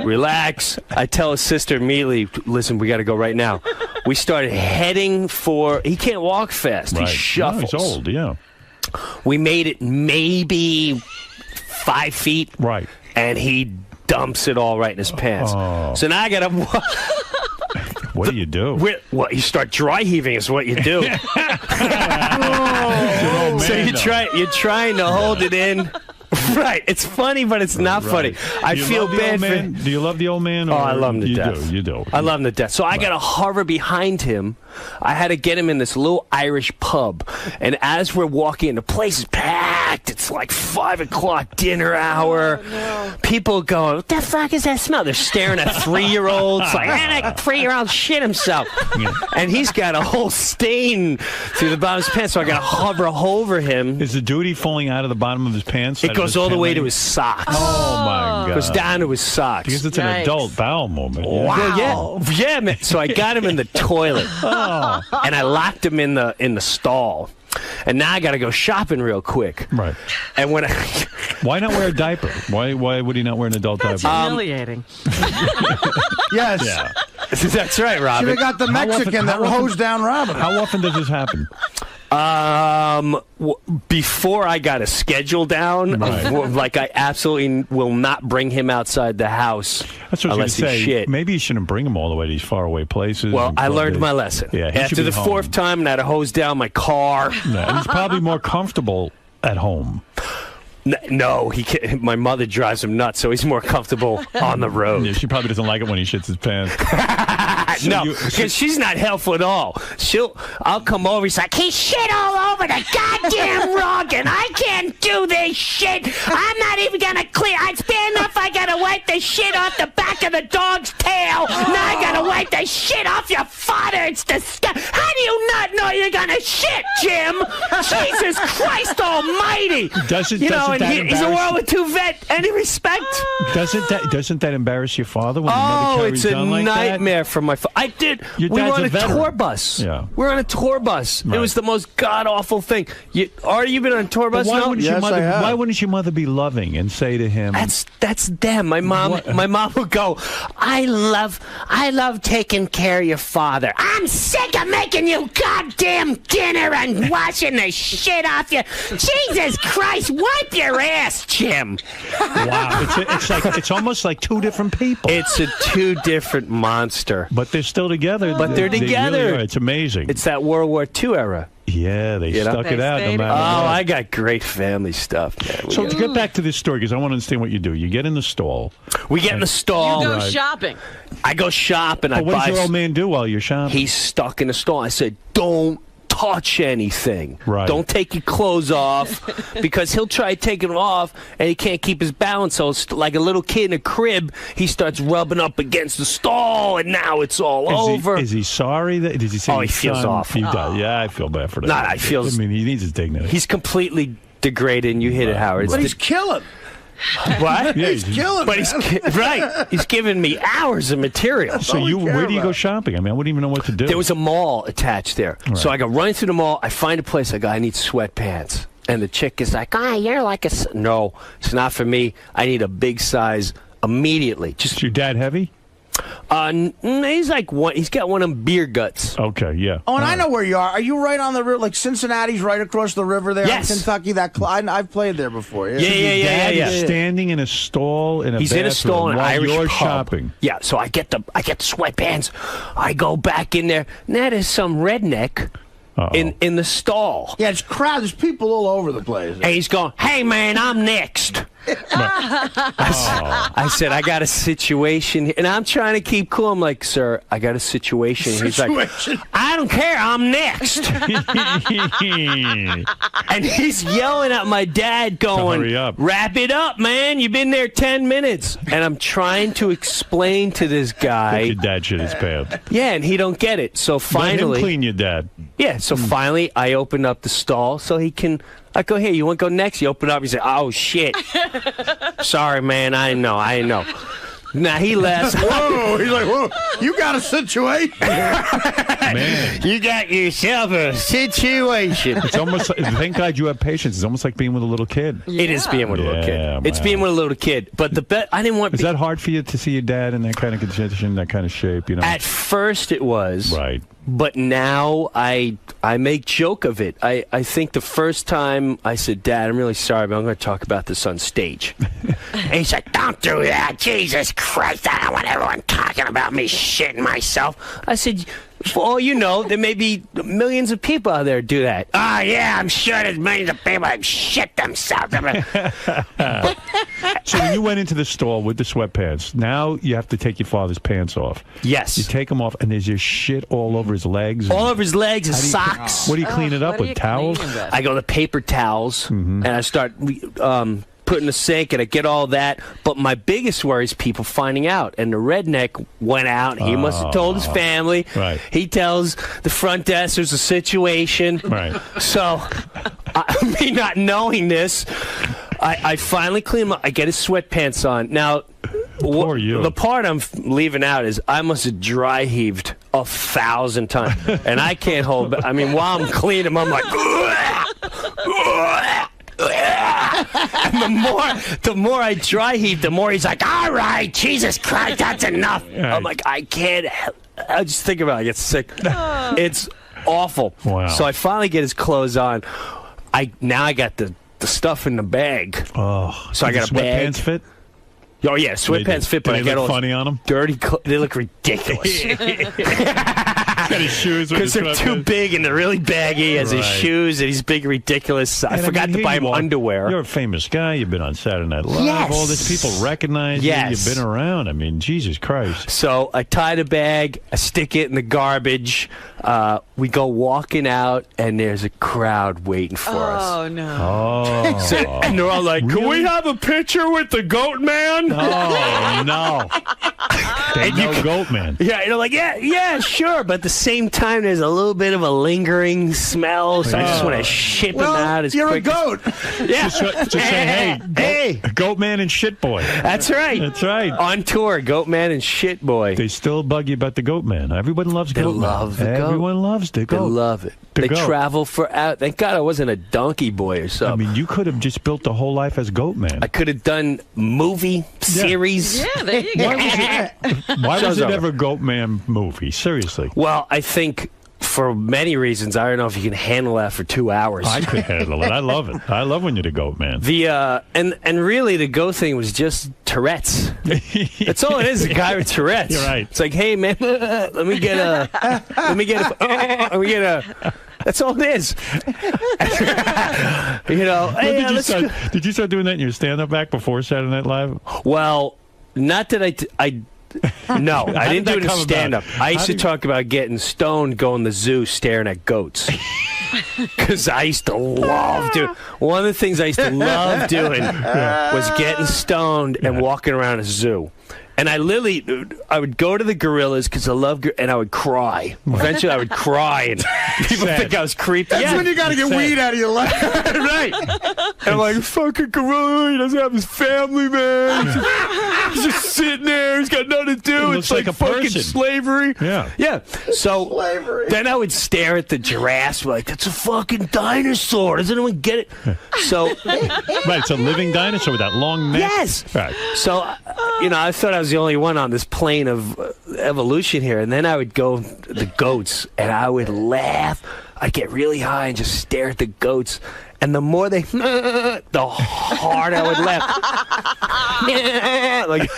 relax." I tell his sister immediately, "Listen, we got to go right now." We started heading for. He can't walk fast. Right. He shuffles. No, he's old. Yeah. We made it maybe 5 feet. Right. And he dumps it all right in his pants. Oh. So now I gotta. What do you do? Well, you start dry heaving is what you do. So you're trying to hold it in. Right. It's funny, but it's not funny. I feel bad for him. Do you love the old man? Oh, I love him to death. You do. I love him to death. So I got to hover behind him. I had to get him in this little Irish pub. And as we're walking in, the place is packed. packed. It's like 5 o'clock dinner hour. People going, what the fuck is that smell? They're staring at 3-year-olds like, that 3-year-old shit himself. And he's got a whole stain through the bottom of his pants, so I got to hover over him. Is the duty falling out of the bottom of his pants? It goes all the way to his socks. Oh, my God. It goes down to his socks. Because it's an adult bowel movement. Wow. Yeah, man. So I got him in the toilet. And I locked him in the stall. And now I got to go shopping real quick. Right. And when why not wear a diaper? Why would he not wear an adult That's diaper? humiliating. Yes. Yeah. That's right, Robin. Should have got the Mexican that hosed down Robin. How often does this happen? Before I got a schedule down, like I absolutely will not bring him outside the house That's what I was unless going to he's say. shit. Maybe you shouldn't bring him all the way to these faraway places. Well, I learned my lesson. Yeah, he should after be the home. 4th time, I had to hose down my car. No, and he's probably more comfortable at home. No, he can't. My mother drives him nuts, so he's more comfortable on the road. Yeah, she probably doesn't like it when he shits his pants. No, because she's not helpful at all. I'll come over. He's like, he shit all over the goddamn rug, and I can't do this shit. I'm not even gonna clear. It's bad enough I gotta wipe the shit off the back of the dog's tail. Now I gotta wipe the shit off your fodder. It's disgusting. How do you not know you're gonna shit, Jim? Jesus Christ Almighty! He's a World War II vet. Any respect? Doesn't that embarrass your father when your mother carries on like that? It's a nightmare for my father. I did. We were on a tour bus. Yeah. We're on a tour bus. Right. It was the most god-awful thing. Artie, you been on a tour bus? Why No? wouldn't your mother be loving and say to him? That's them. My mom would go, I love taking care of your father. I'm sick of making you goddamn dinner and washing the shit off you. Jesus Christ, wipe your ass, Jim. Wow, it's almost like two different people. It's a two different monster. But they're still together. But they're together. Really are. It's amazing. It's that World War II era. Yeah, they stuck it out no matter what. I got great family stuff, man. So to get back to this story, because I want to understand what you do. You get in the stall. We get in the stall. You go shopping. I go shopping. What does your old man do while you're shopping? He's stuck in the stall. I said, don't touch anything. Right. Don't take your clothes off, because he'll try taking them off and he can't keep his balance. So it's like a little kid in a crib, he starts rubbing up against the stall, and now it's all over. Is he sorry? Does he say he feels awful. He does. Yeah, I feel bad for that. I mean, he needs his dignity. He's completely degraded, and you hit it, Howard. But he's killing. What? Yeah, he's killing. But right. He's giving me hours of material. So where do you go shopping? I mean, I wouldn't even know what to do. There was a mall attached there. Right. So I go running through the mall. I find a place. I go, I need sweatpants. And the chick is like, you're like a... No, it's not for me. I need a big size immediately. Is your dad heavy? He's like one. He's got one of them beer guts. Okay, yeah. Oh, and I know where you are. Are you right on the river? Like Cincinnati's right across the river there Yes. in Kentucky? I've played there before. Yeah. Dad is standing in a stall in a He's in a stall in an while Irish you're pub. shopping. Yeah, so I get the sweatpants. I go back in there. Now there's some redneck in the stall. Yeah, it's crowded. There's people all over the place. And he's going, hey, man, I'm next. I said, I got a situation here. And I'm trying to keep cool. I'm like, sir, I got a situation. He's like, I don't care. I'm next. And he's yelling at my dad going, hurry up. Wrap it up, man. You've been there 10 minutes. And I'm trying to explain to this guy. Your dad shit his pants. Yeah, and he don't get it. So finally. Let him clean your dad. Yeah, so finally I open up the stall so he can... I go, here, you want to go next? You open up, he said, oh, shit. Sorry, man, I know. Now he laughs. Whoa, he's like, whoa, you got a situation. Man. You got yourself a situation. It's almost like, thank God you have patience. It's almost like being with a little kid. It is being with a little kid. It's being with a little kid. But I didn't want... Is that hard for you to see your dad in that kind of condition, that kind of shape, you know? At first it was. Right. But now I make joke of it. I think the first time I said, Dad, I'm really sorry, but I'm going to talk about this on stage. And he's like, don't do that. Jesus Christ, I don't want everyone talking about me shitting myself. I said, For all you know, there may be millions of people out there who do that. Ah, yeah, I'm sure there's millions of people who shit themselves. So when you went into the store with the sweatpants, now you have to take your father's pants off. Yes. You take them off, and there's just shit all over his legs. All over his legs, his socks. What do you clean it up with? Towels? I go to paper towels, and I start put in the sink, and I get all that. But my biggest worry is people finding out. And the redneck went out. He must have told his family. Right. He tells the front desk there's a situation. Right. So, me not knowing this, I finally clean him up. I get his sweatpants on. Now, the part I'm leaving out is I must have dry heaved 1,000 times. And I can't hold back. I mean, while I'm cleaning him, I'm like... And the more I dry heave, the more he's like, all right, Jesus Christ, that's enough. I'm like, I can't. I just think about it, I get sick. It's awful. Wow. So I finally get his clothes on. Now I got the stuff in the bag. Oh, so I got a bag. Sweatpants fit? Oh yeah, sweatpants fit, but I got all funny on them. Dirty. They look ridiculous. Got his shoes because they're too big and they're really baggy. He has his shoes and he's big, ridiculous. I forgot to buy him underwear. You're a famous guy. You've been on Saturday Night Live. Yes. All these people recognize you. You've been around. I mean, Jesus Christ. So I tie the bag. I stick it in the garbage. We go walking out, and there's a crowd waiting for us. Oh, no. Oh. And they're all like, can we have a picture with the goat man? Oh, no. And no goat man. Yeah, and they're like, yeah, sure. But at the same time, there's a little bit of a lingering smell, so I just want to ship him out as quick. You're a goat. Yeah. Just say, hey, goat man and shit boy. That's right. That's right. On tour, goat man and shit boy. They still bug you about the goat man. Everyone loves goat man. They love the goat. Everyone loves the goat. They love it. They travel for out. Thank God I wasn't a donkey boy or something. I mean, you could have just built the whole life as goat man. I could have done movie series. Yeah, there you go. Why was it ever goat man movie? Seriously. Well, I think for many reasons. I don't know if you can handle that for 2 hours. I could handle it. I love it. I love when you're the goat man. And really the goat thing was just Tourette's. That's all it is. A guy with Tourette's. You're right. It's like, hey man, let me get a. That's all it is. Did you start doing that in your stand-up act before Saturday Night Live? Well, not that No, I didn't do it in stand-up. I used to talk about getting stoned, going to the zoo, staring at goats. Because I used to love doing. One of the things I used to love doing was getting stoned and walking around a zoo. And I would go to the gorillas because I love, and I would cry. Eventually, I would cry, and people think I was creepy. That's when you got to get weed out of your life. Right. And I'm like, fucking gorilla, he doesn't have his family, man. He's just sitting there, he's got nothing to do. It it's looks like a fucking person. Slavery. Yeah. Yeah. So then I would stare at the giraffes, like, that's a fucking dinosaur. Does anyone get it? So. Right, it's a living dinosaur with that long neck. Yes. Right. So, I thought I was the only one on this plane of evolution here, and then I would go the goats, and I would laugh. I'd get really high and just stare at the goats, and the more they, the harder I would laugh. Like,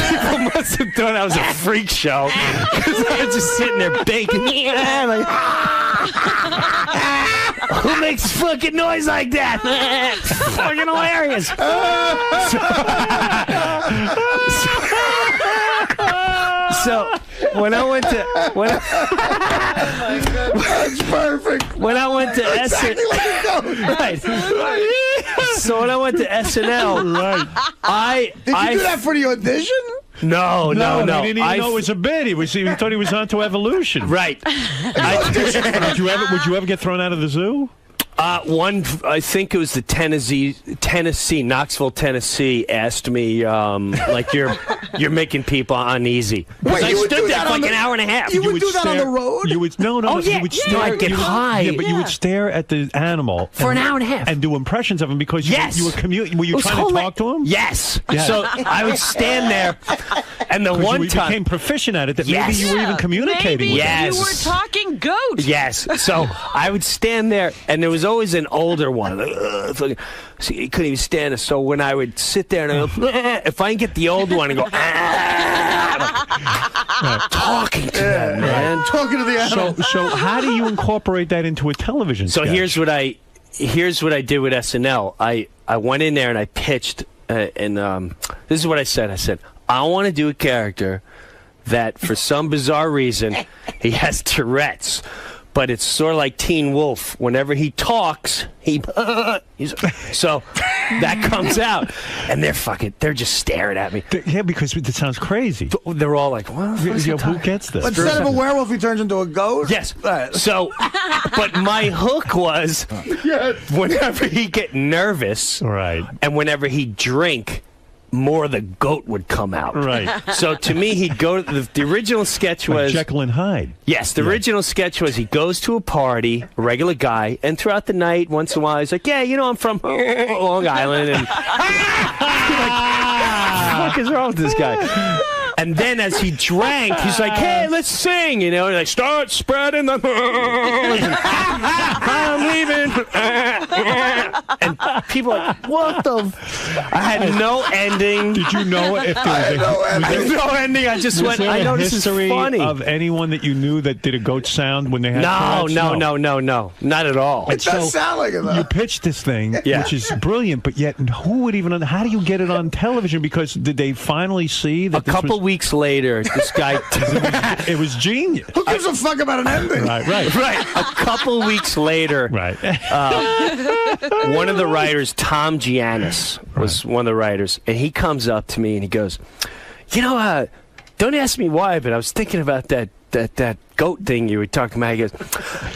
people must have thought I was a freak show because I was just sitting there baking. Like, who makes fucking noise like that? Fucking hilarious. So when I went to that's perfect. When I went to exactly like a goat. Right. So when I went to SNL, right. Did you do that for the audition? No. He didn't even know it was a bit. He thought he was onto evolution. Right. Would you ever get thrown out of the zoo? I think it was the Tennessee, Knoxville, Tennessee, asked me, like, you're making people uneasy. Wait, I stood there for like an hour and a half. You would do that on the road? You would no. Oh, yeah, you would stare. I'd get high. Yeah, but you would stare at the animal for an hour and a half and do impressions of him because you were commuting. Were you trying to talk to him? Yes. So I would stand there, and the one time you became proficient at it that maybe you were even communicating. Maybe with you were talking goat. Yes. So I would stand there, and there was always an older one. So he couldn't even stand it. So when I would sit there and I go, if I can get the old one and go, Talking to them, man. Talking to the animal. So how do you incorporate that into a television So sketch? here's what I did with SNL. I went in there and I pitched, and this is what I said. I said, I want to do a character that, for some bizarre reason, he has Tourette's. But it's sort of like Teen Wolf. Whenever he talks, so that comes out, and they're just staring at me. Yeah, because it sounds crazy. They're all like, "What? Who gets this?" Instead of a werewolf, he turns into a ghost. Yes. So, but my hook was whenever he get nervous, right, and whenever he drink, more of the goat would come out. Right. So to me, he'd go to the original sketch Like was Jekyll and Hyde. Yes, the original sketch was he goes to a party, a regular guy, and throughout the night, once in a while, he's like, "Yeah, I'm from Long Island," and like, what the fuck is wrong with this guy? And then as he drank, he's like, "Hey, let's sing," and they start spreading the I'm leaving. And people are like, "What the?" I had no ending. Did you know if there was no ending? I just went, I know this is funny. Of anyone that you knew that did a goat sound when they had No, Tourette's? not at all. It does sound like it, though. You pitched this thing, which is brilliant, but yet who would even? How do you get it on television? Because did they finally see that? A couple weeks later, this guy. It was genius. Who gives a fuck about an ending? Right. A couple weeks later, one of the writers, Tom Giannis, was one of the writers, and he comes up to me and he goes, don't ask me why, but I was thinking about that goat thing you were talking about. He goes,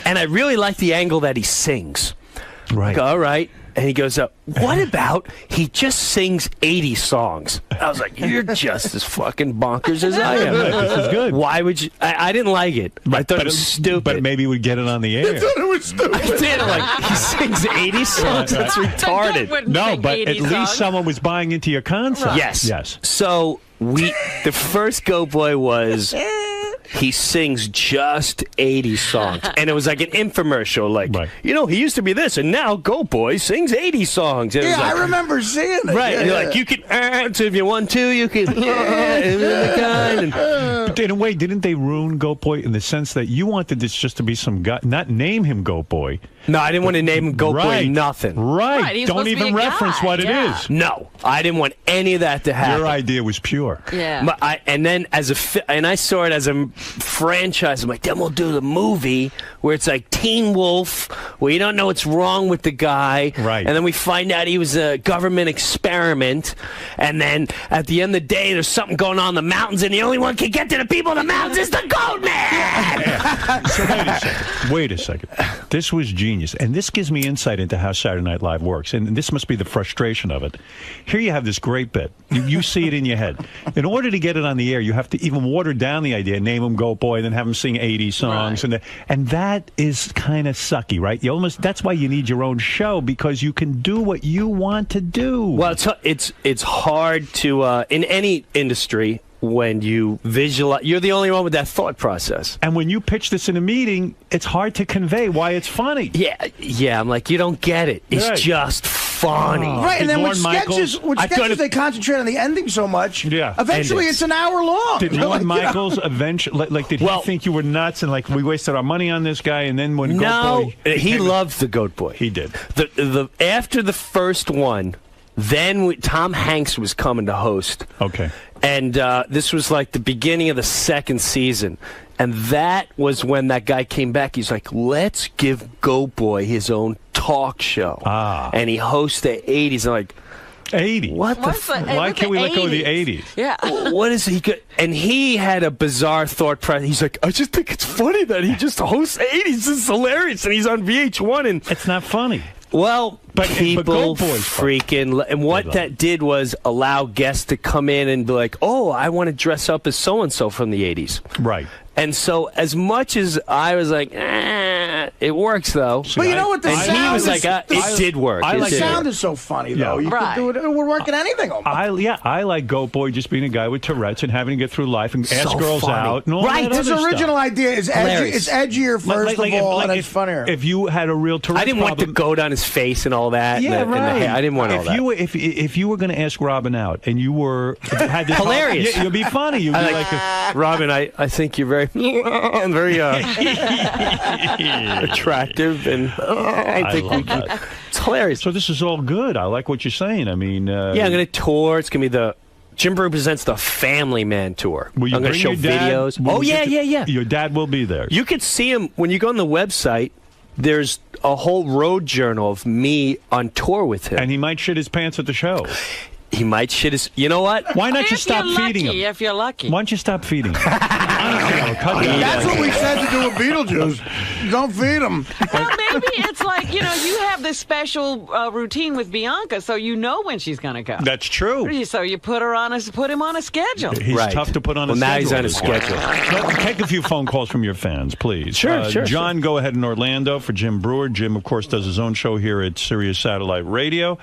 and I really like the angle that he sings. Right. I go, all right. And he goes, what about he just sings 80s songs? I was like, you're just as fucking bonkers as I am. This is good. Why would you? I didn't like it. I thought it was stupid. But maybe it would get it on the air. I thought it was stupid. I did. Like, he sings 80s songs? That's retarded. No, but at least someone was buying into your concept. Yes. So the first Go Boy was... He sings just 80s songs. And it was like an infomercial. Like, he used to be this, and now Go Boy sings 80s songs. And Yeah, like, I remember seeing it. Right. Yeah, And you're like, you can, so if you want to, you can. But in a way, didn't they ruin Go Boy in the sense that you wanted this just to be some guy, not name him Go Boy? No, I didn't want to name him Go Boy nothing. Right. He's Don't supposed to be even a reference guy. what it Yeah. is. No, I didn't want any of that to happen. Your idea was pure. Yeah. But and then and I saw it as a franchise. I'm like, then we'll do the movie where it's like Teen Wolf, where you don't know what's wrong with the guy. Right. And then we find out he was a government experiment. And then at the end of the day, there's something going on in the mountains, and the only one can get to the people in the mountains is the Goat Man. So wait a second. This was genius. And this gives me insight into how Saturday Night Live works. And this must be the frustration of it. Here you have this great bit. You see it in your head. In order to get it on the air, you have to even water down the idea, name him Goat Boy, then have him sing 80 songs. Right. And that is kind of sucky, right? That's why you need your own show, because you can do what you want to do. Well, it's hard to, in any industry, when you visualize, you're the only one with that thought process. And when you pitch this in a meeting, it's hard to convey why it's funny. Yeah. I'm like, you don't get it. It's just funny. Right, and then with sketches, they concentrate on the ending so much. Yeah. Eventually, it's an hour long. Did Lorne Michaels eventually, did he think you were nuts and like we wasted our money on this guy? And then when Goat Boy, he loved the Goat Boy. He did. After the first one, then Tom Hanks was coming to host. Okay. And this was like the beginning of the second season. And that was when that guy came back. He's like, let's give Goat Boy his own talk show. And he hosts the 80s. I'm like, 80? What the why can't we let go of the 80s? Yeah. What is he good? And he had a bizarre thought process. He's like, I just think it's funny that he just hosts 80s. This is hilarious. And he's on VH1. And it's not funny. Well, but people freaking... And what that did was allow guests to come in and be like, oh, I want to dress up as so-and-so from the 80s. Right. And so as much as I was like, It works though. But you know what? The and sound he was like, it did work. The sound is so funny though. You could do it. It would work in anything. I like Goat Boy just being a guy with Tourette's and having to get through life and ask So girls funny. out. And all Right. that His other original stuff. idea is edgy. It's edgier first of all, and it's funnier. If you had a real Tourette's I didn't want the goat on his face and all that. Yeah, and the hair. I didn't want all that. If you were going to ask Robin out and you had this Hilarious. you'd be funny. You'd be like Robin, I think you're very very attractive, and I think we can. It's hilarious. So this is all good. I like what you're saying. I mean, yeah, I'm going to tour. It's going to be the Jim Brew presents the Family Man tour. Will you I'm going to bring show your dad? videos. Will Oh we yeah, get to- yeah. Your dad will be there. You could see him when you go on the website. There's a whole road journal of me on tour with him, and he might shit his pants at the show. He might shit his. You know what? Why not just stop feeding him? If you're lucky. Why don't you stop feeding him? That's what we said to do with Beetlejuice. Don't feed him. Well, maybe it's like, you have this special routine with Bianca, so you know when she's going to go. That's true. So you put him on a schedule. He's tough to put on a now schedule. he's on a schedule. So take a few phone calls from your fans, please. Sure. John, go ahead in Orlando for Jim Brewer. Jim, of course, does his own show here at Sirius Satellite Radio.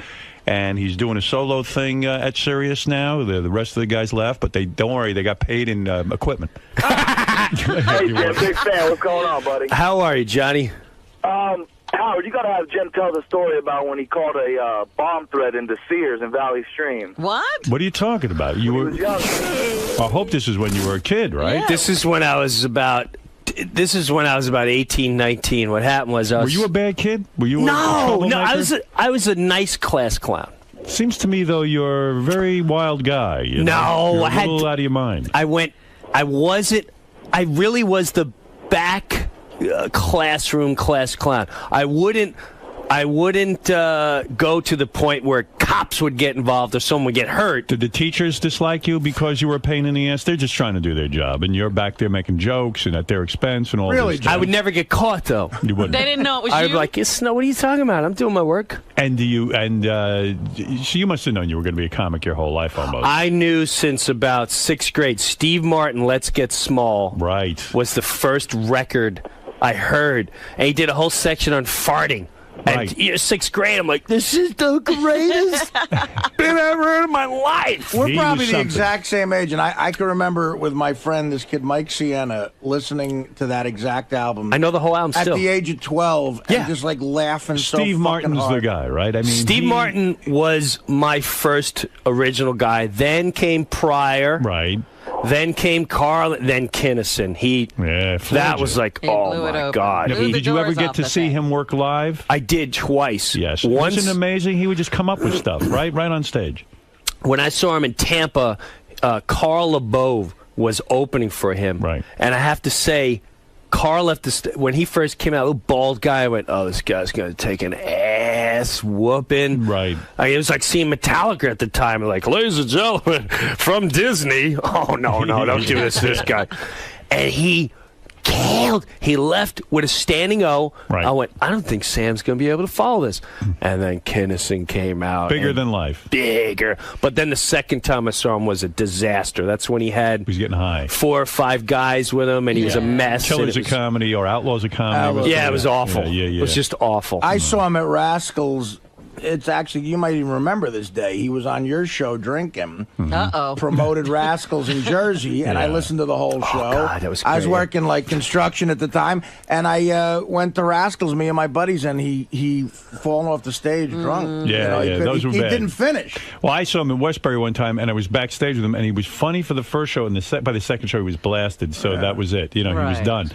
And he's doing a solo thing at Sirius now. The rest of the guys left, but don't worry, they got paid in equipment. Hey, Jim, big fan. What's going on, buddy? How are you, Johnny? Howard, you got to have Jim tell the story about when he called a bomb threat into Sears in Valley Stream. What? What are you talking about? You were. I hope this is when you were a kid, right? Yeah. This is when I was about 18, 19. What happened was Were you a bad kid? Were you? No. I was a nice class clown. Seems to me though you're a very wild guy. You know? You're a little out of your mind. I really was the back classroom class clown. I wouldn't go to the point where cops would get involved or someone would get hurt. Did the teachers dislike you because you were a pain in the ass? They're just trying to do their job, and you're back there making jokes and at their expense and all this stuff. I would never get caught, though. You wouldn't. They didn't know it was I'd you? be like, what are you talking about? I'm doing my work. And so you must have known you were going to be a comic your whole life almost. I knew since about 6th grade. Steve Martin, Let's Get Small, was the first record I heard. And he did a whole section on farting. And 6th grade, I'm like, this is the greatest bit I've ever heard in my life. We're probably the exact same age, and I can remember with my friend, this kid Mike Sienna, listening to that exact album. I know the whole album still. At the age of 12, and just like laughing so fucking Steve Martin's hard. the guy, right? I mean, Steve Martin was my first original guy. Then came Pryor. Right. Then came Carl. Then Kinnison. That was like, oh my God. Now, did you ever get to see him work live? I did twice. Yes. Once. Wasn't it amazing? He would just come up with stuff, right on stage. When I saw him in Tampa, Carl LeBove was opening for him. Right. And I have to say, Carl left when he first came out, a little bald guy, I went, oh, this guy's going to take an ass whooping. Right. It was like seeing Metallica at the time. Like, ladies and gentlemen, from Disney. Oh, no, don't do this guy. And he killed. He left with a standing O. Right. I went, I don't think Sam's going to be able to follow this. And then Kinnison came out. Bigger than life. Bigger. But then the second time I saw him was a disaster. That's when he was getting high. 4 or 5 guys with him, and he was a mess. Killers of Comedy or Outlaws of Comedy. It was awful. Yeah. It was just awful. I saw him at Rascals. It's actually, you might even remember this day. He was on your show drinking. Uh-oh. Promoted Rascals in Jersey, and I listened to the whole show. God, that was I was great. working like construction at the time, and I went to Rascals, me and my buddies, and he fallen off the stage drunk. Yeah, those were he bad. didn't finish. Well, I saw him in Westbury one time, and I was backstage with him, and he was funny for the first show, and by the second show, he was blasted, so that was it. He was done.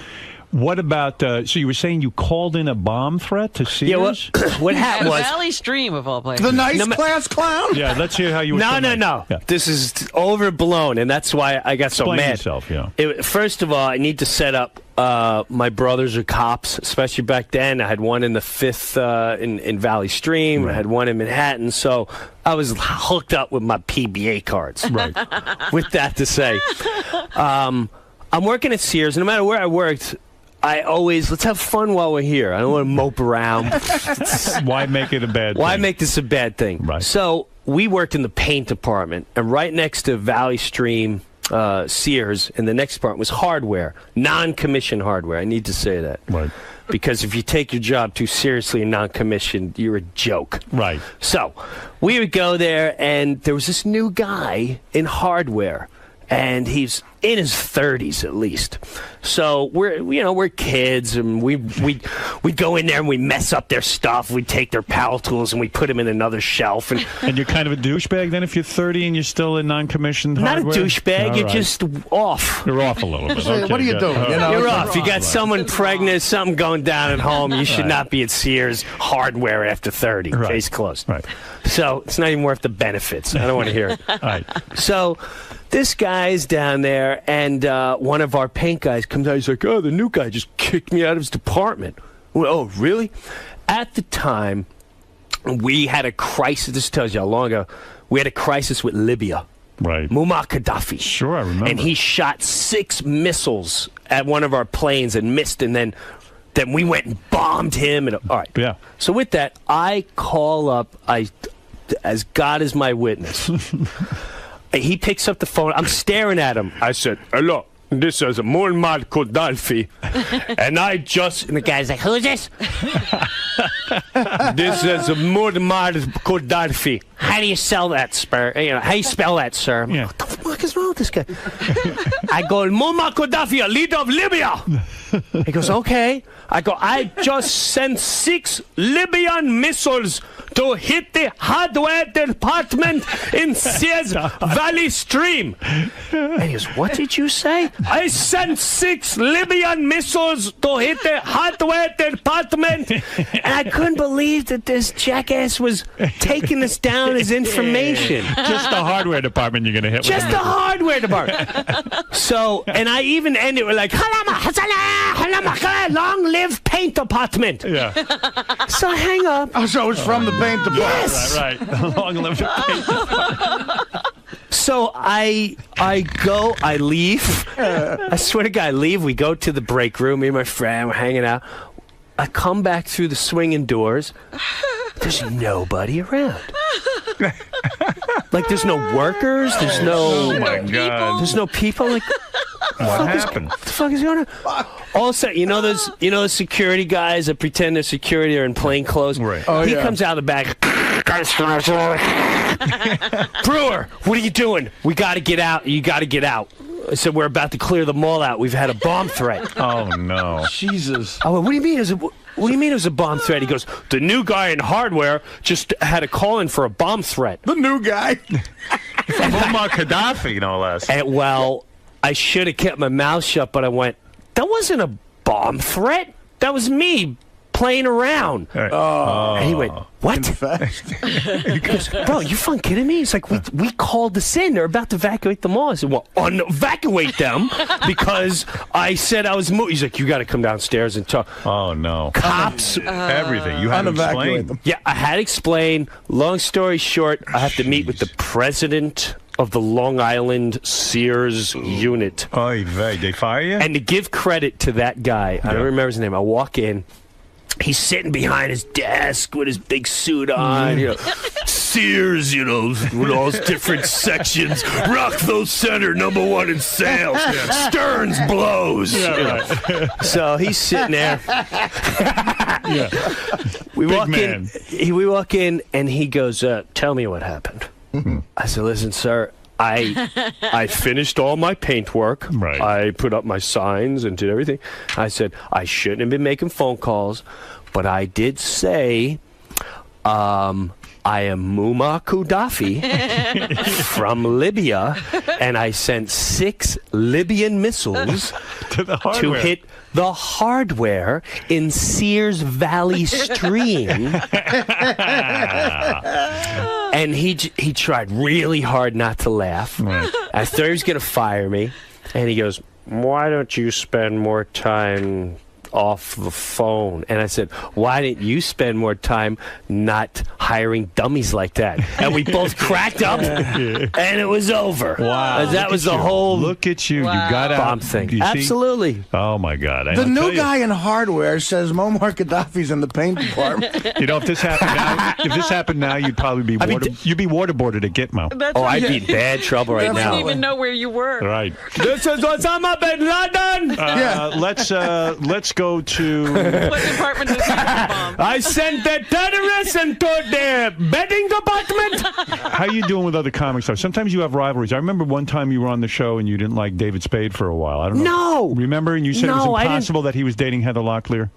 What about, so you were saying you called in a bomb threat to Sears? What happened was... Valley Stream, of all places. The nice class clown? Yeah, let's hear how you were No. Yeah. This is overblown, and that's why I got so Explain mad. yourself, yeah. First of all, I need to set up my brothers are cops, especially back then. I had one in the 5th in Valley Stream. I had one in Manhattan. So I was hooked up with my PBA cards. Right. With that to say. I'm working at Sears, and no matter where I worked, I always, let's have fun while we're here. I don't want to mope around. Why make it a bad thing? Why make this a bad thing? Right. So we worked in the paint department, and right next to Valley Stream Sears, and the next part was hardware, non-commissioned hardware. I need to say that. Right. Because if you take your job too seriously and non-commissioned, you're a joke. Right. So we would go there, and there was this new guy in hardware, and he's in his 30s at least. So we're kids, and we go in there and we mess up their stuff. We take their power tools and we put them in another shelf. And you're kind of a douchebag then if you're 30 and you're still in non-commissioned hardware? Not a douchebag. You're right. just off. You're off a little bit. Okay, what are you doing? You're off. You got someone pregnant, something going down at home. You should not be at Sears hardware after 30. Right. Case closed. Right. So it's not even worth the benefits. I don't want to hear it. All right. So this guy's down there, and one of our paint guys comes out. He's like, oh, the new guy just kicked me out of his department. Well, oh, really? At the time, we had a crisis. This tells you how long ago. We had a crisis with Libya. Right. Muammar Gaddafi. Sure, I remember. And he shot 6 missiles at one of our planes and missed, and then we went and bombed him. And all right. Yeah. So with that, I call up, as God is my witness. He picks up the phone. I'm staring at him. I said, hello, this is Muammar Gaddafi. And the guy's like, who's this? This is Muammar Gaddafi. How do you sell that, sir? How do you spell that, sir? Yeah. What the fuck is wrong with this guy? I go, Muammar Gaddafi, a leader of Libya. He goes, okay. I go, I just sent 6 Libyan missiles to hit the hardware department in Sears Valley Stream. And he goes, what did you say? I sent 6 Libyan missiles to hit the hardware department. And I couldn't believe that this jackass was taking us down as information. Just the hardware department you're going to hit Just with. the hardware department. So, and I even ended with like, long live paint department. Yeah. So I hang up. Oh, so it's from the paint department. Yes. Right. Long live the paint department. So I leave. I swear to God, I leave. We go to the break room. Me and my friend, we're hanging out. I come back through the swinging doors. There's nobody around. Like, there's no workers. There's no. Oh my God. There's no people. Like, what happened? What the fuck is going on? All of a sudden, those security guys that pretend they're security are in plain clothes. Right. Oh, He yeah. comes out of the back. Brewer, what are you doing? We got to get out. You got to get out. I said, we're about to clear the mall out. We've had a bomb threat. Oh, no. Jesus. I went, what do you mean? What do you mean it was a bomb threat? He goes, the new guy in hardware just had a call in for a bomb threat. The new guy. Muammar Gaddafi, no less. And, well, I should have kept my mouth shut, but I went, that wasn't a bomb threat. That was me playing around. And he went, what? He goes, bro, you fucking kidding me? He's like, we called this in. They're about to evacuate the mall. I said, well, evacuate them because I said I was moving. He's like, you got to come downstairs and talk. Oh, no. Cops. Everything. You had to explain. them. Yeah, I had to explain. Long story short, I have to meet with the president of the Long Island Sears unit. Oy vey, they fire you? And to give credit to that guy, I don't remember his name. I walk in. He's sitting behind his desk with his big suit on, Sears, with all his different sections. Rockville Center, #1 in sales. Stearns blows. Right. So he's sitting there. We walk in, and he goes, tell me what happened. Mm-hmm. I said, listen, sir, I finished all my paint work. Right. I put up my signs and did everything. I said, I shouldn't have been making phone calls, but I did say, I am Muammar Gaddafi from Libya, and I sent 6 Libyan missiles to hit the hardware in Sears Valley Stream. And he tried really hard not to laugh. Right. I thought he was going to fire me. And he goes, why don't you spend more time off the phone? And I said, why didn't you spend more time not hiring dummies like that. And we both cracked up, and it was over. Wow. That was the whole... Look at you. Wow. You got out. Bomb thing. You see? Absolutely. Oh, my God. The new guy in hardware says Muammar Gaddafi's in the paint department. You know, if this happened now, you'd probably be you'd be waterboarded at Gitmo. I'd be in bad trouble right now. I didn't even know where you were. Right. This is Osama bin Laden. Let's go to... What department is bomb? I sent the terrorists into the bedding department. How are you doing with other comic stars? Sometimes you have rivalries. I remember one time you were on the show and you didn't like David Spade for a while. I don't know. No. Remember? And you said it was impossible that he was dating Heather Locklear?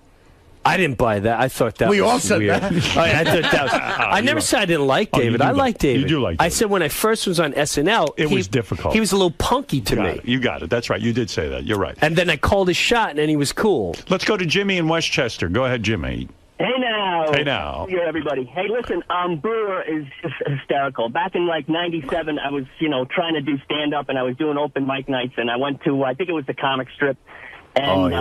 I didn't buy that. I thought that was all said weird. that. I thought that was, I never said I didn't like David. I like David. You do like David. I said when I first was on SNL, it was difficult. He was a little punky to me. You got it. That's right. You did say that. You're right. And then I called his shot, and then he was cool. Let's go to Jimmy in Westchester. Go ahead, Jimmy. Hey now. Hey now. Here, everybody. Hey, listen, Brewer is just hysterical. Back in, like, 97, I was, trying to do stand-up, and I was doing open mic nights, and I went to, I think it was the comic strip. And,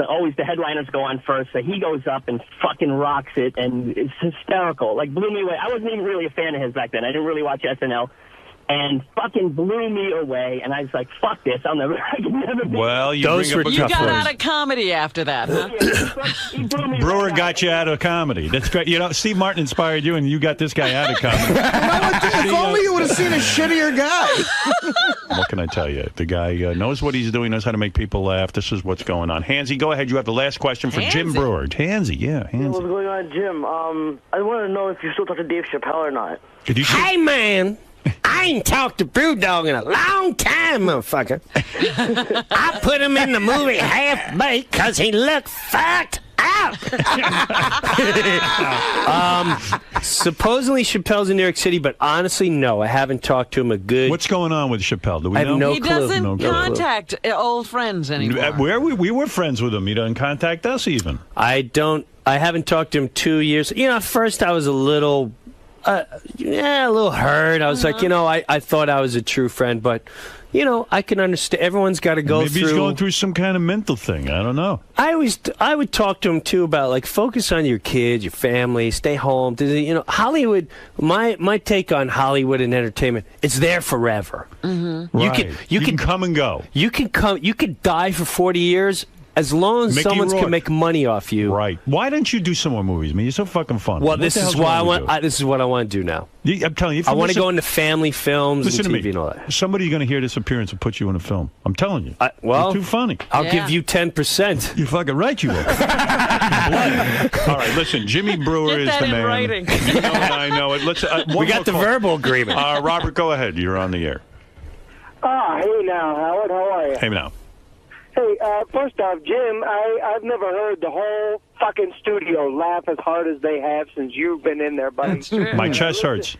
always the headliners go on first, so he goes up and fucking rocks it, and it's hysterical. Like, blew me away. I wasn't even really a fan of his back then. I didn't really watch SNL. And fucking blew me away, and I was like, "Fuck this! I can never be." Well, you got out of comedy after that, huh? Brewer got you out of comedy. That's great. Steve Martin inspired you, and you got this guy out of comedy. If only you would have seen a shittier guy. What can I tell you? The guy knows what he's doing, knows how to make people laugh. This is what's going on. Hansy, go ahead. You have the last question for Jim Brewer. Hansy, Hansy. What's going on, Jim? I want to know if you still talk to Dave Chappelle or not. Hey, man. I ain't talked to Brewdog in a long time, motherfucker. I put him in the movie Half-Baked because he looked fucked up. Supposedly Chappelle's in New York City, but honestly, no. I haven't talked to him a good... What's going on with Chappelle? Do we I have know? no He clue. doesn't contact old friends anymore. We were friends with him. He doesn't contact us even. I haven't talked to him 2 years. At first I was a little... a little hurt. I was like, I thought I was a true friend, but, I can understand. Everyone's got to go through. Maybe he's going through some kind of mental thing. I don't know. I would talk to him too about like focus on your kids, your family, stay home. Hollywood. My take on Hollywood and entertainment, it's there forever. Mm-hmm. Right. You can come and go. You could die for 40 years. As long as someone can make money off you, right? Why don't you do some more movies, man? You're so fucking fun. Well, this is why I want. This is what I want to do now. I'm telling you, I want to go into family films and TV and all that. Somebody's going to hear this appearance and put you in a film. I'm telling you. You're too funny. I'll give you 10%. You're fucking right, you will. All right, listen. Jimmy Brewer is the man. Writing. You know it, I know it. Let's. We got the verbal agreement. Robert, go ahead. You're on the air. Hey now, Howard. How are you? Hey now. Hey, first off, Jim, I've never heard the whole fucking studio laugh as hard as they have since you've been in there, buddy. That's true. My chest hurts.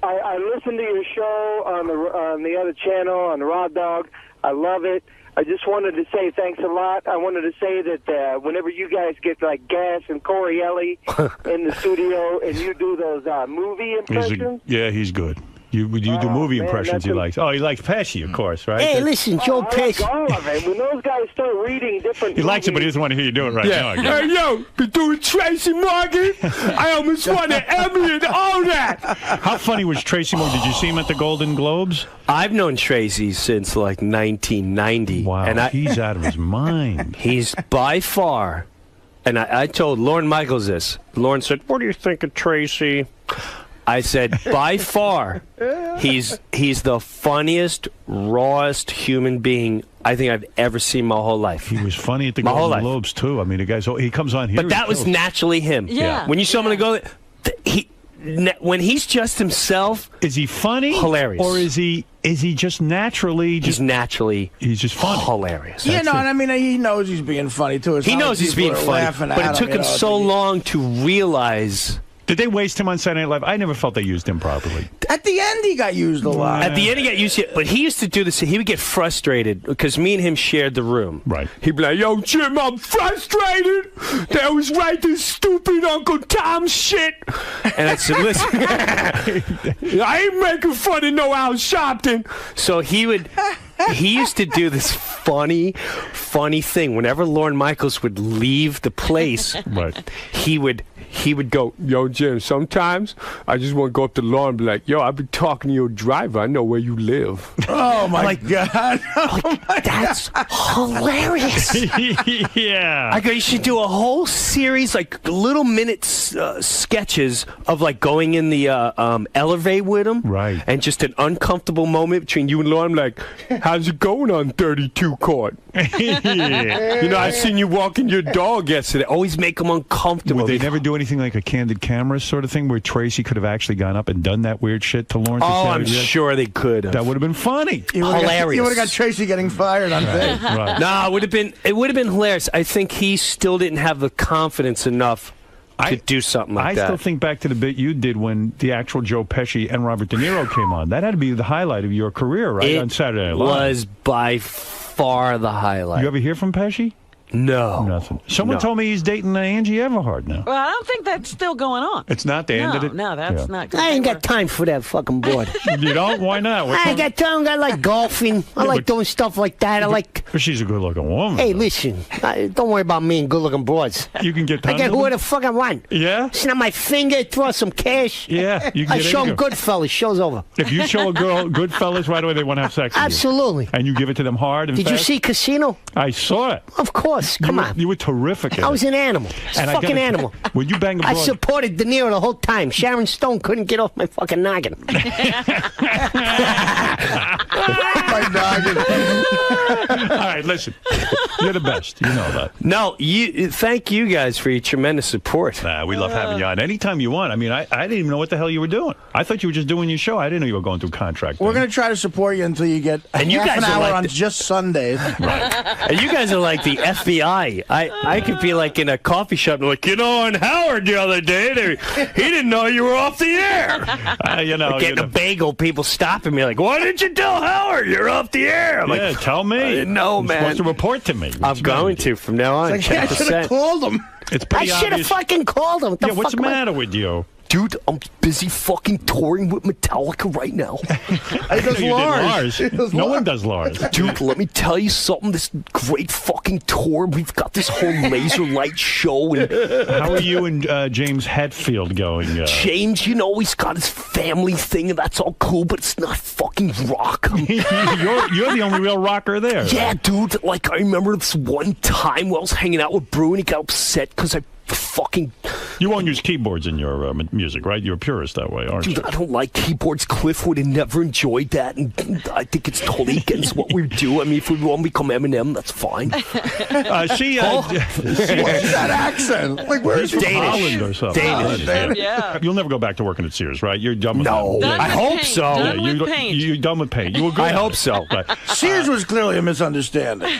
I listened to your show on the other channel, on the Raw Dog. I love it. I just wanted to say thanks a lot. I wanted to say that whenever you guys get like Gas and Corielli in the studio and you do those movie impressions. He's good. You do movie impressions he likes. Oh, he likes Pesci, of course, right? Hey, listen, Joe Pesci. I like all of it. When those guys start reading different He likes it, but he doesn't want to hear you do it right now. Hey, yo, you're doing Tracy Morgan? I almost won an Emmy and all that. How funny was Tracy Morgan? Did you see him at the Golden Globes? I've known Tracy since, 1990. Wow, and he's out of his mind. He's by far, and I told Lorne Michaels this. Lorne said, what do you think of Tracy? I said, by far, he's the funniest, rawest human being I think I've ever seen my whole life. He was funny at the Golden Globes, too. I mean, the guy's, he comes on here. But that was naturally him. Yeah. When you saw him on the Go, when he's just himself, is he funny? Hilarious. Or is he just naturally? He's just funny. Hilarious. And I mean, he knows he's being funny, too. He knows he's being funny, but it took him so long to realize. Did they waste him on Saturday Night Live? I never felt they used him properly. At the end, he got used a lot. At the end, he got used, but he used to do this. He would get frustrated because me and him shared the room. Right. He'd be like, "Yo, Jim, I'm frustrated. They always write this stupid Uncle Tom shit." And I said, "Listen, I ain't making fun of no Al Sharpton." So he used to do this funny thing. Whenever Lorne Michaels would leave the place, right, he would go, yo, Jim, sometimes I just want to go up to the lawn and be like, yo, I've been talking to your driver. I know where you live. Oh, my God. Oh, my That's hilarious. Yeah. I go, you should do a whole series, like little minute sketches of like going in the elevator with him. Right. And just an uncomfortable moment between you and Lauren. I'm like, how's it going on 32 court? You know, I seen you walking your dog yesterday. Always make them uncomfortable. Would they never do anything like a candid camera sort of thing where Tracy could have actually gone up and done that weird shit to Lawrence? Oh, I'm sure they could have. That would have been funny. Hilarious. You would have got Tracy getting fired on tape. Right. No, it would have been hilarious. I think he still didn't have the confidence enough to do something like that. I still think back to the bit you did when the actual Joe Pesci and Robert De Niro came on. That had to be the highlight of your career, right? On Saturday Night Live. Was by far the highlight. You ever hear from Pesci? No. Nothing. Someone told me he's dating Angie Everhart now. Well, I don't think that's still going on. It's not. They ended it? No, that's not good. I ain't got time for that fucking board. You don't? Why not? I ain't got time. I like golfing. I like doing stuff like that. But she's a good-looking woman. Hey, listen. Don't worry about me and good-looking broads. You can get I tons get of who them? the fuck I want. Yeah? Snap my finger, throw some cash. Yeah. You can I get show into them it. Goodfellas. Show's over. If you show a girl Goodfellas, right away they want to have sex with you. Absolutely. And you give it to them hard and Did you fast? see Casino? I saw it. Of course. Come on. You were terrific at I was it. an animal. And I Fucking gotta- animal. When you bang a I broad... supported De Niro the whole time. Sharon Stone couldn't get off my fucking noggin. My noggin. All right, listen. You're the best. You know that. No, thank you guys for your tremendous support. We love having you on anytime you want. I mean, I didn't even know what the hell you were doing. I thought you were just doing your show. I didn't know you were going through contract. We're going to try to support you until you get And you half guys an are hour like on the- just Sundays. And you guys are like the FBI. I could be like in a coffee shop and like, on Howard the other day, he didn't know you were off the air. Getting a bagel, people stopping me like, why didn't you tell Howard you're off the air? I'm like, tell me. I didn't know, You're man. supposed to report to me. I'm going to from now on. It's like, I should have called him. It's I pretty should have obvious. fucking called him. What the Yeah, what's fuck the am I- matter with you? Dude, I'm busy fucking touring with Metallica right now. He does You did Lars. He does No Lars. one does Lars. Dude, let me tell you something. This great fucking tour. We've got this whole laser light show. And How are you and James Hetfield going? James, he's got his family thing, and that's all cool, but it's not fucking rock. You're the only real rocker there. Yeah, dude. Like, I remember this one time when I was hanging out with Brew, and he got upset because I fucking... You won't use keyboards in your music, right? You're a purist that way, aren't you? Dude, I don't like keyboards. Cliff would have never enjoyed that, and I think it's totally against what we do. I mean, if we want to become Eminem, that's fine. See, What's that accent? Like, where is He's he? from Holland or something. Danish. Yeah. You'll never go back to working at Sears, right? You're done with No. that. Done I with hope paint. so. Done with you're, paint. you're done with paint. You were good. I at hope it. so. Right. Sears was clearly a misunderstanding.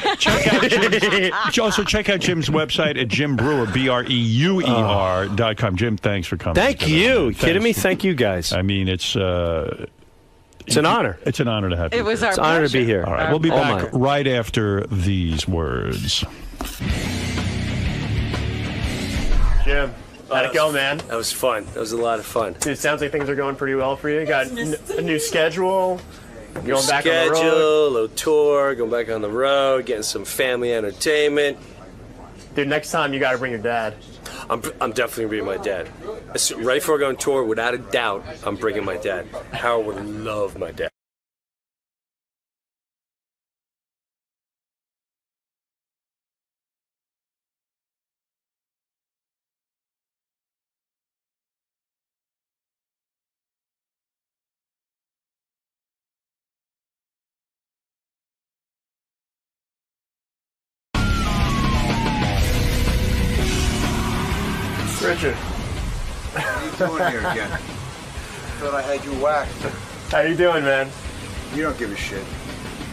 Also, check out Jim's website at Jim Brewer, BREUER.com. Jim, thanks for coming. Thank you. Thanks. Kidding me? Thank you, guys. I mean, it's an honor. It's an honor to have you. It was our It's an honor to be here. All right, we'll be Oh, back my. right after these words. Jim, how'd it go, man? That was fun. That was a lot of fun. Dude, it sounds like things are going pretty well for you. You got a new schedule. Going back on the road. Schedule, a little tour, going back on the road, getting some family entertainment. Dude, next time you got to bring your dad. I'm definitely bringing my dad. Right before I go on tour, without a doubt, I'm bringing my dad. Howard would love my dad. Richard. What are you doing here again? Thought I had you whacked. How you doing, man? You don't give a shit.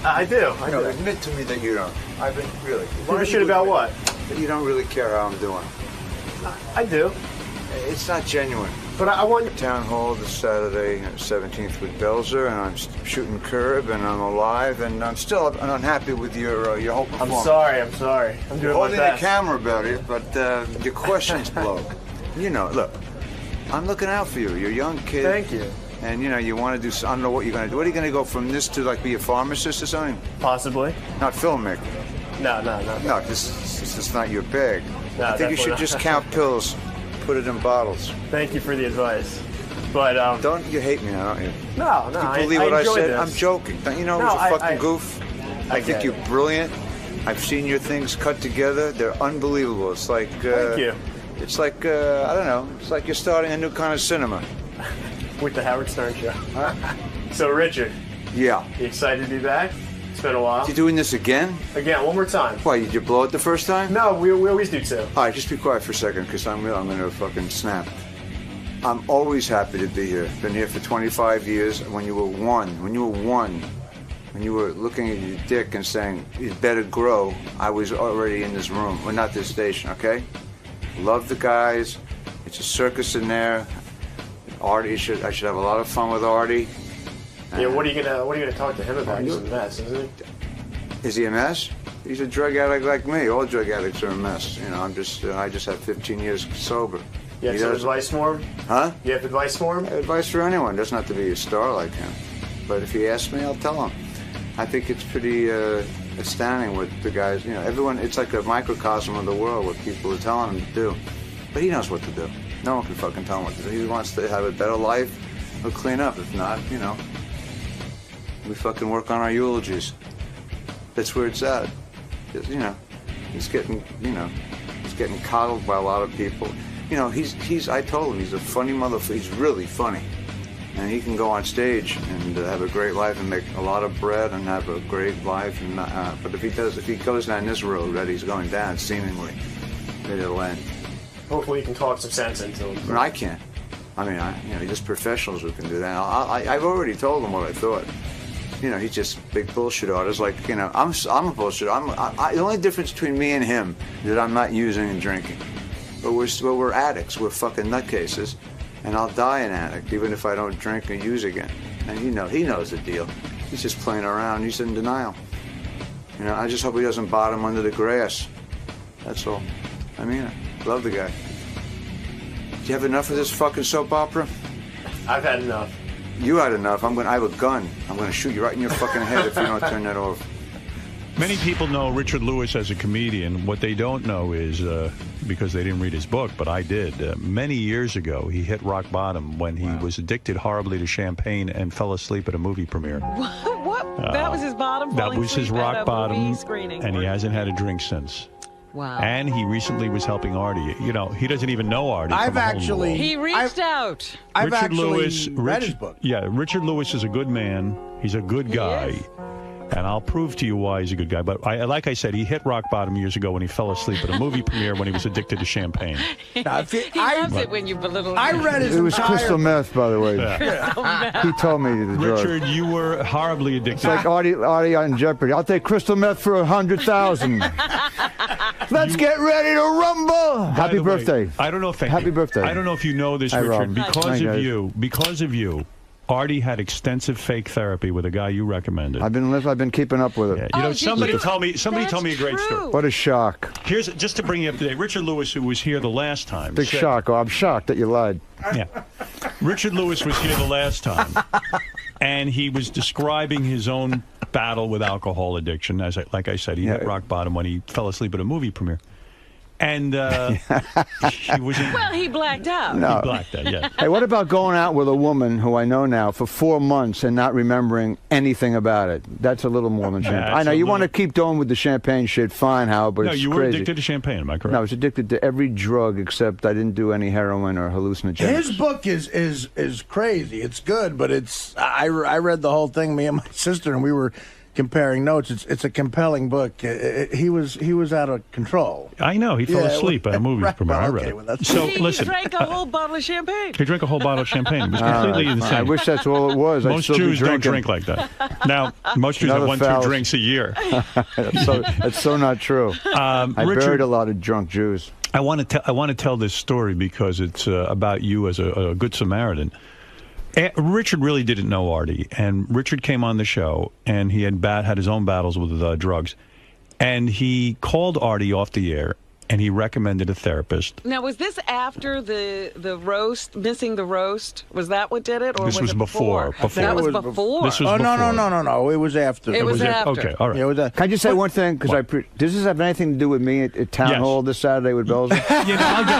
I do. No, admit to me that you don't. I've been really. Give a shit about what? That you don't really care how I'm doing. I do. It's not genuine. But I want you. Town Hall this Saturday, 17th with Belzer, and I'm shooting curb, and I'm alive, and I'm still unhappy with your whole performance. I'm sorry. I'm doing You're my holding the best. camera about it, but your questions blow. You know, look, I'm looking out for you. You're a young kid. Thank you. And, you want to do, I don't know what you're going to do. What are you going to go from this to, like, be a pharmacist or something? Possibly. Not filmmaker. No. No, this is not your bag. No, I think you should definitely just not. count pills put it in bottles. Thank you for the advice. But don't you hate me now, don't you? No. Do you believe what I said? This. I'm joking. You know, it was a fucking goof. I think you're brilliant. I've seen your things cut together. They're unbelievable. It's like thank you. It's like I don't know. It's like you're starting a new kind of cinema. With the Howard Stern show. Huh? So Richard. Yeah. You excited to be back? It's been a while. You doing this again? Again, one more time. Why, did you blow it the first time? No, we always do too. All right, just be quiet for a second, because I'm going to fucking snap. I'm always happy to be here. Been here for 25 years. When you were when you were looking at your dick and saying, you better grow, I was already in this room. Well, not this station, okay? Love the guys. It's a circus in there. Artie, I should have a lot of fun with Artie. Yeah, what are you gonna talk to him about? He's a mess, isn't he? Is he a mess? He's a drug addict like me. All drug addicts are a mess. You know, I just have 15 years sober. You have some advice for him? Huh? You have advice for him? Advice for anyone. Doesn't have to be a star like him. But if he asks me, I'll tell him. I think it's pretty astounding what the guys, you know, everyone, it's like a microcosm of the world what people are telling him to do. But he knows what to do. No one can fucking tell him what to do. He wants to have a better life. He'll clean up. If not, you know, we fucking work on our eulogies. That's where it's at. You know, he's getting coddled by a lot of people. You know, I told him he's a funny motherfucker. He's really funny. And he can go on stage and have a great life and make a lot of bread and have a great life. And but if he goes down this road that he's going down, seemingly, it'll end. Hopefully, you can talk some sense into him. I mean, I can't. I mean, just professionals who can do that. I've already told him what I thought. You know, he's just a big bullshit artist. Like, you know, I'm a bullshit. The only difference between me and him is that I'm not using and drinking. But we're addicts. We're fucking nutcases. And I'll die an addict, even if I don't drink or use again. And you know, he knows the deal. He's just playing around. He's in denial. You know, I just hope he doesn't bottom under the grass. That's all. I mean it. Love the guy. Do you have enough of this fucking soap opera? I've had enough. You had enough. I have a gun. I'm going to shoot you right in your fucking head if you don't turn that off. Many people know Richard Lewis as a comedian. What they don't know is, because they didn't read his book, but I did, many years ago, he hit rock bottom when he was addicted horribly to champagne and fell asleep at a movie premiere. What? That was his bottom? That was his rock bottom, screening. And he hasn't had a drink since. Wow. And he recently was helping Artie. You know, he doesn't even know Artie. He reached out. I've Richard actually Lewis, read his book. Yeah, Richard Lewis is a good man. He's a good guy. And I'll prove to you why he's a good guy. But like I said, he hit rock bottom years ago when he fell asleep at a movie premiere when he was addicted to champagne. He loves it when you belittle him. I read his It was crystal meth, by the way. Yeah. He told me the drug. Richard, you were horribly addicted. It's like Artie on Jeopardy. I'll take crystal meth for 100,000. Let's get ready to rumble. Happy birthday. I don't know if Happy birthday. I don't know if you know this, Hi, Richard. Rob. Because of you, Artie had extensive fake therapy with a guy you recommended. I've been keeping up with it. Yeah, you know, somebody told me a great story. What a shock. Here's just to bring you up to date. Richard Lewis, who was here the last time. Big shock. Oh, I'm shocked that you lied. Yeah. Richard Lewis was here the last time, and he was describing his own battle with alcohol addiction. Like I said, he hit rock bottom when he fell asleep at a movie premiere. And he was he blacked out. No. He blacked out, yeah. Hey, what about going out with a woman who I know now for 4 months and not remembering anything about it? That's a little more than champagne. I know you want to keep going with the champagne shit, fine, Howard, but no, it's you were crazy. addicted to champagne, am I correct? No, I was addicted to every drug except I didn't do any heroin or hallucinogens. His book is crazy. It's good, but I read the whole thing, me and my sister, and we were comparing notes. It's a compelling book. He was out of control. I know. He fell asleep at a movie premiere. I read it. So He listen. drank a whole bottle of champagne. He drank a whole bottle of champagne. It was completely insane. I wish that's all it was. Most Jews don't drink like that. Now, most Jews have 1-2 drinks a year. That's so not true. I buried a lot of drunk Jews. I want to tell this story because it's about you as a good Samaritan. Richard really didn't know Artie, and Richard came on the show, and he had his own battles with drugs, and he called Artie off the air, and he recommended a therapist. Now, was this after the roast, missing the roast? Was that what did it? Or This was it before. That was before. This was Oh, before. no. It was after. It was after. Okay, all right. Yeah, it was Can I just say one thing? Because does this have anything to do with me at Town Yes. Hall this Saturday with Belzer?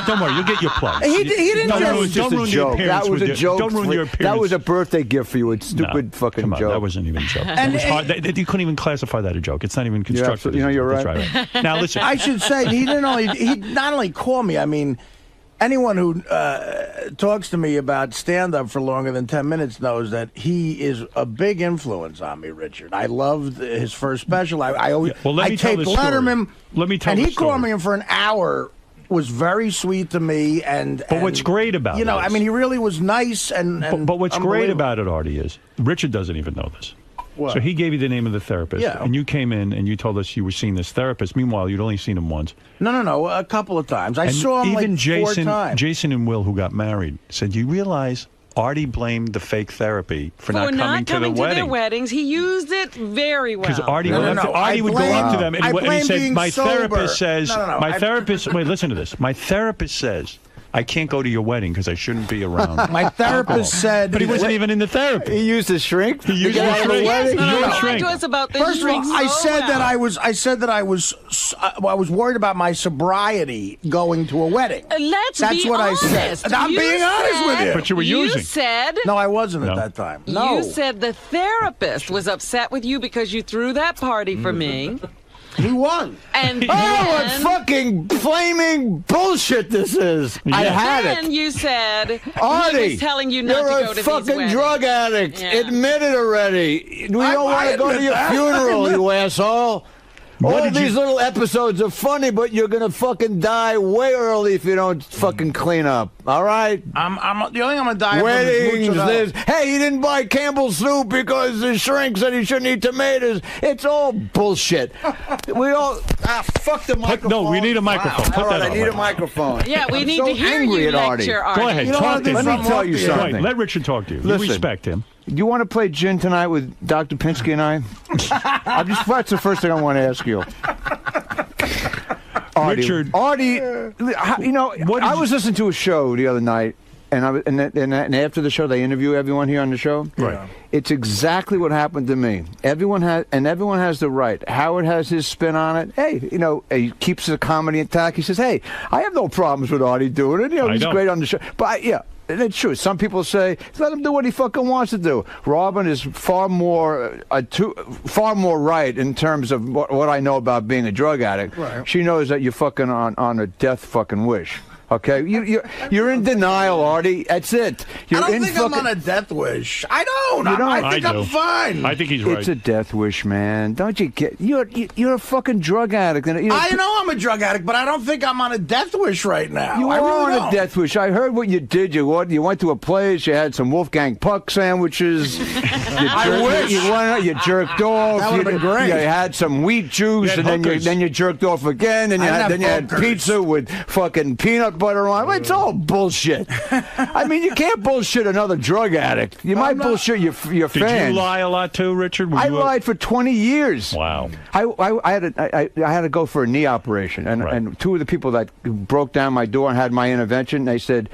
Don't worry, you'll get your plug. He didn't No, just. it was just a joke. That was a joke. Don't ruin your appearance. That was a birthday gift for you. It's stupid fucking Come on, joke. that wasn't even a joke. That was hard. You couldn't even classify that a joke. It's not even constructive. You're right. That's right. Now listen. I should say he not only called me. I mean, anyone who talks to me about stand-up for longer than 10 minutes knows that he is a big influence on me, Richard. I loved his first special. I always let me tell taped the story. Letterman. Let me tell and the he called story. me in for an hour. Was very sweet to me, but what's great about it, I mean, he really was nice and but what's great unbelievable. about it, Artie, is Richard doesn't even know this. What? So he gave you the name of the therapist, Yeah. and you came in and you told us you were seeing this therapist. Meanwhile, you'd only seen him once. No, a couple of times. I And saw him even like Jason, 4 times. Jason and Will, who got married, said, "You realize Artie blamed the fake therapy for not coming to the their wedding." weddings. He used it very well. Because Artie, Artie would go up to them and he said, "My therapist says, wait, listen to this. My therapist says I can't go to your wedding because I shouldn't be around." My therapist said, but he wasn't even in the therapy. He used a shrink. He used a shrink. Yes, He used a shrink. to us about this. First of all, I said that I was worried about my sobriety going to a wedding. Let's That's be what honest. I said. I'm You being honest with you. But you were using. You said. No, I wasn't No. at that time. No. You said the therapist was upset with you because you threw that party for me. He won. And Oh, what fucking flaming bullshit this is! I had it. And you said Artie, he was telling you not you're to go a to these fucking weddings. drug addict. Yeah. Admit it already. We don't want to go to admit your that. funeral, you asshole. What All did these you- little episodes are funny, but you're gonna fucking die way early if you don't fucking clean up. All right? I'm the only thing I'm gonna die Weddings, from is this. Hey, he didn't buy Campbell's soup because the shrink said he shouldn't eat tomatoes. It's all bullshit. We all fuck the microphone. No, we need a microphone. Put All right, that I on. need a microphone. Yeah, we I'm need so to hear angry you at Artie. lecture, Artie. Go ahead, You don't talk wanna to do him. Let me tell you Right, something. let Richard talk to you. Listen. You respect him. You want to play gin tonight with Dr. Pinsky and I? That's the first thing I want to ask you. Richard. Artie, I was listening to a show the other night, and after the show, they interview everyone here on the show. Right. It's exactly what happened to me. Everyone has the right. Howard has his spin on it. Hey, he keeps the comedy intact. He says, "Hey, I have no problems with Artie doing it. He's don't. great on the show." But yeah. And it's true. Some people say, let him do what he fucking wants to do. Robin is far more right in terms of what I know about being a drug addict. Right. She knows that you're fucking on a death fucking wish. Okay? You're in denial, Artie. That's it. You're I don't in think fucking, I'm on a death wish. I don't. You don't? I think I I'm do. fine. I think he's right. It's a death wish, man. Don't you get... You're a fucking drug addict. And, I know I'm a drug addict, but I don't think I'm on a death wish right now. You I are really on don't. a death wish. I heard what you did. You went to a place. You had some Wolfgang Puck sandwiches. I wish. You jerked off. That would've been great. You had some wheat juice, You had and hookers. then you jerked off again. And I didn't you have had hookers. pizza with fucking peanut butter on it. It's all bullshit. I mean, you can't bullshit another drug addict. You might bullshit your Did fans. you lie a lot too, Richard? Were I you lied for 20 years. Wow. I had to go for a knee operation, and two of the people that broke down my door and had my intervention, they said,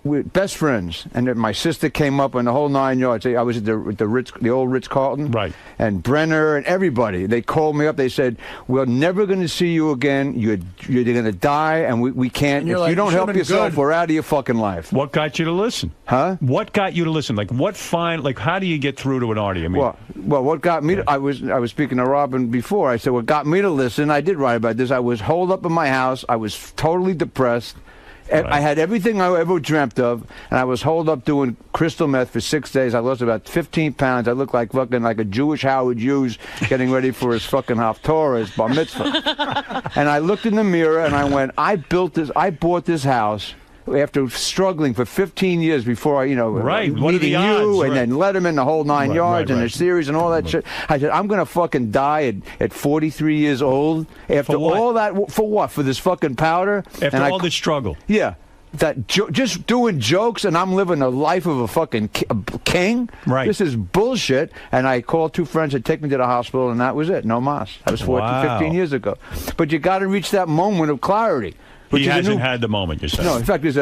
we're best friends. And then my sister came up and the whole 9 yards. I was at the old Ritz-Carlton. Right. And Brenner and everybody. They called me up. They said, we're never going to see you again. You're going to die, and we can't. And If you're like, you don't "You help should've been yourself, good." we're out of your fucking life. What got you to listen? Huh? What got you to listen? Like, how do you get through to an Artie? I mean, Well, what got me? I was speaking to Robin before. I said what got me to listen. I did write about this. I was holed up in my house. I was totally depressed. I had everything I ever dreamt of, and I was holed up doing crystal meth for 6 days. I lost about 15 pounds. I looked like a Jewish Howard Hughes getting ready for his fucking Haftorah, his bar mitzvah. And I looked in the mirror and I went, I bought this house after struggling for 15 years before I, Right. What are meeting the you odds? and then Letterman, the whole 9 yards, and the series and all that shit. I said, I'm going to fucking die at 43 years old after For what? all that. For what? For this fucking powder? after all this struggle. Yeah. that just doing jokes and I'm living a life of a fucking king. Right. This is bullshit. And I called 2 friends to take me to the hospital, and that was it. No mas. That was 15 years ago. But you got to reach that moment of clarity. He hasn't had the moment, you're saying. No, in fact, there's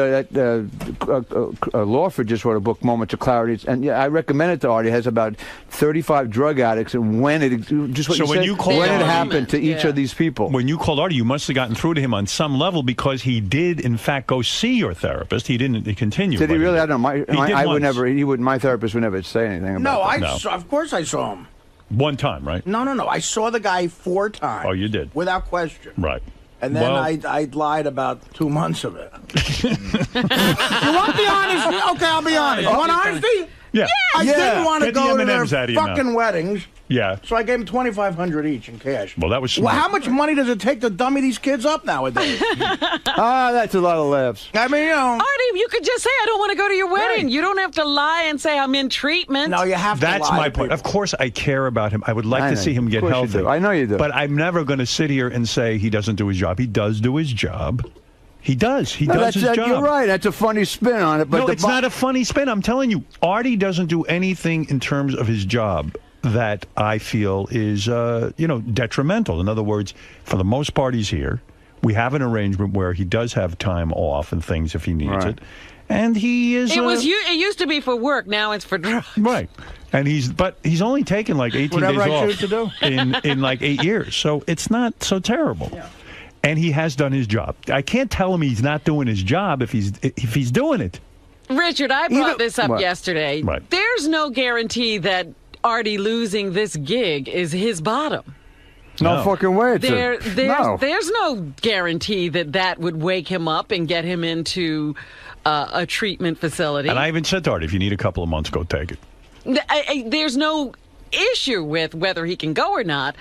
Lawford just wrote a book, Moments of Clarity, and I recommend it to Artie. It has about 35 drug addicts and when it happened to each of these people. When you called Artie, you must have gotten through to him on some level because he did, in fact, go see your therapist. He didn't continue. Did he really? I don't know. My therapist would never say anything about it. Of course I saw him. One time, right? No. I saw the guy 4 times. Oh, you did? Without question. Right. And then I lied about 2 months of it. You want the honesty? Okay, I'll be honest. You want honesty? Yeah. I didn't want to Get the go to M&Ms their out of your fucking mouth. weddings. Yeah. So I gave them $2,500 each in cash. Well, that was smart. Well, how much money does it take to dummy these kids up nowadays? That's a lot of laughs. I mean, Artie, you could just say, I don't want to go to your wedding. You don't have to lie and say, I'm in treatment. No, you have to That's lie my to point. people. Of course, I care about him. I would like to see him get Of course healthy. you do. I know you do. But I'm never going to sit here and say he doesn't do his job. He does do his job. He does. He does his job. You're right. That's a funny spin on it. But no, it's not a funny spin. I'm telling you, Artie doesn't do anything in terms of his job that I feel is, detrimental. In other words, for the most part, he's here. We have an arrangement where he does have time off and things if he needs it. And he is... It used to be for work. Now it's for drugs. Right. And he's only taken like 18 Whatever days I off choose to do. in like 8 years. So it's not so terrible. Yeah. And he has done his job. I can't tell him he's not doing his job if he's doing it. Richard, I brought this up yesterday. Right. There's no guarantee that Artie losing this gig is his bottom. No fucking way. There's no guarantee that would wake him up and get him into a treatment facility. And I even said to Artie, if you need a couple of months, go take it. There's no issue with whether he can go or not.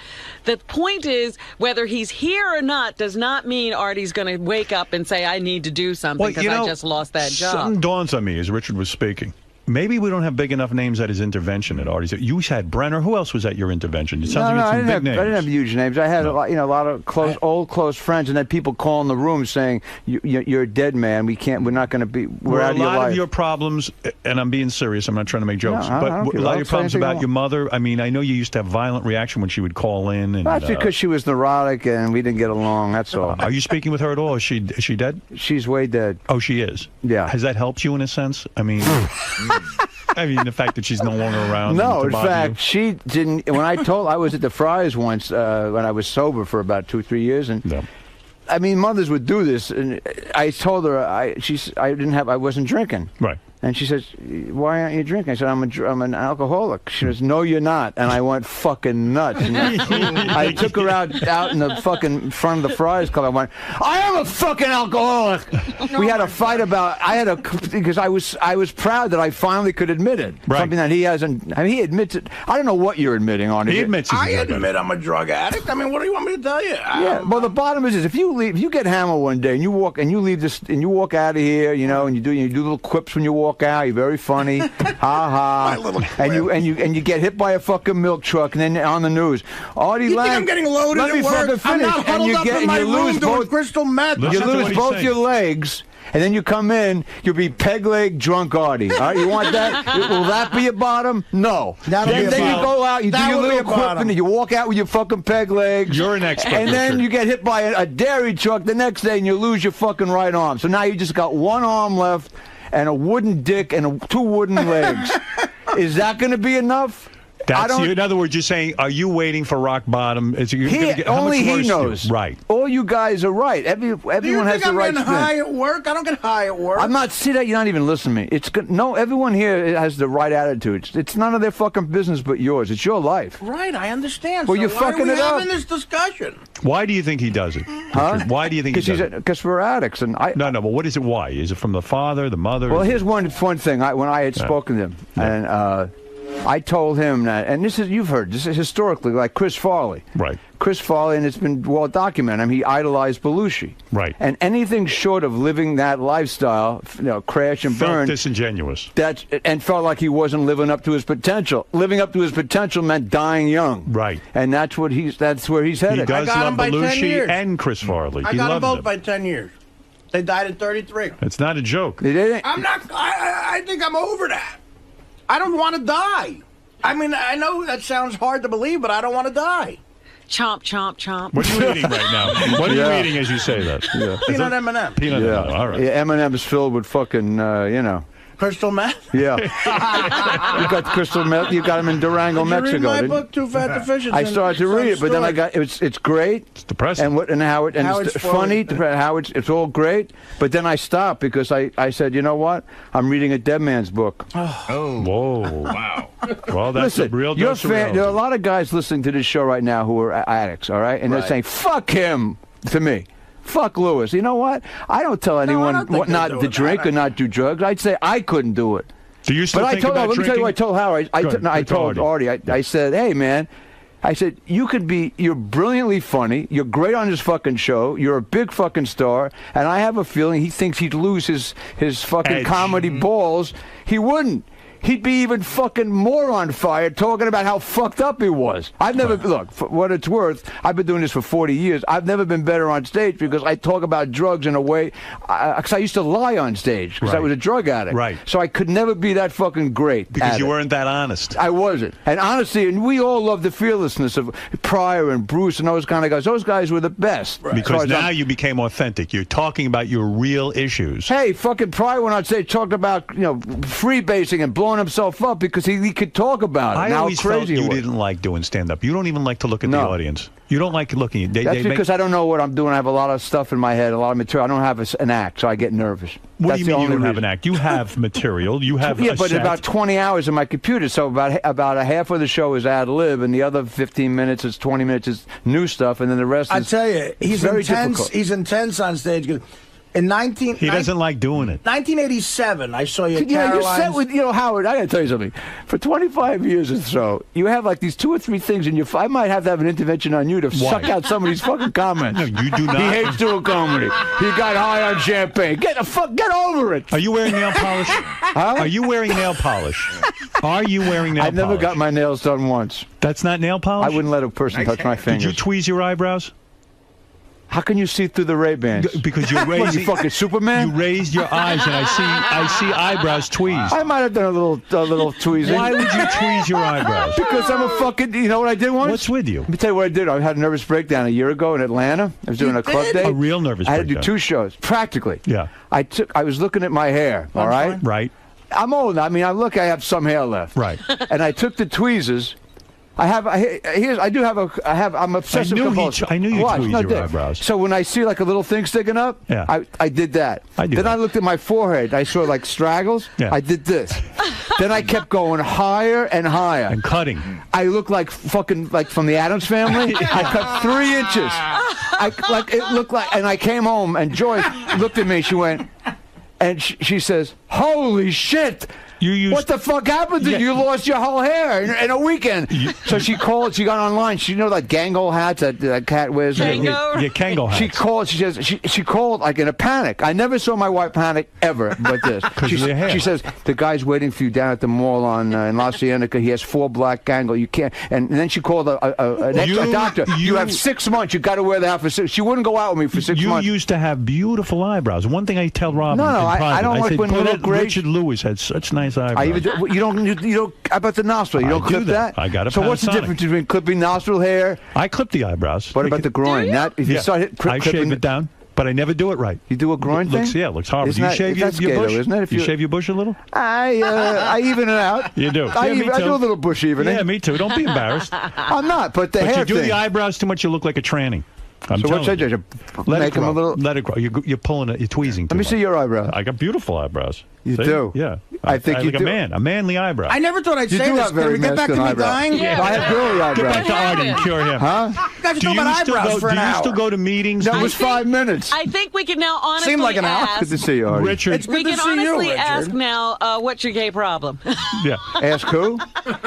The point is, whether he's here or not does not mean Artie's going to wake up and say, I need to do something because I just lost that job. Something dawns on me as Richard was speaking. Maybe we don't have big enough names at his intervention at Artie's. You had Brenner. Who else was at your intervention? It sounds like you had some big names. I didn't have huge names. I had a lot of close friends, and then people calling the room saying, "You're a dead man. We're not going to be. We're out of your life." A lot of your problems, and I'm being serious. I'm not trying to make jokes, No, but I don't a lot of your problems about your your mother. I mean, I know you used to have violent reaction when she would call in. And, that's because she was neurotic and we didn't get along. That's all. Are you speaking with her at all? Is she dead? She's way dead. Oh, she is. Yeah. Has that helped you in a sense? I mean. I mean, the fact that she's no longer around. No, in fact, she didn't. When I was at the Fry's once when I was sober for about 2-3 years, and I mean, mothers would do this, and I told her I wasn't drinking. Right. And she says, "Why aren't you drinking?" I said, "I'm an alcoholic." She goes, "No, you're not." And I went fucking nuts. And I took her out in the fucking front of the Friars Club. I went, "I am a fucking alcoholic." We had a fight because I was proud that I finally could admit it. Right. Something that he hasn't. I mean, he admits it. I don't know what you're admitting on it. He admits. I admit I'm a drug addict. I mean, what do you want me to tell you? Yeah. Well, the bottom is this: if you get hammered one day and you walk out of here, and you do little quips when you walk out. You're very funny, ha ha, and you get hit by a fucking milk truck, and then on the news, Artie you Lang. think I'm getting loaded at work? I'm not huddled up in my room doing crystal meth. You lose both your legs. And then you come in, you'll be peg leg drunk Artie. All right, you want that? Will that be a bottom? No. Then you go out, you do your little quip, and you walk out with your fucking peg legs. You're an expert. And then Richard. you get hit by a dairy truck the next day, and you lose your fucking right arm. So now you just got one arm left, and a wooden dick, and 2 wooden legs. Is that going to be enough? In other words, you're saying, are you waiting for rock bottom? Only he knows. Right. All you guys are right. Everyone has the right spin. Do you think I'm getting high at work? I don't get high at work. I'm not. See that? You're not even listening to me. No, everyone here has the right attitude. It's none of their fucking business but yours. It's your life. Right, I understand. Well, so you're why fucking are we it up. having this discussion? Why do you think he does it? Huh? Why do you think he does it? Because we're addicts. And No, but what is it? Why? Is it from the father, the mother? Well, here's one thing. When I had spoken to him, and I told him that, and you've heard this is historically like Chris Farley. Right. Chris Farley, and it's been well documented. I mean, he idolized Belushi. Right. And anything short of living that lifestyle, crash and burn. Felt disingenuous. And felt like he wasn't living up to his potential. Living up to his potential meant dying young. Right. And that's where he's headed. He does love Belushi and Chris Farley. I got them both by 10 years. They died at 33. It's not a joke. They didn't. I'm not. I think I'm over that. I don't want to die. I mean, I know that sounds hard to believe, but I don't want to die. Chomp, chomp, chomp. What are you eating right now? What are you eating as you say that? Yeah. Peanut M&M. Peanut M&M. All right. Yeah, M&M's filled with fucking, crystal meth? Yeah. You got crystal meth. You got them in Durango, Mexico. Did you read my book, Too Fat to Fish? I started to read it, but then I got it's great. It's depressing. And how it's funny. How it's all great. But then I stopped because I said, you know what? I'm reading a dead man's book. Oh. Whoa. Wow. Well, that's Listen, a real dose of reality. there are a lot of guys listening to this show right now who are addicts, all right? And they're saying, fuck him to me. Fuck Lewis. You know what? I don't tell anyone what not to drink or not do drugs. I'd say I couldn't do it. Do you still think about let me tell you what I told Howard. I told Artie. I said, hey, man. I said, you're brilliantly funny. You're great on this fucking show. You're a big fucking star. And I have a feeling he thinks he'd lose his fucking comedy balls. He wouldn't. He'd be even fucking more on fire talking about how fucked up he was. I've never, look, for what it's worth, I've been doing this for 40 years. I've never been better on stage because I talk about drugs in a way, because I used to lie on stage because I was a drug addict. Right. So I could never be that fucking great. Because you weren't that honest. I wasn't. And honestly, and we all love the fearlessness of Pryor and Bruce and those kind of guys. Those guys were the best. Right. Because now you became authentic. You're talking about your real issues. Hey, fucking Pryor went on stage talked about, freebasing and blowing himself up because he could talk about it. I always felt you didn't like doing stand-up. You don't even like to look at the audience. You don't like looking. That's because I don't know what I'm doing. I have a lot of stuff in my head, a lot of material. I don't have an act, so I get nervous. What do you mean you don't have an act? You have material. You have but set. About 20 hours in my computer. So about a half of the show is ad lib, and the other 15 minutes is 20 minutes is new stuff, and then the rest. I tell you, he's very intense. difficult. He's intense on stage. In he doesn't like doing it. 1987, I saw you at You're Caroline's. set with, Howard, I got to tell you something. For 25 years or so, you have like these 2 or 3 things in your... I might have to have an intervention on you to suck out some of these fucking comments. No, you do not. He hates doing comedy. He got high on champagne. Get over it. Are you wearing nail polish? Huh? Are you wearing nail polish? Are you wearing nail polish? I've never got my nails done once. That's not nail polish? I wouldn't let a person touch my fingers. Did you tweeze your eyebrows? How can you see through the Ray-Bans? Because you're raising. You fucking Superman? You raised your eyes, and I see eyebrows tweezed. I might have done a little tweezing. Why would you tweeze your eyebrows? Because I'm a fucking. You know what I did once? What's with you? Let me tell you what I did. I had a nervous breakdown a year ago in Atlanta. I was doing a club day. A real nervous breakdown. I had to do 2 shows, practically. Yeah. I was looking at my hair. All right. Right. I'm old. I mean, I have some hair left. Right. And I took the tweezers. I'm obsessive compulsive. I knew you tweezed your eyebrows. So when I see like a little thing sticking up, I did that. I looked at my forehead. I saw like straggles. Yeah. I did this. Then I kept going higher and higher. And cutting. I looked like fucking like from the Addams Family. I cut 3 inches. It looked like, and I came home and Joy looked at me. She went, and she says, "Holy shit! What the fuck happened to you? You lost your whole hair in a weekend." So she called. She got online. She like Gango hats that cat wears. Yeah, Kango hats. She called. She says she called like in a panic. I never saw my wife panic ever like this. She says the guy's waiting for you down at the mall in La Cienega. He has 4 black Gango. You can't. And then she called a doctor. You have 6 months. You got to wear the hat for 6. She wouldn't go out with me for 6 months. You used to have beautiful eyebrows. One thing I tell Robin. No, in private, I don't like when you look great. Richard Lewis had such nice eyebrows. You don't. How about the nostril? You don't clip that? I got it. So what's the difference between clipping nostril hair? I clip the eyebrows. What about the groin? If you start I shave it down, but I never do it right. You do a groin thing? It looks horrible. Do you shave your bush? Isn't it? You shave your bush a little? I even it out. You do. I do a little bush evening. Yeah, me too. Don't be embarrassed. I'm not, but the hair you do thing. the eyebrows too much, you look like a tranny. So what should I do? Make them a little. Let it grow. You're pulling it. You're tweezing. Let me see your eyebrows. I got beautiful eyebrows. You do? Yeah. I think you like do. A manly eyebrow. I never thought I'd say this. Can we get back to me dying? Yeah. I have girly eyebrows. Get back to Artie and cure him. Huh? You guys are talking about eyebrows for an hour. Do you still go to meetings? That was 5 minutes. I think we can now honestly Seemed like an hour. ask. Good to see you, Artie. Richard. It's good We to can see you, honestly Richard. ask now, what's your gay problem? Yeah. Ask who?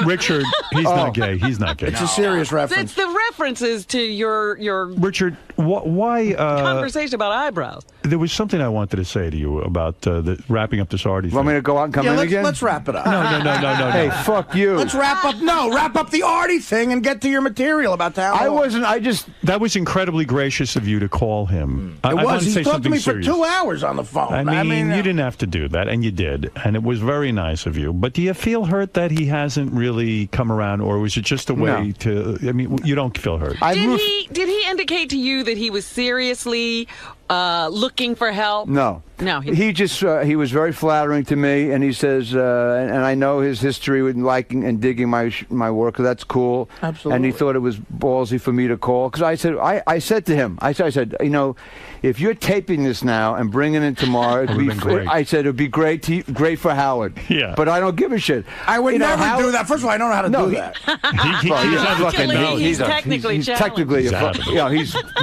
Richard. He's not gay. He's not gay. It's a serious reference. It's the references to your Richard, Why? Conversation about eyebrows. There was something I wanted to say to you about wrapping up this Artie thing. Want me to go out and come in again? Let's wrap it up. No. Hey, fuck you. Let's wrap up the Artie thing and get to your material about that. That was incredibly gracious of you to call him. It was. He He talked to me serious. for 2 hours on the phone. I mean, you didn't have to do that, and you did, and it was very nice of you. But do you feel hurt that he hasn't really come around, or was it just a way to? I mean, you don't feel hurt. Did he indicate to you that he was seriously looking for help? No. No. He just he was very flattering to me, and he says, and I know his history with liking and digging my work. That's cool. Absolutely. And he thought it was ballsy for me to call because I said to him, I said, you know, if you're taping this now and bringing it tomorrow, it'd be great. I said it'd be great for Howard. Yeah. But I don't give a shit. I would never do that. First of all, I don't know how to do that. He's technically he's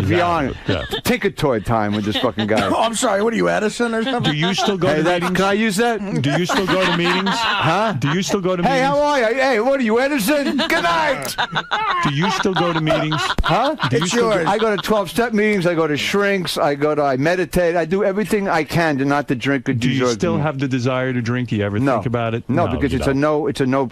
beyond Tinker Toy time with this fucking guy. Oh, I'm sorry. What are you, Edison or something? Do you still go to meetings? Can I use that? Do you still go to meetings? Huh? Do you still go to meetings? Hey, how are you? Hey, what are you, Edison? Good night. Do you still go to meetings? Huh? It's yours. I go to 12-step meetings. I go to shrinks. I meditate. I do everything I can to not to drink or do you still have the desire to drink? Do you ever think about it? No, because it's a no. It's a no.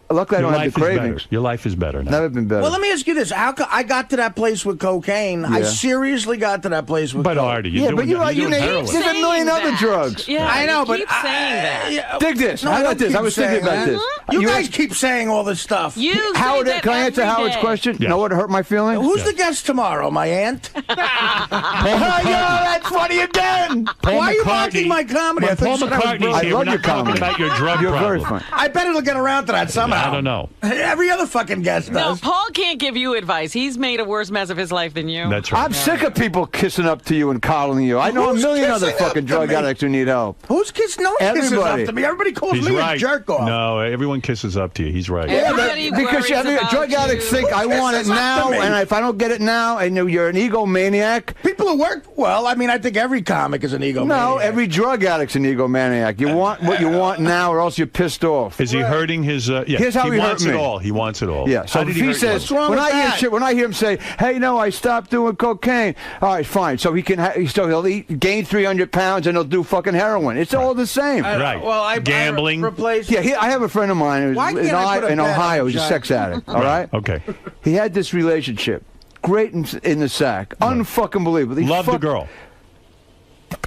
Luckily, I don't have the cravings. Your life is better now. Never been better. Well, let me ask you this: how I got to that place with cocaine? I seriously got to that place with. But Artie, there's a million other drugs. Yeah, I know, but keep saying that. Dig this. How about this? I was thinking about this. You guys keep saying all this stuff. Howard, can I answer Howard's question? You know what hurt my feelings? Who's the guest tomorrow? My aunt. That's funny again. Why are you mocking my comedy? Paul McCartney's here. I love your comedy. About your drug You're problem. very funny. I bet it'll get around to that somehow. I don't know. Every other fucking guest No, does. Paul can't give you advice. He's made a worse mess of his life than you. That's right. I'm sick of people kissing up to you and coddling you. I know a million other fucking drug addicts who need help. Who's kissing? No one kisses up to me. Everybody calls me a jerk off. No, everyone kisses up to you. He's right. Yeah, because drug addicts think I want it now, and if I don't get it now, and you're an egomaniac. People who work, well, I mean, I think every comic is an egomaniac. No, every drug addict's an egomaniac. You want what you want now, or else you're pissed off. Is he hurting his? Here's how he hurt me. He wants it all. Yeah. So if he says, when I hear him say, "Hey, no, I stopped doing cocaine," all right, fine. So he can, he'll gain 300 pounds and he'll do fucking heroin. It's all the same. Right. Well, gambling. I have a friend of mine who's in Ohio. He's a sex addict. All right. Okay. He had this relationship, great in the sack, unfucking believable. Loved the girl.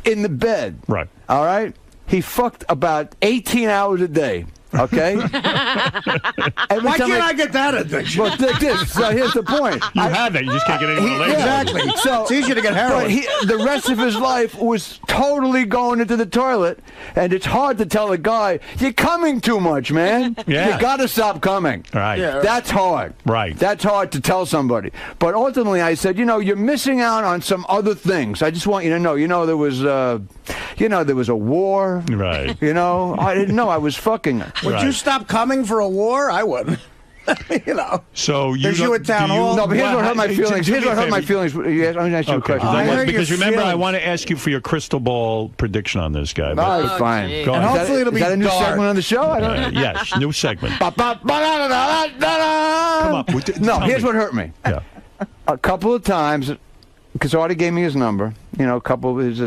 In the bed. Right. All right. He fucked about 18 hours a day. Okay? Why can't I get that addiction? Well, so here's the point. You have that. You just can't get any more later. Exactly. So it's easier to get heroin. But the rest of his life was totally going into the toilet, and it's hard to tell a guy, you're coming too much, man. Yeah. You got to stop coming. Right. Yeah. That's hard. Right. That's hard to tell somebody. But ultimately, I said, you're missing out on some other things. I just want you to know, there was a war. Right. I didn't know I was fucking. Would you stop coming for a war? I wouldn't. So there's you at town hall. No, but here's what hurt my feelings. Here's what hurt my feelings. I'm going to ask you a question. Because remember, I want to ask you for your crystal ball prediction on this guy. No, it's fine. And hopefully it'll be a new segment on the show? I don't know. Yes, new segment. Come on. No, here's what hurt me. Yeah. A couple of times, because Artie gave me his number, a couple of his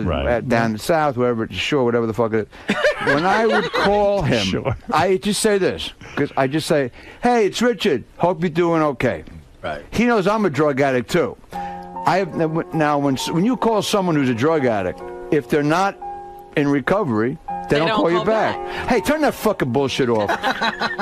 down south, whatever the fuck it is. When I would call him, I just say this, because I just say, "Hey, it's Richard. Hope you're doing okay." Right. He knows I'm a drug addict too. Now, when you call someone who's a drug addict, if they're not in recovery, they don't call you back. Hey, turn that fucking bullshit off.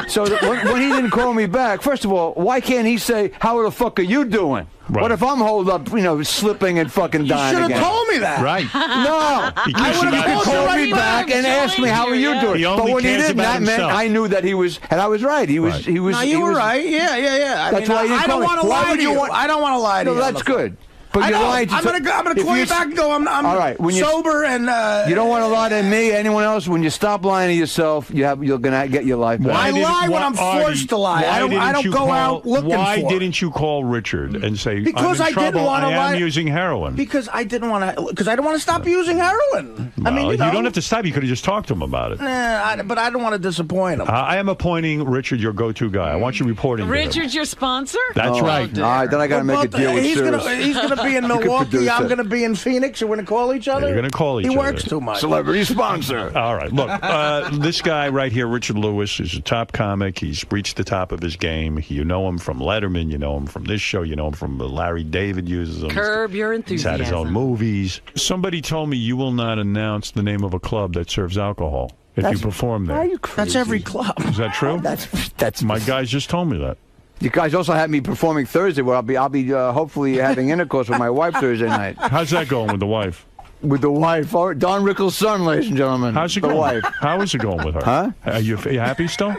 So when he didn't call me back, first of all, why can't he say, "How the fuck are you doing"? Right. What if I'm holed up, slipping and fucking dying again? You should have told me that. Right. No. I would have called me back and asked me, "How are you doing?" But when he didn't, that meant I knew that he was, and I was right. He was. No, you were right. Yeah. That's why I don't want to lie to you. I don't want to lie to you. No, that's good. But you're lying to I'm gonna call you back and go. I'm all right, sober and. You don't want to lie to me, anyone else. When you stop lying to yourself, you're gonna get your life back. I lie when I'm forced to lie. I don't go out looking for it. Why didn't you call Richard and say, because I'm in trouble, didn't want to lie. I am using heroin? Because I didn't want to. Because I don't want to stop using heroin. Well, you don't have to stop. You could have just talked to him about it. Nah, but I don't want to disappoint him. I am appointing Richard your go-to guy. I want you reporting. Richard's your sponsor? That's right. All right, then I got to make a deal with Sirius. He's gonna to be in Milwaukee. I'm going to be in Phoenix. We're going to call each other. You're going to call each other. He works too much. Celebrity sponsor. All right. Look, this guy right here, Richard Lewis, is a top comic. He's reached the top of his game. You know him from Letterman. You know him from this show. You know him from Larry David uses him. Curb Your Enthusiasm. He's had his own movies. Somebody told me you will not announce the name of a club that serves alcohol if you perform there. Are you crazy? That's every club. Is that true? That's my guys just told me that. You guys also had me performing Thursday, where I'll be hopefully having intercourse with my wife Thursday night. How's that going with the wife? With the wife, Don Rickles' son, ladies and gentlemen. How's it going? Wife. How is it going with her? Huh? Are you happy still?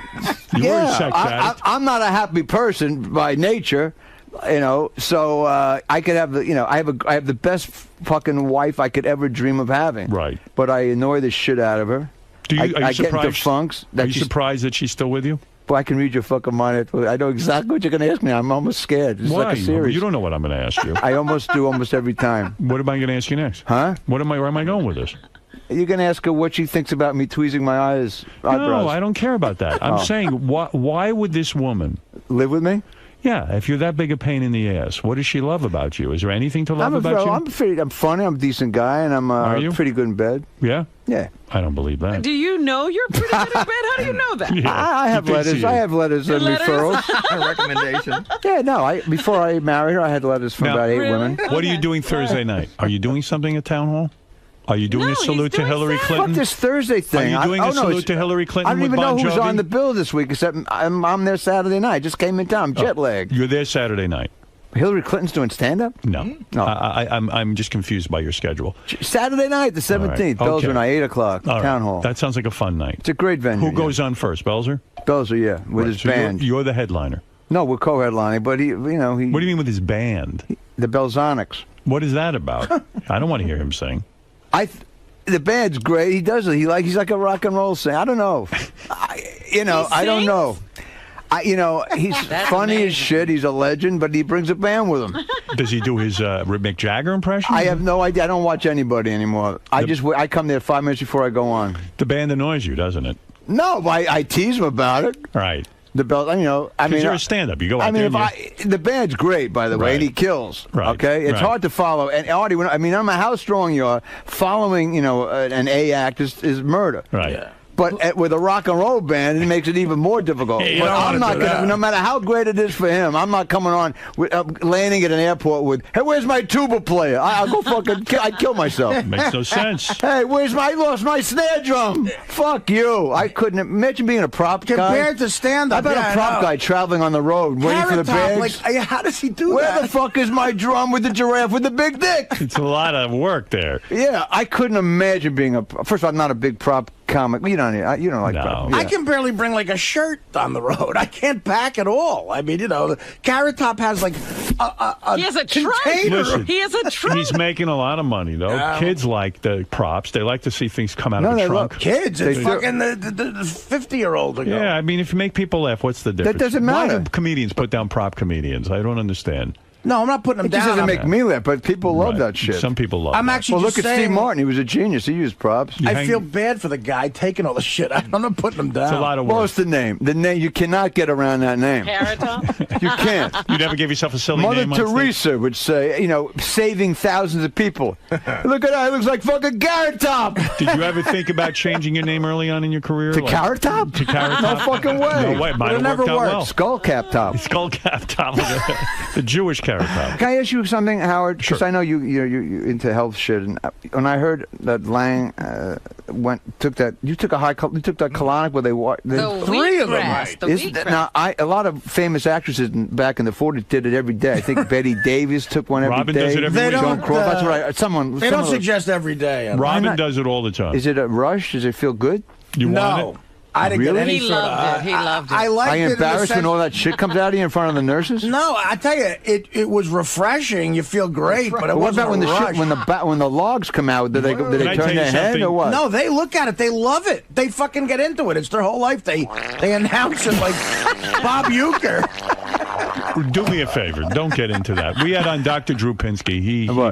You were a sex addict. I'm not a happy person by nature, So I could have I have the best fucking wife I could ever dream of having. Right. But I annoy the shit out of her. Are you I surprised? get into funks. Are you surprised that she's still with you? Well, I can read your fucking mind. I know exactly what you're going to ask me. I'm almost scared. It's Why? like a series. You don't know what I'm going to ask you. I almost do almost every time. What am I going to ask you next? Huh? Where am I going with this? You're going to ask her what she thinks about me tweezing my eyebrows. No, I don't care about that. I'm saying, why would this woman live with me? Yeah, if you're that big a pain in the ass, what does she love about you? Is there anything to love about you? I'm funny. I'm a decent guy, and I'm pretty good in bed. Yeah? Yeah. I don't believe that. Do you know you're pretty good in bed? How do you know that? Yeah, I have letters. I have letters and referrals. Recommendation. Yeah, no. Before I married her, I had letters from about 8 women. What are you doing Thursday night? Are you doing something at Town Hall? Are you doing a salute to Hillary Clinton? Fuck this Thursday thing. Are you doing a salute to Hillary Clinton? I don't even with know Bon who's Jovi? on the bill this week, except I'm there Saturday night. I just came in town. I'm jet lagged. You're there Saturday night. Hillary Clinton's doing stand-up? No. I'm just confused by your schedule. Saturday night, the 17th. Belzer night, 8 o'clock, Town Hall. That sounds like a fun night. It's a great venue. Who goes on first, Belzer? Belzer, yeah, with his band. You're the headliner. No, we're co-headlining, but he. What do you mean with his band? The Belzonics. What is that about? I don't want to hear him sing. The band's great. He does it. He's like a rock and roll singer. I don't know. I don't know. He's funny as shit. He's a legend, but he brings a band with him. Does he do his Mick Jagger impression? I have no idea. I don't watch anybody anymore. I come there 5 minutes before I go on. The band annoys you, doesn't it? No, but I tease him about it. Right. The belt, I mean, you're a stand-up. You go out there. The band's great, by the way, and he kills. Right. Okay, it's hard to follow. And Artie, I mean, no matter how strong you are, following an A act is murder. Right. Yeah. But with a rock and roll band, it makes it even more difficult. Hey, but I'm not gonna, no matter how great it is for him, I'm not coming on landing at an airport with, hey, where's my tuba player? I'll go fucking, I'd kill myself. Makes no sense. Hey, I lost my snare drum. Fuck you. I couldn't imagine being a prop guy. Compared to stand-up. I've been a prop guy traveling on the road, waiting for the bags. How does he do that? Where the fuck is my drum with the giraffe with the big dick? It's a lot of work there. Yeah, I couldn't imagine being first of all, I'm not a big prop comic. You don't like prop. Yeah. I can barely bring like a shirt on the road. I can't pack at all. I mean, Carrot Top has like he has a container. trunk. Listen, he has a trunk. He's making a lot of money though. Kids like the props. They like to see things come out of the trunk. Kids, it's fucking the 50-year-old ago. Yeah, I mean, if you make people laugh, what's the difference? That doesn't matter. Why do comedians put down prop comedians? I don't understand. No, I'm not putting them down. It just doesn't make me laugh, but people love that shit. Some people love I'm that. actually Well, just look at saying, Steve Martin. He was a genius. He used props. I feel bad for the guy taking all the shit. I'm not putting him down. It's a lot of work. What's the name? The name, you cannot get around that name. Carrot Top? You can't. You never give yourself a silly Mother name on Teresa would say, saving thousands of people. Look at that. It looks like fucking Carrot Top. Did you ever think about changing your name early on in your career? To Carrot Top? To Carrot Top? No fucking way. No way. Might have never worked out worked. well. Skull Cap Top. Skull Cap Top. The Jewish Carrot Top. Can I ask you something, Howard? Because Sure. I know you're into health shit, and when I heard that Lang took that colonic where The three of them, wheatgrass, right? the wheatgrass. Now, a lot of famous actresses back in the 40s did it every day. I think Betty Davis took one every Robin day. does it every They week. don't, Joan Crawford. That's right. They don't suggest every day. Robin does it all the time. Is it a rush? Does it feel good? You want No. it? I didn't Really? get any He sort loved of. it. He loved it. I liked Are you it in the embarrassed when sense- all that shit comes out of you in front of the nurses? No, I tell you, it was refreshing. You feel great, but it What wasn't about when a the rush. shit, when the logs come out? Do they Can I turn tell you their head something? or what? No, they look at it. They love it. They fucking get into it. It's their whole life. They announce it like Bob Uecker. Do me a favor. Don't get into that. We had on Dr. Drew Pinsky.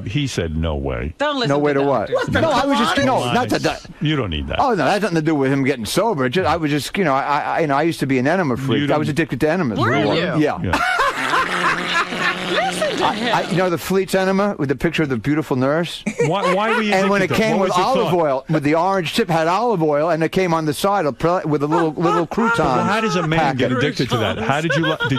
He said no way. Don't listen No way to what? doctors. No, I was just not that. You don't need that. Oh no, that has nothing to do with him getting sober. I was just, I used to be an enema freak. I was addicted to enemas. Were you? Yeah. listen to him. You know the Fleet's enema with the picture of the beautiful nurse? Why were you? And when it came with olive oil, with the orange tip had olive oil, and it came on the side with a little crouton. Well, how does a man get addicted to that? How did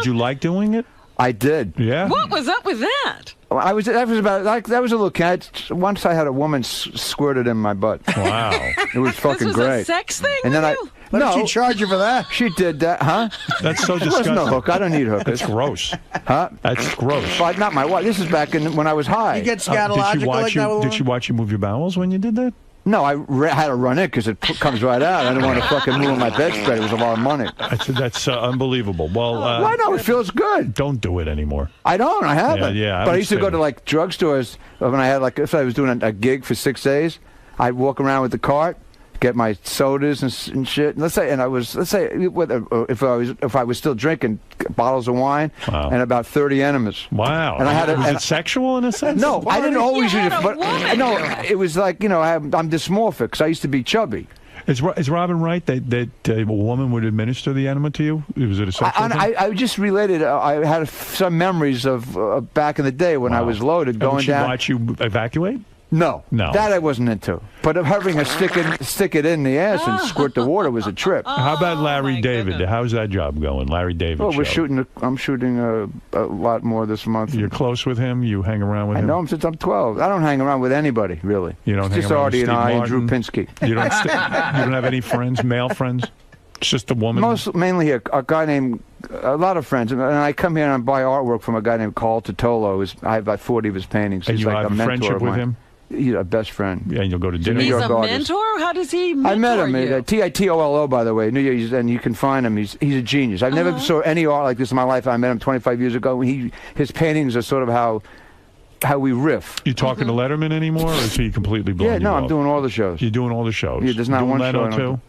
you like doing it? I did. Yeah. What was up with that? That was a little kid. Once I had a woman squirted in my butt. Wow. It was fucking this was great. a sex thing. And then What did she charge you for that? She did that, huh? That's so There disgusting. was no hook. I don't need hookers. That's gross. Huh? That's gross. But not my wife. This is back when I was high. You get scatological like that? Did she watch you move your bowels when you did that? No, I had to run it because it comes right out. I didn't want to fucking move my bedspread. It was a lot of money. That's unbelievable. Well, why not? It feels good. Don't do it anymore. I don't. I haven't. Yeah. But I used to go to like drugstores when I had if I was doing a gig for 6 days. I'd walk around with the cart, get my sodas and shit. And let's say if I was still drinking bottles of wine and about 30 enemas. Wow. And I had was it sexual in a sense? No, I didn't always use it. a But no, it was like I'm dysmorphic because I used to be chubby. Is Robin right that a woman would administer the enema to you? Was it a sexual thing? I just related. I had some memories of back in the day when I was loaded going would she down. watch you evacuate? No, No. that I wasn't into. But having a stick it in the ass and squirt the water was a trip. How about Larry David? goodness. How's that job going, Larry David? Well, show? I'm shooting a lot more this month. You're close with him. You hang around with I him. know him since I'm 12. I don't hang around with anybody really. You don't It's hang just around Artie with and Steve I and Martin? Drew Pinsky. You don't have any friends, male friends? It's just a woman. Mainly a guy named a lot of friends, and I come here and I buy artwork from a guy named Carl Totolo. I have about 40 of his paintings. And He's you like have a a mentor friendship of with mine. him? He's a best friend. Yeah, and you'll go to dinner. New He's York a artist. mentor? How does he mentor I met him you? at TITOLO, by the way. New Year's, and you can find him. He's a genius. I've never saw any art like this in my life. I met him 25 years ago. His paintings are sort of how we riff. You talking to Letterman anymore, or is he completely blown Yeah, no, you I'm off? doing all the shows. You're doing all the shows. Yeah, there's not doing one Leno show I don't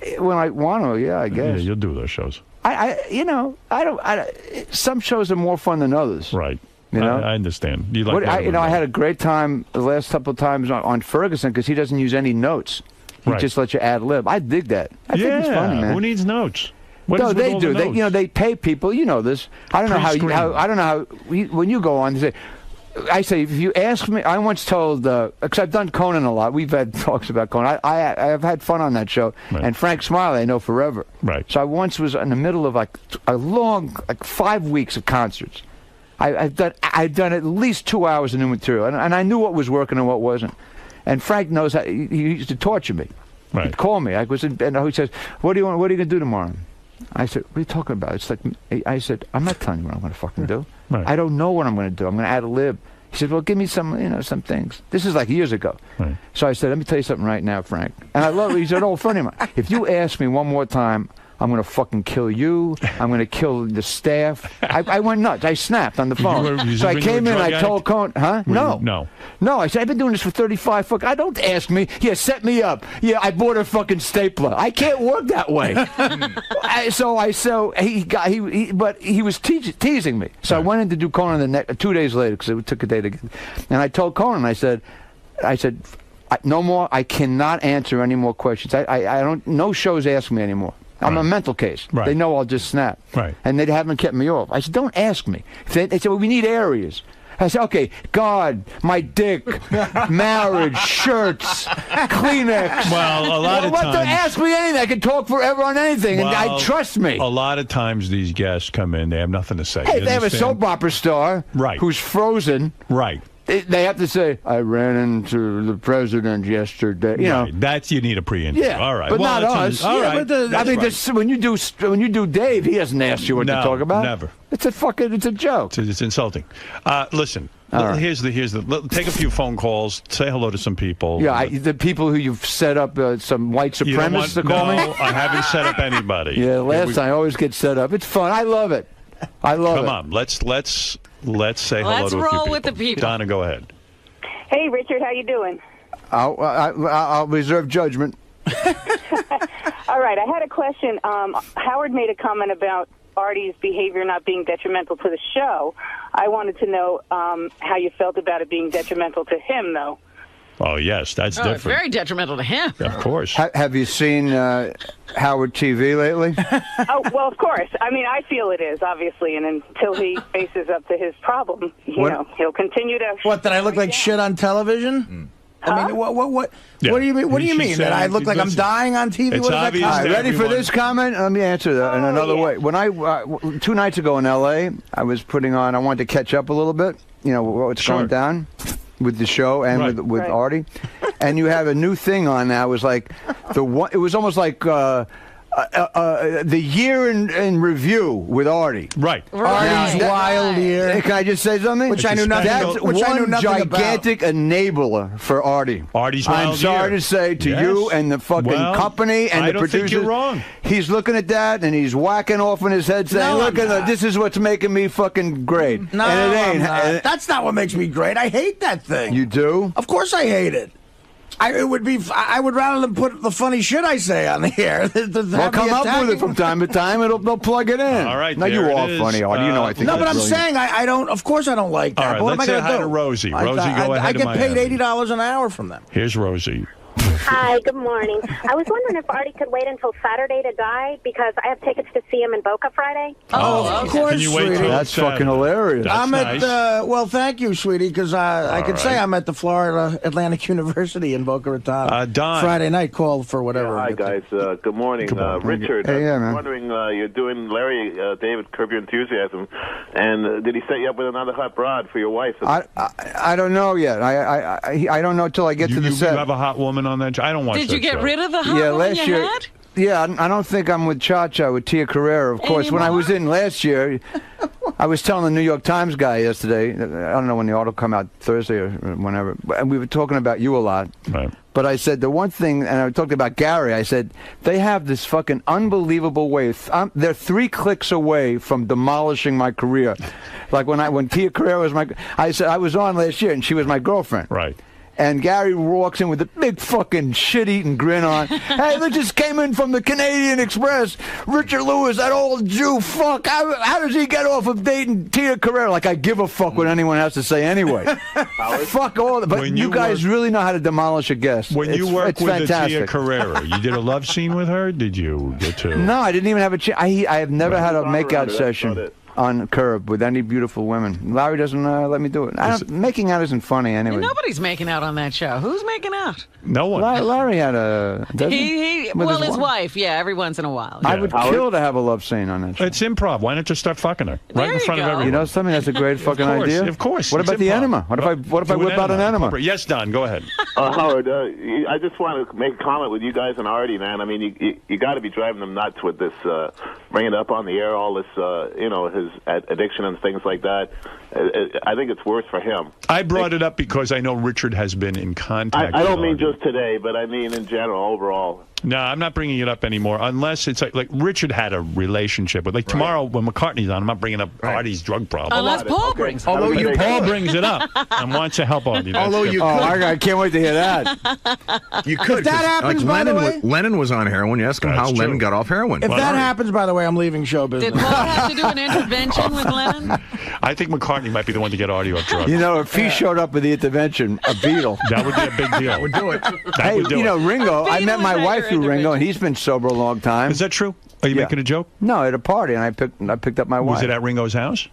too? When I want to, yeah, I guess. Yeah, you'll do those shows. I don't. Some shows are more fun than others. Right. You know? I understand. You like Letterman, I had a great time the last couple of times on Ferguson because he doesn't use any notes. He Right. just lets you ad lib. I dig that. I think it's funny, man. Who needs notes? What No, is with they all do. the notes? They pay people. You know this. I don't know Pre-screen. I don't know how. When you go on, I say if you ask me. I once told because I've done Conan a lot. We've had talks about Conan. I've had fun on that show. Right. And Frank Smiley, I know forever. Right. So I once was in the middle of a long 5 weeks of concerts. I've done at least 2 hours of new material, and I knew what was working and what wasn't. And Frank knows how he used to torture me. Right. He'd call me. And he says, "What do you want? What are you gonna do tomorrow?" I said, "What are you talking about?" It's like I said, "I'm not telling you what I'm gonna fucking do. Right. I don't know what I'm gonna do. I'm gonna ad lib." He said, "Well, give me some things." This is like years ago. Right. So I said, "Let me tell you something right now, Frank." And I love it. He's an old friend of mine. If you ask me one more time, I'm going to fucking kill you. I'm going to kill the staff. I went nuts. I snapped on the phone. So I came in, I told Conan, huh? No. No, I said, I've been doing this for 35 fucking... I don't ask me. Yeah, set me up. Yeah, I bought a fucking stapler. I can't work that way. But he was teasing me. So I went in to do Conan 2 days later because it took a day to get... And I told Conan, I said, no more. I cannot answer any more questions. I don't... No shows ask me anymore. I'm a mental case. Right. They know I'll just snap. Right. And they haven't kept me off. I said, don't ask me. They said, well, we need areas. I said, okay, God, my dick, marriage, shirts, Kleenex. Well, a lot of times... Ask me anything. I can talk forever on anything, and I trust me. A lot of times these guests come in, they have nothing to say. Hey, You they have a understand? soap opera star who's frozen. Right. They have to say, I ran into the president yesterday. You know, that's you need a pre-interview. Yeah, all right, but well, not us. All right, I mean, when you do Dave, he doesn't ask you what to talk about. Never. It's a joke. It's insulting. Listen, right. here's the. Take a few phone calls. Say hello to some people. Yeah, the people who you've set up some white supremacists to call me. No, I haven't set up anybody. Yeah, last time I always get set up. It's fun. I love it. Come on, let's say hello to a few people. Let's roll with the people. Donna, go ahead. Hey, Richard, how you doing? I'll reserve judgment. All right, I had a question. Howard made a comment about Artie's behavior not being detrimental to the show. I wanted to know how you felt about it being detrimental to him, though. Oh, yes, that's It's different. very detrimental to him. Of course. Have you seen Howard TV lately? Oh, well, of course. I mean, I feel it is, obviously, and until he faces up to his problem, you know, he'll continue to... What, did I look like shit on television? I mean, what do you mean? What do you mean? That I look like I'm dying on TV? What does that All right, ready for this comment? Let me answer that in another way. When I 2 nights ago in L.A., I was putting on. I wanted to catch up a little bit. You know what's going down with the show and with Artie, and you have a new thing on now. It was like it was almost like. The year in review with Artie. Right. Artie's wild year. Can I just say something? Which I knew nothing That's about. Which I knew one nothing gigantic enabler for Artie. Artie's wild I'm sorry year. to say to you and the fucking company and the producers. I don't think you're wrong. He's looking at that and he's whacking off in his head saying, look at that. This is what's making me fucking great. No, and it ain't. I'm not. That's not what makes me great. I hate that thing. You do? Of course I hate it. I would rather than put the funny shit I say on the air. Well, come up with it from time to time. They'll plug it in. All right, now you are funny, Artie. You know I think. No, but I'm brilliant. saying I don't. Of course I don't like that. All right, but what let's am I say going hi to Rosie. Rosie, go ahead. I get paid $80 an hour from them. Here's Rosie. Hi, good morning. I was wondering if Artie could wait until Saturday to die because I have tickets to see him in Boca Friday. Oh, of course, Can you wait sweetie. till That's fucking hilarious. That's I'm nice. at well, thank you, sweetie, because I can say right. I'm at the Florida Atlantic University in Boca Raton. Don. Friday night call for whatever. Hi, guys. Good morning. Richard, Hey, yeah, I'm man. wondering, you're doing Larry David Curb Your Enthusiasm, and did he set you up with another hot broad for your wife? I don't know yet. I don't know till I get to the set. You have a hot woman on that? I don't watch Did that you get show. rid of the hot woman last you year. had? Yeah, I don't think I'm with Cha-Cha, with Tia Carrera. Of course, when I was in last year, I was telling the New York Times guy yesterday, I don't know when the article come out, Thursday or whenever, and we were talking about you a lot. Right. But I said the one thing, and I talked about Gary, I said, they have this fucking unbelievable way. They're 3 clicks away from demolishing my career. Like when Tia Carrera was I said, I was on last year, and she was my girlfriend. Right. And Gary walks in with a big fucking shit-eating grin on. Hey, they just came in from the Canadian Express. Richard Lewis, that old Jew, fuck. How does he get off of dating Tia Carrera? Like, I give a fuck what anyone has to say anyway. Fuck all that. But you guys really know how to demolish a guest. When you work with fantastic. Tia Carrera, you did a love scene with her? Did you get to? No, I didn't even have a chance. I have never had a makeout session on Curb with any beautiful women. Larry doesn't let me do it. Making out isn't funny anyway. Nobody's making out on that show. Who's making out? No one. Larry had a... His wife, yeah, every once in a while. I would kill to have a love scene on that show. It's improv. Why not just start fucking her right in front of everyone? You know something? That's a great fucking idea. Of course. What about the enema? What if I whip out an enema? Yes, Don, go ahead. Howard, I just want to make a comment with you guys and Artie, man. I mean, you got to be driving them nuts with this, bringing it up on the air, all this, his addiction and things like that. I think it's worse for him. I brought it up because I know Richard has been in contact. I don't with mean just today, but I mean in general, overall. No, I'm not bringing it up anymore unless it's like Richard had a relationship with. Like tomorrow when McCartney's on, I'm not bringing up Artie's drug problem. Unless Paul brings it up. Although Paul brings it up and wants to help Artie. Although you could. I can't wait to hear that. You could. If that happens, by the way, Lennon was on heroin. You ask him how Lennon got off heroin. If that happens, by the way, I'm leaving show business. Did Paul have to do an intervention with Lennon? I think McCartney might be the one to get Artie off drugs. You know, if he showed up with the intervention, a Beatle. That would be a big deal. That would do it. Hey, Ringo, I met my wife through Ringo, and he's been sober a long time. Is that true? Are you making a joke? No, at a party, and I picked up my wife. Was it at Ringo's house?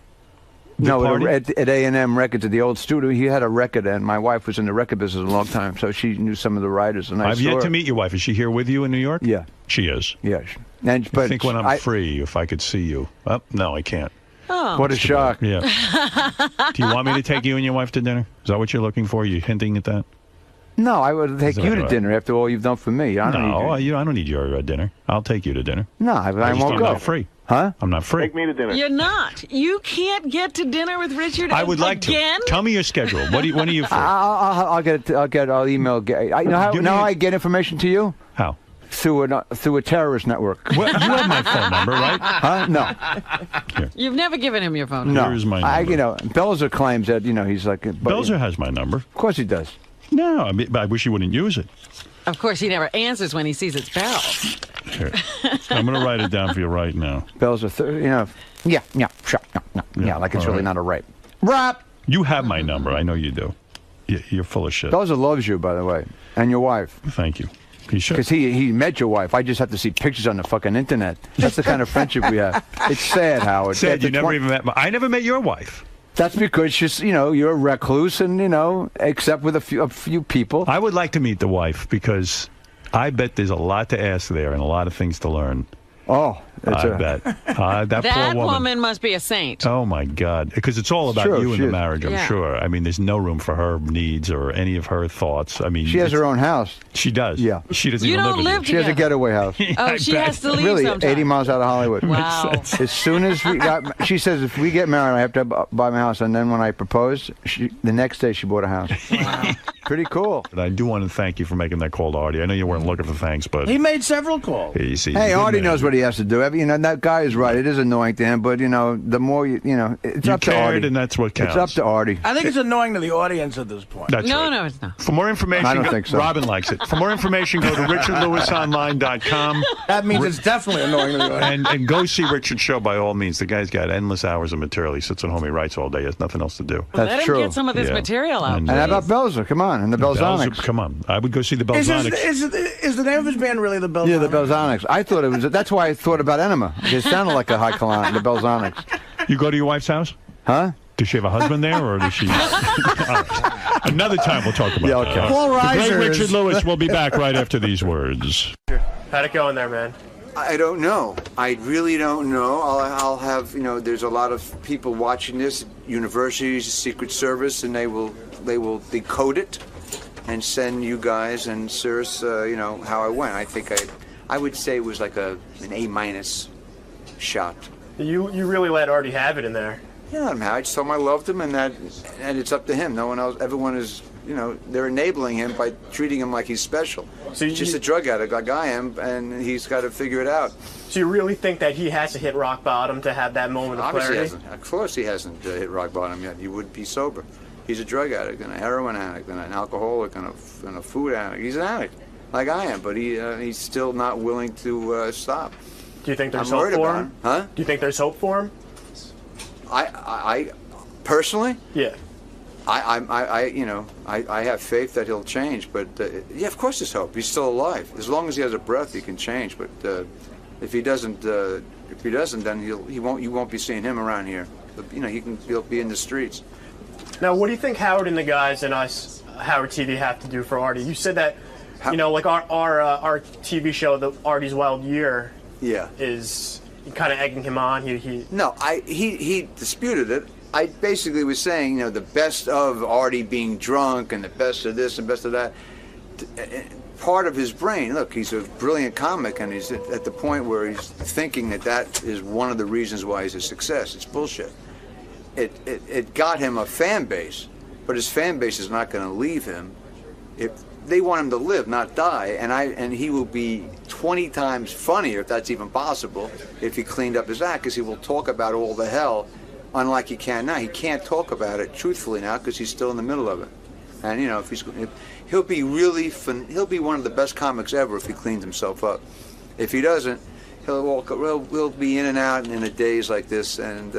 No, at A&M Records, at the old studio. He had a record, and my wife was in the record business a long time, so she knew some of the writers. And I've yet to meet your wife. Is she here with you in New York? Yeah. She is? Yes. I think when I'm free, if I could see you. Oh, no, I can't. Oh. What a shock. Yeah. Do you want me to take you and your wife to dinner? Is that what you're looking for? You hinting at that? No, I would take you to dinner after all you've done for me. I don't need your dinner. I'll take you to dinner. No, I won't go. I'm not free. Huh? I'm not free. Take me to dinner. You're not. You can't get to dinner with Richard I would like again? to. Tell me your schedule. When are you free? I'll email Gary. I get information to you? How? Through a terrorist network. Well, you have my phone number, right? Huh? No. Here. You've never given him your phone No. number. Here's my number. Belzer claims that, he's like... Belzer has my number. Of course he does. No, I wish he wouldn't use it. Of course, he never answers when he sees its bells. Here. I'm going to write it down for you right now. Belzer, sure, like it's really not a rape. Rap! You have my number. I know you do. You're full of shit. Belzer loves you, by the way, and your wife. Thank you. He should. Because he met your wife. I just have to see pictures on the fucking internet. That's the kind of friendship we have. It's sad, Howard. Sad you never even met. I never met your wife. That's because you're a recluse, and except with a few people. I would like to meet the wife because I bet there's a lot to ask there and a lot of things to learn. Oh, I bet. That poor woman must be a saint. Oh, my God. Because it's all about you and the marriage, I'm sure. I mean, there's no room for her needs or any of her thoughts. I mean, she has her own house. She does. Yeah. She doesn't even live with you. She has a getaway house. Oh, she has to leave really, sometime. 80 miles out of Hollywood. Wow. As soon as she says, if we get married, I have to buy my house. And then when I proposed, the next day she bought a house. Wow. Pretty cool. But I do want to thank you for making that call to Artie. I know you weren't looking for thanks, but... He made several calls. Hey, Artie knows what he has to do. That guy is right. It is annoying to him, but, the more it's up to Artie. And that's what counts. It's up to Artie. I think it's annoying to the audience at this point. That's right. No, it's not. For more information, I don't think so. Robin likes it. For more information, go to richardlewisonline.com. That means it's definitely annoying to the audience. And go see Richard's show by all means. The guy's got endless hours of material. He sits at home, he writes all day. He has nothing else to do. Well, let him get some of this material out. And how about Belzer? Come on, and the Belzonics. Come on. I would go see the Belzonics. Is the name of his band really the Belzonics? Yeah, the Belzonics. I thought it was. That's why I thought about Enema. It sounded like a high colon, the Belzonics. You go to your wife's house? Huh? Does she have a husband there, or does she... Right. Another time we'll talk about that. Paul The Reiser great Richard Lewis will be back right after these words. How'd it go in there, man? I don't know. I really don't know. I'll have, there's a lot of people watching this, universities, Secret Service, and they will decode it and send you guys and Cirrus, how I went. I think I would say it was like an A- shot. You really let Artie have it in there. Yeah, I just told him I loved him, and it's up to him. No one else. Everyone is, they're enabling him by treating him like he's special. So he's just a drug addict like I am, and he's got to figure it out. So you really think that he has to hit rock bottom to have that moment of clarity? Obviously, of course he hasn't hit rock bottom yet. He would be sober. He's a drug addict and a heroin addict and an alcoholic and a food addict. He's an addict like I am, but he's still not willing to stop. Do you think there's hope for him? Huh? Do you think there's hope for him? I personally, yeah. I have faith that he'll change, but yeah, of course there's hope. He's still alive. As long as he has a breath, he can change. But if he doesn't, then you won't be seeing him around here. But, he'll be in the streets. Now, what do you think Howard and the guys and us, Howard TV, have to do for Artie? You said that, like our TV show, the Artie's Wild Year, is kind of egging him on. No, he disputed it. I basically was saying, the best of Artie being drunk and the best of this and best of that. Part of his brain, look, he's a brilliant comic, and he's at the point where he's thinking that is one of the reasons why he's a success. It's bullshit. It got him a fan base, but his fan base is not going to leave him. They want him to live, not die, and he will be 20 times funnier, if that's even possible, if he cleaned up his act, because he will talk about all the hell, unlike he can now. He can't talk about it truthfully now because he's still in the middle of it. And he'll be he'll be one of the best comics ever if he cleans himself up. If he doesn't, we'll be in and out in a daze like this, and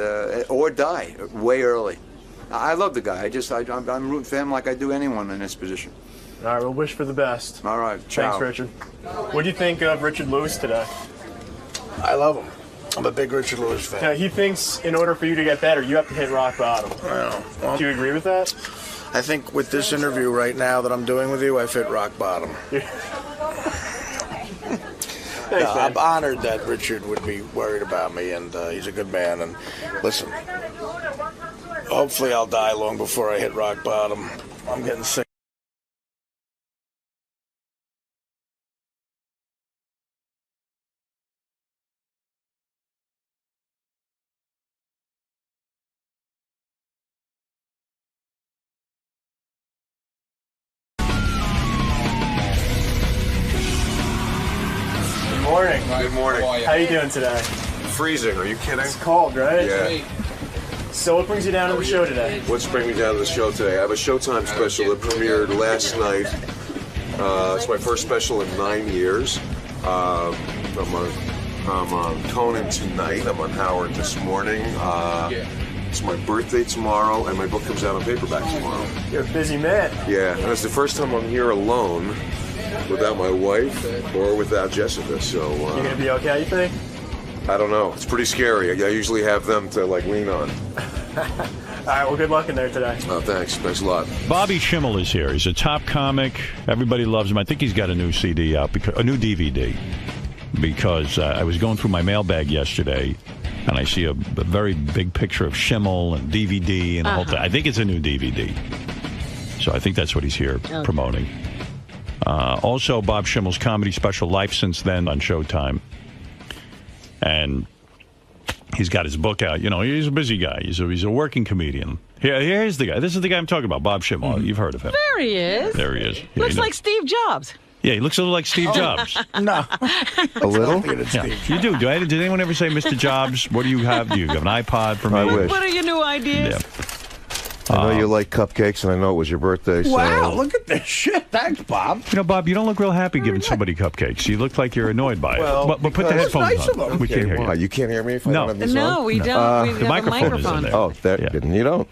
or die way early. I love the guy. I'm rooting for him like I do anyone in this position. All right, we'll wish for the best. All right, ciao. Thanks, Richard. What do you think of Richard Lewis today? I love him. I'm a big Richard Lewis fan. Now, he thinks in order for you to get better, you have to hit rock bottom. Well, do you agree with that? I think with this interview right now that I'm doing with you, I've hit rock bottom. Thanks, I'm honored that Richard would be worried about me, and he's a good man. And listen, hopefully I'll die long before I hit rock bottom. I'm getting sick. Morning. Good morning. How you doing today? Freezing. Are you kidding? It's cold, right? Yeah. So what brings you down to the show today? What's bringing me down to the show today? I have a Showtime special that premiered last night. It's my first special in 9 years. I'm on Conan tonight. I'm on Howard this morning. It's my birthday tomorrow, and my book comes out on paperback tomorrow. You're a busy man. Yeah, and it's the first time I'm here alone, without my wife or without Jessica. So You're gonna be okay, you think? I don't know. It's pretty scary. I usually have them to like lean on. All right, well, good luck in there today. Oh, thanks. Thanks a lot. Bobby Schimmel is here. He's a top comic. Everybody loves him. I think he's got a new CD out, a new DVD. Because I was going through my mailbag yesterday, and I see a very big picture of Schimmel and DVD and the whole thing. I think it's a new DVD. So I think that's what he's here promoting. Also, Bob Schimmel's comedy special, Life Since Then, on Showtime. And he's got his book out. You know, he's a busy guy. He's a working comedian. Here's the guy. This is the guy I'm talking about, Bob Schimmel. You've heard of him. There he is. There he is. Yeah, Looks like Steve Jobs. Yeah, he looks a little like Steve Jobs. No. A little? Yeah, you do. Did anyone ever say, Mr. Jobs, what do you have? Do you have an iPod for me? I wish. What are your new ideas? I know you like cupcakes, and I know it was your birthday. So. Wow, look at this shit. Thanks, Bob. You know, Bob, you don't look real happy giving somebody cupcakes. You look like you're annoyed by it. But put the headphones on. We can't hear you. Why? You can't hear me if I don't have these on? No, we don't. We the have microphone a is in there. Oh, you don't.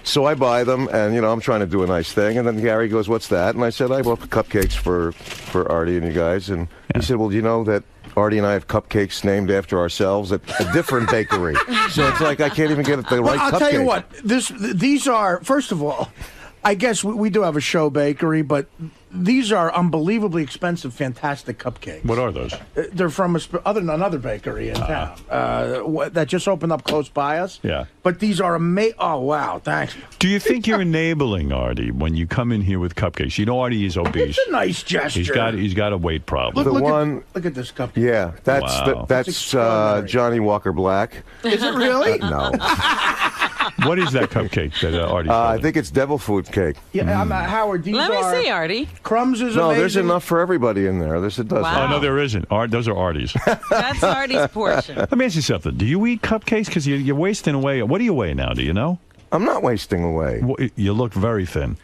So I buy them, and, I'm trying to do a nice thing. And then Gary goes, what's that? And I said, I bought cupcakes for Artie and you guys. And he said, well, do you know that Artie and I have cupcakes named after ourselves at a different bakery? So it's like I can't even get the right cupcake. I'll tell you what. These are, first of all, I guess we do have a show bakery, but these are unbelievably expensive, fantastic cupcakes. What are those? They're from another bakery in town that just opened up close by us. Yeah. But these are amazing. Oh, wow. Thanks. Do you think you're enabling Artie when you come in here with cupcakes? You know Artie is obese. It's a nice gesture. He's got a weight problem. Look at this cupcake. Yeah, that's Johnny Walker Black. Is it really? No. What is that cupcake that Artie's I think it's devil food cake. Yeah, Howard, these Let me see, Artie. Crumbs is No, amazing. there's enough for everybody in there. There's a dozen. Wow. Oh, no, there isn't. Those are Artie's. That's Artie's portion. Let me ask you something. Do you eat cupcakes? Because you're wasting away. What do you weigh now? Do you know? I'm not wasting away. You look very thin.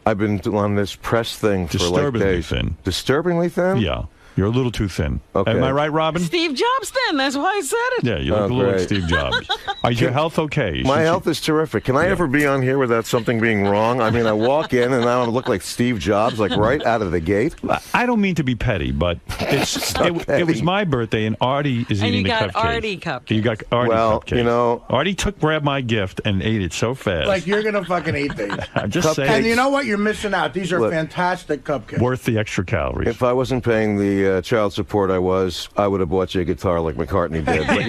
I've been on this press thing for like days. Thin. Disturbingly thin? Yeah. You're a little too thin. Okay. Am I right, Robin? Steve Jobs then. That's why I said it. Yeah, you look a little like Steve Jobs. Is your health okay? My health is terrific. Can I ever be on here without something being wrong? I mean, I walk in and I look like Steve Jobs, like right out of the gate. I don't mean to be petty, but it was my birthday, and Artie is eating the cupcake. And you got Artie cupcake. You got Artie cupcake. You know, Artie grabbed my gift and ate it so fast. Like, you're going to fucking eat these. I'm just saying. And you know what? You're missing out. These are fantastic cupcakes. Worth the extra calories. If I wasn't paying the child support I would have bought you a guitar like McCartney did. But,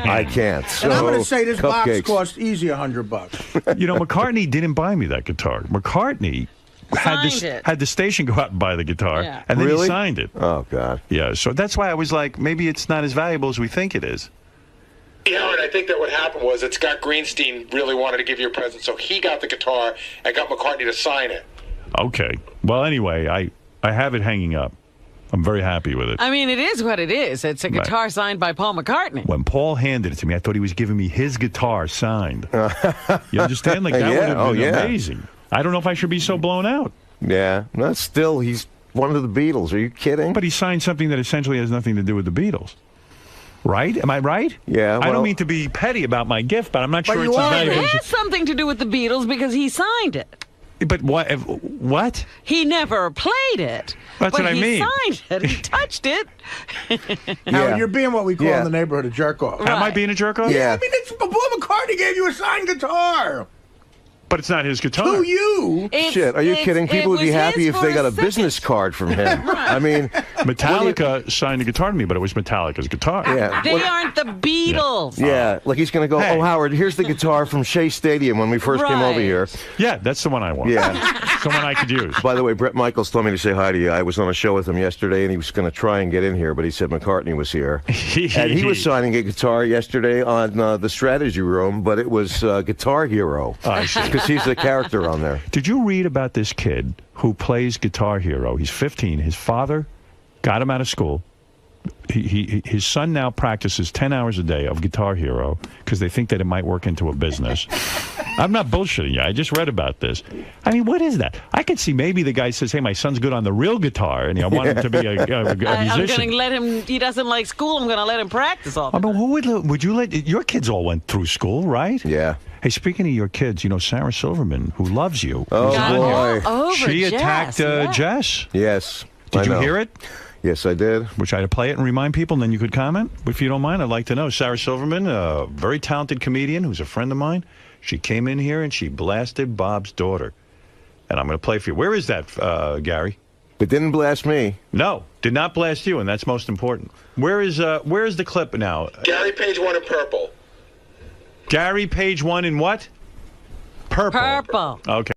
I can't. So, and I'm going to say this box cupcakes. cost easy $100. McCartney didn't buy me that guitar. McCartney had the station go out and buy the guitar, and then he signed it. Oh, God. Yeah, so that's why I was like, maybe it's not as valuable as we think it is. Howard, I think that what happened was that Scott Greenstein really wanted to give you a present, so he got the guitar and got McCartney to sign it. Okay. Well, anyway, I have it hanging up. I'm very happy with it. I mean, it is what it is. It's a guitar signed by Paul McCartney. When Paul handed it to me, I thought he was giving me his guitar signed. You understand? Like, that would have been amazing. I don't know if I should be so blown out. Yeah. No, still, he's one of the Beatles. Are you kidding? But he signed something that essentially has nothing to do with the Beatles. Right? Am I right? Yeah. I don't mean to be petty about my gift, but I'm not sure it's as valuable. It has something to do with the Beatles because he signed it. But what? He never played it. That's what I mean. He signed it. He touched it. Howard, you're being what we call in the neighborhood a jerk-off. Am I being a jerk-off? Yeah. I mean, Paul McCartney gave you a signed guitar. But it's not his guitar. To you. Shit, are you kidding? People would be happy if they got a business card from him. Right. I mean, Metallica signed a guitar to me, but it was Metallica's guitar. Yeah. They aren't the Beatles. Yeah, like he's going to go, oh, Howard, here's the guitar from Shea Stadium when we first came over here. Yeah, that's the one I want. Yeah. Someone I could use. By the way, Brett Michaels told me to say hi to you. I was on a show with him yesterday, and he was going to try and get in here, but he said McCartney was here. And he was signing a guitar yesterday on the Strategy Room, but it was Guitar Hero. I see. Because he's the character on there. Did you read about this kid who plays Guitar Hero? He's 15. His father got him out of school. His son now practices 10 hours a day of Guitar Hero because they think that it might work into a business. I'm not bullshitting you. I just read about this. I mean, what is that? I could see maybe the guy says, hey, my son's good on the real guitar, and I want him to be a musician. I'm going to let him, he doesn't like school, I'm going to let him practice all the time. I mean, who would you let, your kids all went through school, right? Yeah. Hey, speaking of your kids, you know, Sarah Silverman, who loves you. Oh, boy. She attacked Jess. Yes. Did you hear it? Yes, I did. We'll try to play it and remind people, and then you could comment. If you don't mind, I'd like to know. Sarah Silverman, a very talented comedian who's a friend of mine. She came in here and she blasted Bob's daughter. And I'm going to play for you. Where is that, Gary? It didn't blast me. No, did not blast you, and that's most important. Where is the clip now? Gary, page 1 in purple. Gary, page 1 in what? Purple. Purple. Okay.